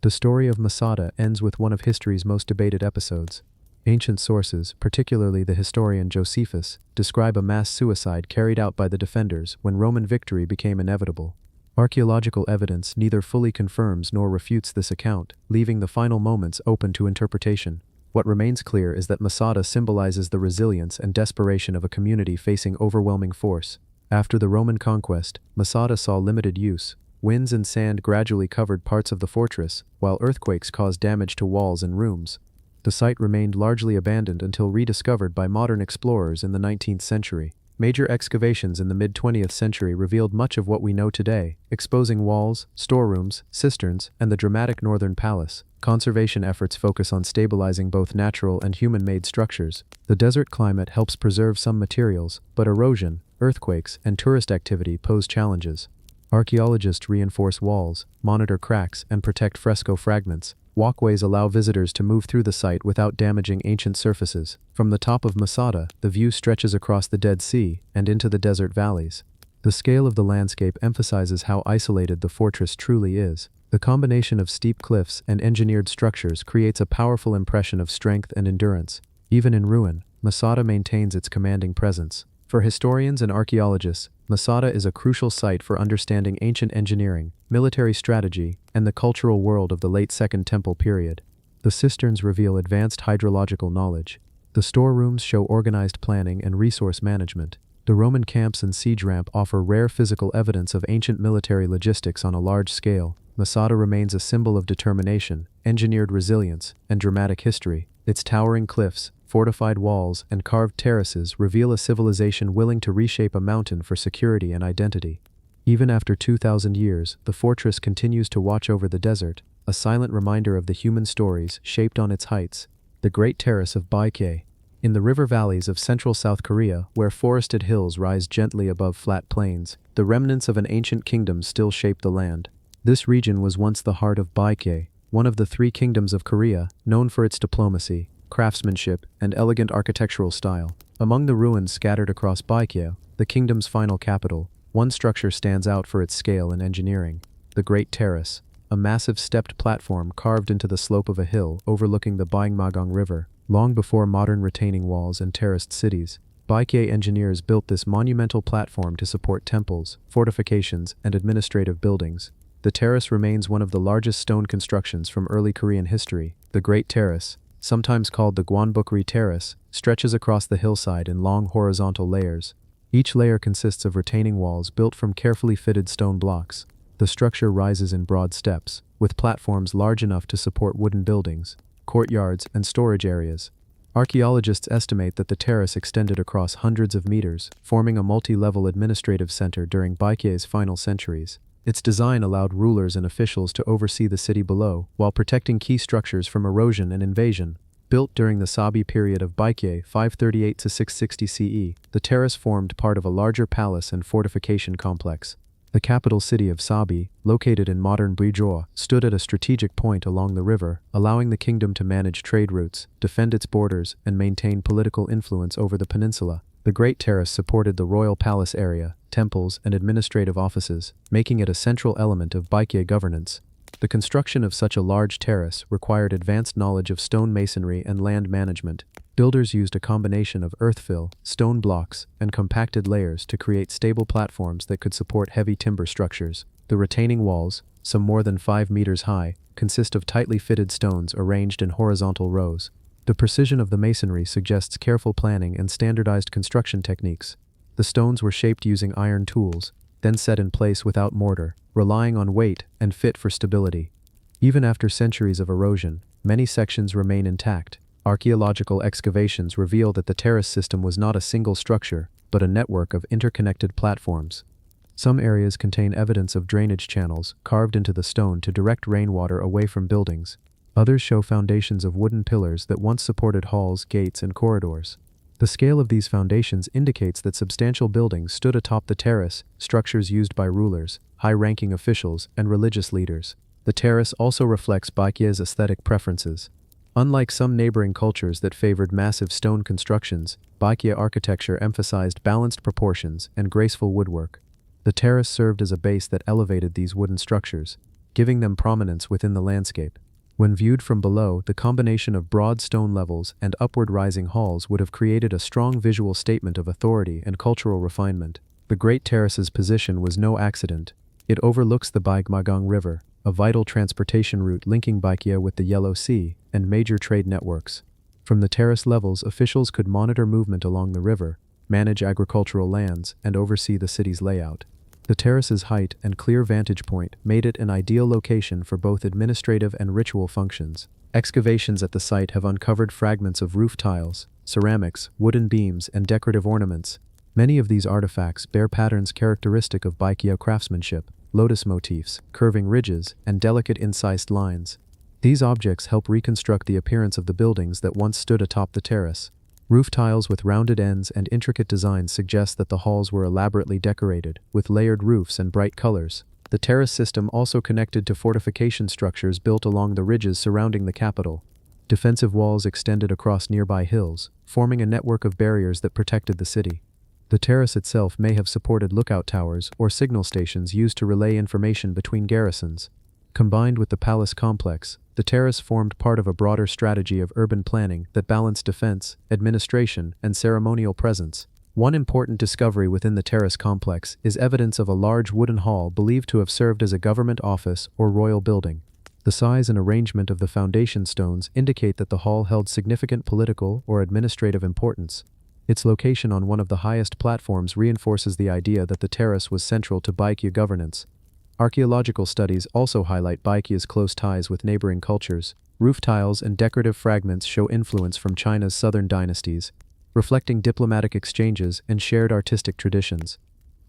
The story of Masada ends with one of history's most debated episodes. Ancient sources, particularly the historian Josephus, describe a mass suicide carried out by the defenders when Roman victory became inevitable. Archaeological evidence neither fully confirms nor refutes this account, leaving the final moments open to interpretation. What remains clear is that Masada symbolizes the resilience and desperation of a community facing overwhelming force. After the Roman conquest, Masada saw limited use. Winds and sand gradually covered parts of the fortress, while earthquakes caused damage to walls and rooms. The site remained largely abandoned until rediscovered by modern explorers in the 19th century. Major excavations in the mid-20th century revealed much of what we know today, exposing walls, storerooms, cisterns, and the dramatic northern palace. Conservation efforts focus on stabilizing both natural and human-made structures. The desert climate helps preserve some materials, but erosion, earthquakes, and tourist activity pose challenges. Archaeologists reinforce walls, monitor cracks, and protect fresco fragments. Walkways allow visitors to move through the site without damaging ancient surfaces. From the top of Masada, the view stretches across the Dead Sea and into the desert valleys. The scale of the landscape emphasizes how isolated the fortress truly is. The combination of steep cliffs and engineered structures creates a powerful impression of strength and endurance. Even in ruin, Masada maintains its commanding presence. For historians and archaeologists, Masada is a crucial site for understanding ancient engineering, military strategy, and the cultural world of the late Second Temple period. The cisterns reveal advanced hydrological knowledge. The storerooms show organized planning and resource management. The Roman camps and siege ramp offer rare physical evidence of ancient military logistics on a large scale. Masada remains a symbol of determination, engineered resilience, and dramatic history. Its towering cliffs, fortified walls, and carved terraces reveal a civilization willing to reshape a mountain for security and identity. Even after 2,000 years, the fortress continues to watch over the desert, a silent reminder of the human stories shaped on its heights. The Great Terrace of Baekje. In the river valleys of central South Korea, where forested hills rise gently above flat plains, the remnants of an ancient kingdom still shape the land. This region was once the heart of Baekje, one of the three kingdoms of Korea, known for its diplomacy, craftsmanship, and elegant architectural style. Among the ruins scattered across Baekje, the kingdom's final capital, one structure stands out for its scale and engineering: the Great Terrace, a massive stepped platform carved into the slope of a hill overlooking the Baengmagang River. Long before modern retaining walls and terraced cities, Baekje engineers built this monumental platform to support temples, fortifications, and administrative buildings. The terrace remains one of the largest stone constructions from early Korean history. The Great Terrace, sometimes called the Gwanbukri Terrace, stretches across the hillside in long horizontal layers. Each layer consists of retaining walls built from carefully fitted stone blocks. The structure rises in broad steps, with platforms large enough to support wooden buildings, courtyards, and storage areas. Archaeologists estimate that the terrace extended across hundreds of meters, forming a multi-level administrative center during Baekje's final centuries. Its design allowed rulers and officials to oversee the city below, while protecting key structures from erosion and invasion. Built during the Sabi period of Baekje 538 to 660 CE, the terrace formed part of a larger palace and fortification complex. The capital city of Sabi, located in modern Bujeo, stood at a strategic point along the river, allowing the kingdom to manage trade routes, defend its borders, and maintain political influence over the peninsula. The Great Terrace supported the royal palace area, temples, and administrative offices, making it a central element of Baekje governance. The construction of such a large terrace required advanced knowledge of stone masonry and land management. Builders used a combination of earthfill, stone blocks, and compacted layers to create stable platforms that could support heavy timber structures. The retaining walls, some more than 5 meters high, consist of tightly fitted stones arranged in horizontal rows. The precision of the masonry suggests careful planning and standardized construction techniques. The stones were shaped using iron tools, then set in place without mortar, relying on weight and fit for stability. Even after centuries of erosion, many sections remain intact. Archaeological excavations reveal that the terrace system was not a single structure, but a network of interconnected platforms. Some areas contain evidence of drainage channels carved into the stone to direct rainwater away from buildings. Others show foundations of wooden pillars that once supported halls, gates, and corridors. The scale of these foundations indicates that substantial buildings stood atop the terrace, structures used by rulers, high-ranking officials, and religious leaders. The terrace also reflects Baekje's aesthetic preferences. Unlike some neighboring cultures that favored massive stone constructions, Baekje architecture emphasized balanced proportions and graceful woodwork. The terrace served as a base that elevated these wooden structures, giving them prominence within the landscape. When viewed from below, the combination of broad stone levels and upward rising halls would have created a strong visual statement of authority and cultural refinement. The Great Terrace's position was no accident. It overlooks the Baengmagang River, a vital transportation route linking Baekje with the Yellow Sea and major trade networks. From the terrace levels, officials could monitor movement along the river, manage agricultural lands, and oversee the city's layout. The terrace's height and clear vantage point made it an ideal location for both administrative and ritual functions. Excavations at the site have uncovered fragments of roof tiles, ceramics, wooden beams, and decorative ornaments. Many of these artifacts bear patterns characteristic of Baekje craftsmanship: lotus motifs, curving ridges, and delicate incised lines. These objects help reconstruct the appearance of the buildings that once stood atop the terrace. Roof tiles with rounded ends and intricate designs suggest that the halls were elaborately decorated, with layered roofs and bright colors. The terrace system also connected to fortification structures built along the ridges surrounding the capital. Defensive walls extended across nearby hills, forming a network of barriers that protected the city. The terrace itself may have supported lookout towers or signal stations used to relay information between garrisons. Combined with the palace complex, the terrace formed part of a broader strategy of urban planning that balanced defense, administration, and ceremonial presence. One important discovery within the terrace complex is evidence of a large wooden hall believed to have served as a government office or royal building. The size and arrangement of the foundation stones indicate that the hall held significant political or administrative importance. Its location on one of the highest platforms reinforces the idea that the terrace was central to Baekje governance. Archaeological studies also highlight Baekje's close ties with neighboring cultures. Roof tiles and decorative fragments show influence from China's southern dynasties, reflecting diplomatic exchanges and shared artistic traditions.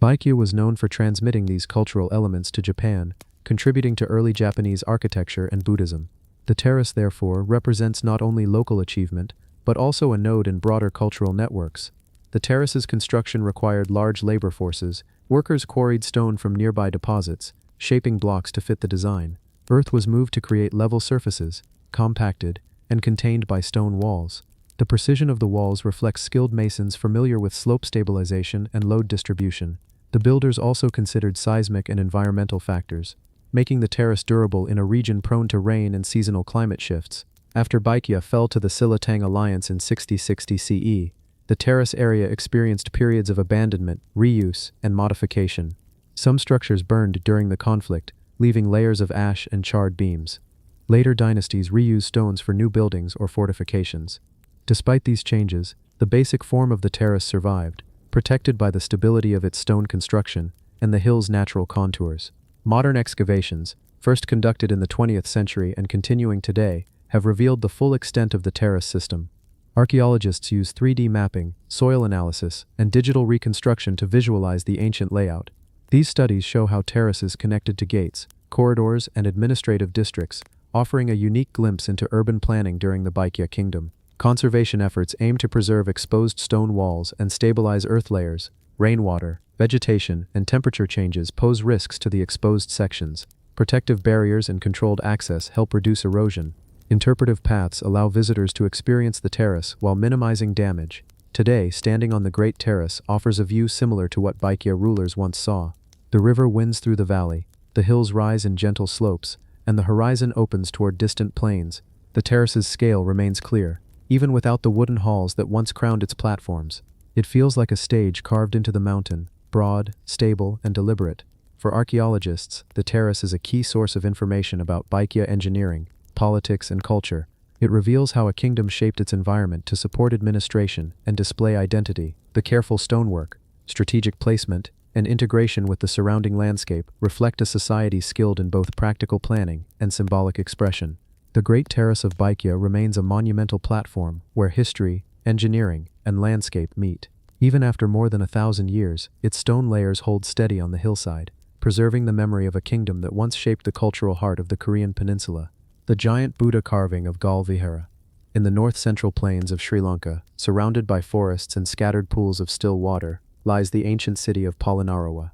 Baekje was known for transmitting these cultural elements to Japan, contributing to early Japanese architecture and Buddhism. The terrace, therefore, represents not only local achievement, but also a node in broader cultural networks. The terrace's construction required large labor forces. Workers quarried stone from nearby deposits, shaping blocks to fit the design. Earth was moved to create level surfaces, compacted, and contained by stone walls. The precision of the walls reflects skilled masons familiar with slope stabilization and load distribution. The builders also considered seismic and environmental factors, making the terrace durable in a region prone to rain and seasonal climate shifts. After Baekje fell to the Silla-Tang alliance in 6060 CE, the terrace area experienced periods of abandonment, reuse, and modification. Some structures burned during the conflict, leaving layers of ash and charred beams. Later dynasties reused stones for new buildings or fortifications. Despite these changes, the basic form of the terrace survived, protected by the stability of its stone construction and the hill's natural contours. Modern excavations, first conducted in the 20th century and continuing today, have revealed the full extent of the terrace system. Archaeologists use 3D mapping, soil analysis, and digital reconstruction to visualize the ancient layout. These studies show how terraces connected to gates, corridors, and administrative districts, offering a unique glimpse into urban planning during the Baekje kingdom. Conservation efforts aim to preserve exposed stone walls and stabilize earth layers. Rainwater, vegetation, and temperature changes pose risks to the exposed sections. Protective barriers and controlled access help reduce erosion. Interpretive paths allow visitors to experience the terrace while minimizing damage. Today, standing on the Great Terrace offers a view similar to what Baekje rulers once saw. The river winds through the valley, the hills rise in gentle slopes, and the horizon opens toward distant plains. The terrace's scale remains clear, even without the wooden halls that once crowned its platforms. It feels like a stage carved into the mountain, broad, stable, and deliberate. For archaeologists, the terrace is a key source of information about Baekje engineering, politics, and culture. It reveals how a kingdom shaped its environment to support administration and display identity. The careful stonework, strategic placement, and integration with the surrounding landscape reflect a society skilled in both practical planning and symbolic expression. The Great Terrace of Baekje remains a monumental platform where history, engineering, and landscape meet. Even after more than 1,000 years, its stone layers hold steady on the hillside, preserving the memory of a kingdom that once shaped the cultural heart of the Korean peninsula. The giant Buddha carving of Galvihara. In the north-central plains of Sri Lanka, surrounded by forests and scattered pools of still water, lies the ancient city of Polonnaruwa.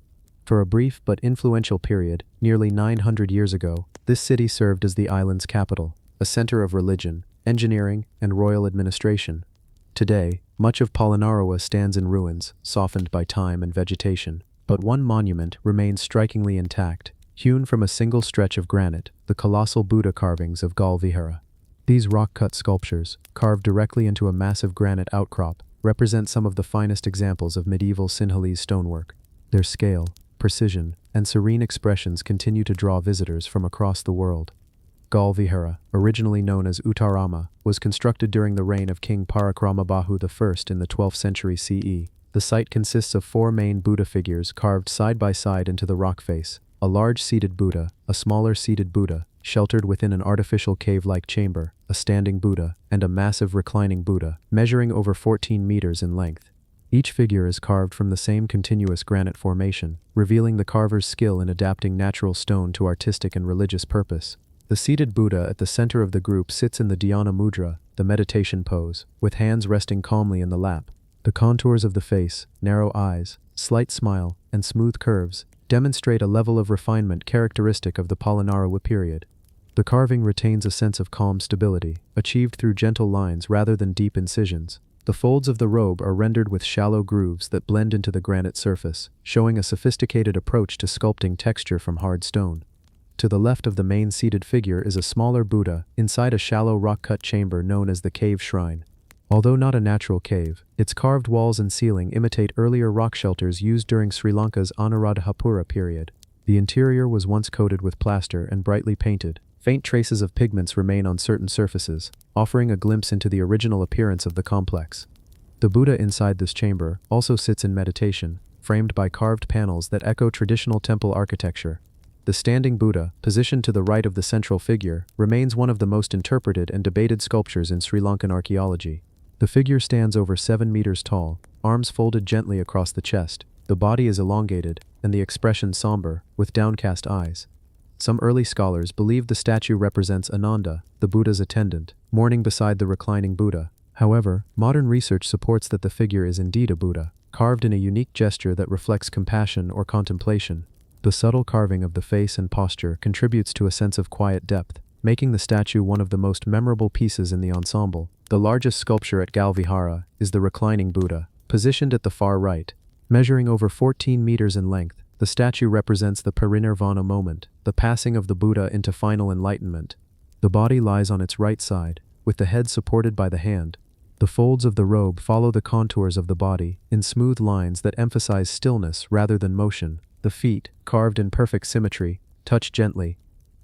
For a brief but influential period, nearly 900 years ago, this city served as the island's capital, a center of religion, engineering, and royal administration. Today, much of Polonnaruwa stands in ruins, softened by time and vegetation, but one monument remains strikingly intact, hewn from a single stretch of granite, the colossal Buddha carvings of Galvihara. These rock-cut sculptures, carved directly into a massive granite outcrop, represent some of the finest examples of medieval Sinhalese stonework. Their scale, precision, and serene expressions continue to draw visitors from across the world. Galvihara, originally known as Uttarama, was constructed during the reign of King Parakramabahu I in the 12th century CE. The site consists of 4 main Buddha figures carved side by side into the rock face: a large seated Buddha, a smaller seated Buddha, sheltered within an artificial cave-like chamber, a standing Buddha, and a massive reclining Buddha, measuring over 14 meters in length. Each figure is carved from the same continuous granite formation, revealing the carver's skill in adapting natural stone to artistic and religious purpose. The seated Buddha at the center of the group sits in the dhyana mudra, the meditation pose, with hands resting calmly in the lap. The contours of the face, narrow eyes, slight smile, and smooth curves demonstrate a level of refinement characteristic of the Polonnaruwa period. The carving retains a sense of calm stability, achieved through gentle lines rather than deep incisions. The folds of the robe are rendered with shallow grooves that blend into the granite surface, showing a sophisticated approach to sculpting texture from hard stone. To the left of the main seated figure is a smaller Buddha inside a shallow rock-cut chamber known as the cave shrine. Although not a natural cave, its carved walls and ceiling imitate earlier rock shelters used during Sri Lanka's Anuradhapura period. The interior was once coated with plaster and brightly painted. Faint traces of pigments remain on certain surfaces, offering a glimpse into the original appearance of the complex. The Buddha inside this chamber also sits in meditation, framed by carved panels that echo traditional temple architecture. The standing Buddha, positioned to the right of the central figure, remains one of the most interpreted and debated sculptures in Sri Lankan archaeology. The figure stands over 7 meters tall, arms folded gently across the chest. The body is elongated, and the expression somber, with downcast eyes. Some early scholars believe the statue represents Ananda, the Buddha's attendant, mourning beside the reclining Buddha. However, modern research supports that the figure is indeed a Buddha, carved in a unique gesture that reflects compassion or contemplation. The subtle carving of the face and posture contributes to a sense of quiet depth, making the statue one of the most memorable pieces in the ensemble. The largest sculpture at Galvihara is the reclining Buddha, positioned at the far right. Measuring over 14 meters in length, the statue represents the parinirvana moment, the passing of the Buddha into final enlightenment. The body lies on its right side, with the head supported by the hand. The folds of the robe follow the contours of the body, in smooth lines that emphasize stillness rather than motion. The feet, carved in perfect symmetry, touch gently,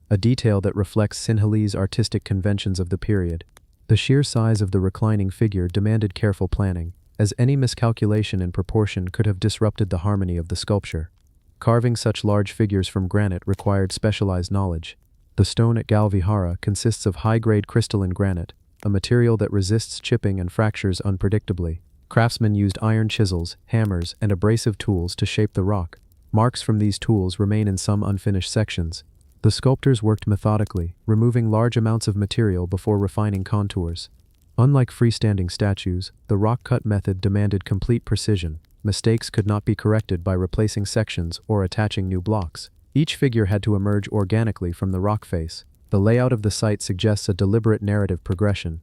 a detail that reflects Sinhalese artistic conventions of the period. The sheer size of the reclining figure demanded careful planning, as any miscalculation in proportion could have disrupted the harmony of the sculpture. Carving such large figures from granite required specialized knowledge. The stone at Galvihara consists of high-grade crystalline granite, a material that resists chipping and fractures unpredictably. Craftsmen used iron chisels, hammers, and abrasive tools to shape the rock. Marks from these tools remain in some unfinished sections. The sculptors worked methodically, removing large amounts of material before refining contours. Unlike freestanding statues, the rock-cut method demanded complete precision. Mistakes could not be corrected by replacing sections or attaching new blocks. Each figure had to emerge organically from the rock face. The layout of the site suggests a deliberate narrative progression.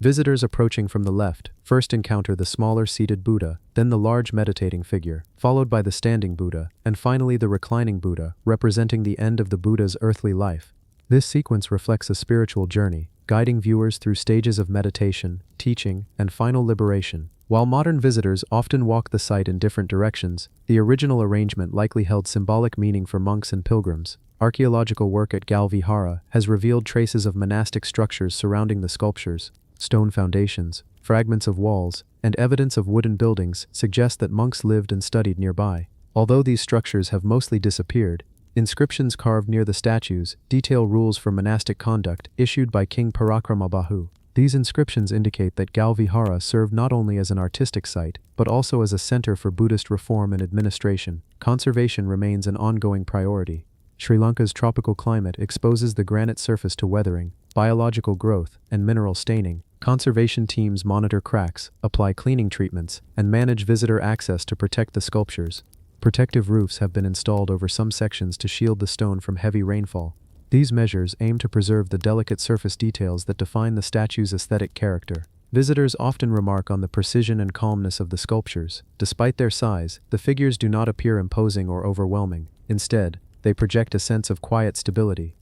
Visitors approaching from the left first encounter the smaller seated Buddha, then the large meditating figure, followed by the standing Buddha, and finally the reclining Buddha, representing the end of the Buddha's earthly life. This sequence reflects a spiritual journey, guiding viewers through stages of meditation, teaching, and final liberation. While modern visitors often walk the site in different directions, the original arrangement likely held symbolic meaning for monks and pilgrims. Archaeological work at Galvihara has revealed traces of monastic structures surrounding the sculptures. Stone foundations, fragments of walls, and evidence of wooden buildings suggest that monks lived and studied nearby. Although these structures have mostly disappeared, inscriptions carved near the statues detail rules for monastic conduct issued by King Parakramabahu. These inscriptions indicate that Galvihara served not only as an artistic site, but also as a center for Buddhist reform and administration. Conservation remains an ongoing priority. Sri Lanka's tropical climate exposes the granite surface to weathering, biological growth, and mineral staining. Conservation teams monitor cracks, apply cleaning treatments, and manage visitor access to protect the sculptures. Protective roofs have been installed over some sections to shield the stone from heavy rainfall. These measures aim to preserve the delicate surface details that define the statue's aesthetic character. Visitors often remark on the precision and calmness of the sculptures. Despite their size, the figures do not appear imposing or overwhelming. Instead, they project a sense of quiet stability.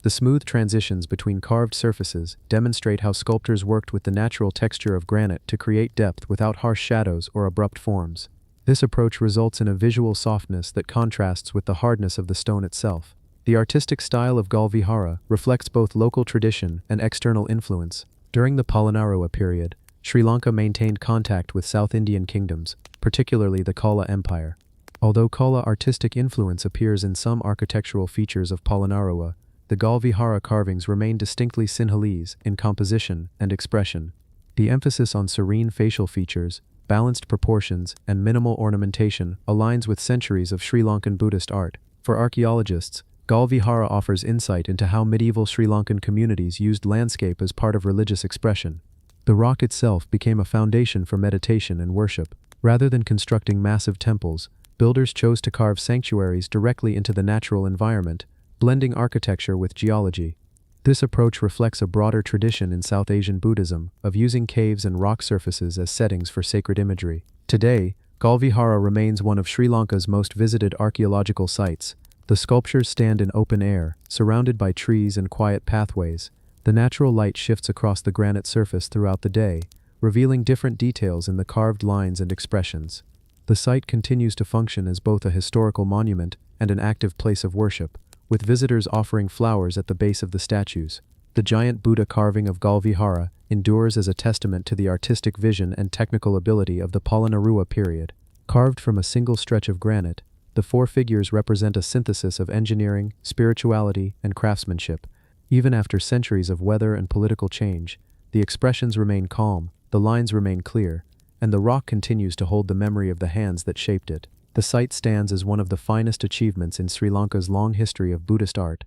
The smooth transitions between carved surfaces demonstrate how sculptors worked with the natural texture of granite to create depth without harsh shadows or abrupt forms. This approach results in a visual softness that contrasts with the hardness of the stone itself. The artistic style of Galvihara reflects both local tradition and external influence. During the Polonnaruwa period, Sri Lanka maintained contact with South Indian kingdoms, particularly the Chola Empire. Although Chola artistic influence appears in some architectural features of Polonnaruwa, the Galvihara carvings remain distinctly Sinhalese in composition and expression. The emphasis on serene facial features, balanced proportions, and minimal ornamentation aligns with centuries of Sri Lankan Buddhist art. For archaeologists, Galvihara offers insight into how medieval Sri Lankan communities used landscape as part of religious expression. The rock itself became a foundation for meditation and worship. Rather than constructing massive temples, builders chose to carve sanctuaries directly into the natural environment, blending architecture with geology. This approach reflects a broader tradition in South Asian Buddhism of using caves and rock surfaces as settings for sacred imagery. Today, Galvihara remains one of Sri Lanka's most visited archaeological sites. The sculptures stand in open air, surrounded by trees and quiet pathways. The natural light shifts across the granite surface throughout the day, revealing different details in the carved lines and expressions. The site continues to function as both a historical monument and an active place of worship, with visitors offering flowers at the base of the statues. The giant Buddha carving of Galvihara endures as a testament to the artistic vision and technical ability of the Polonnaruwa period. Carved from a single stretch of granite, the four figures represent a synthesis of engineering, spirituality, and craftsmanship. Even after centuries of weather and political change, the expressions remain calm, the lines remain clear, and the rock continues to hold the memory of the hands that shaped it. The site stands as one of the finest achievements in Sri Lanka's long history of Buddhist art.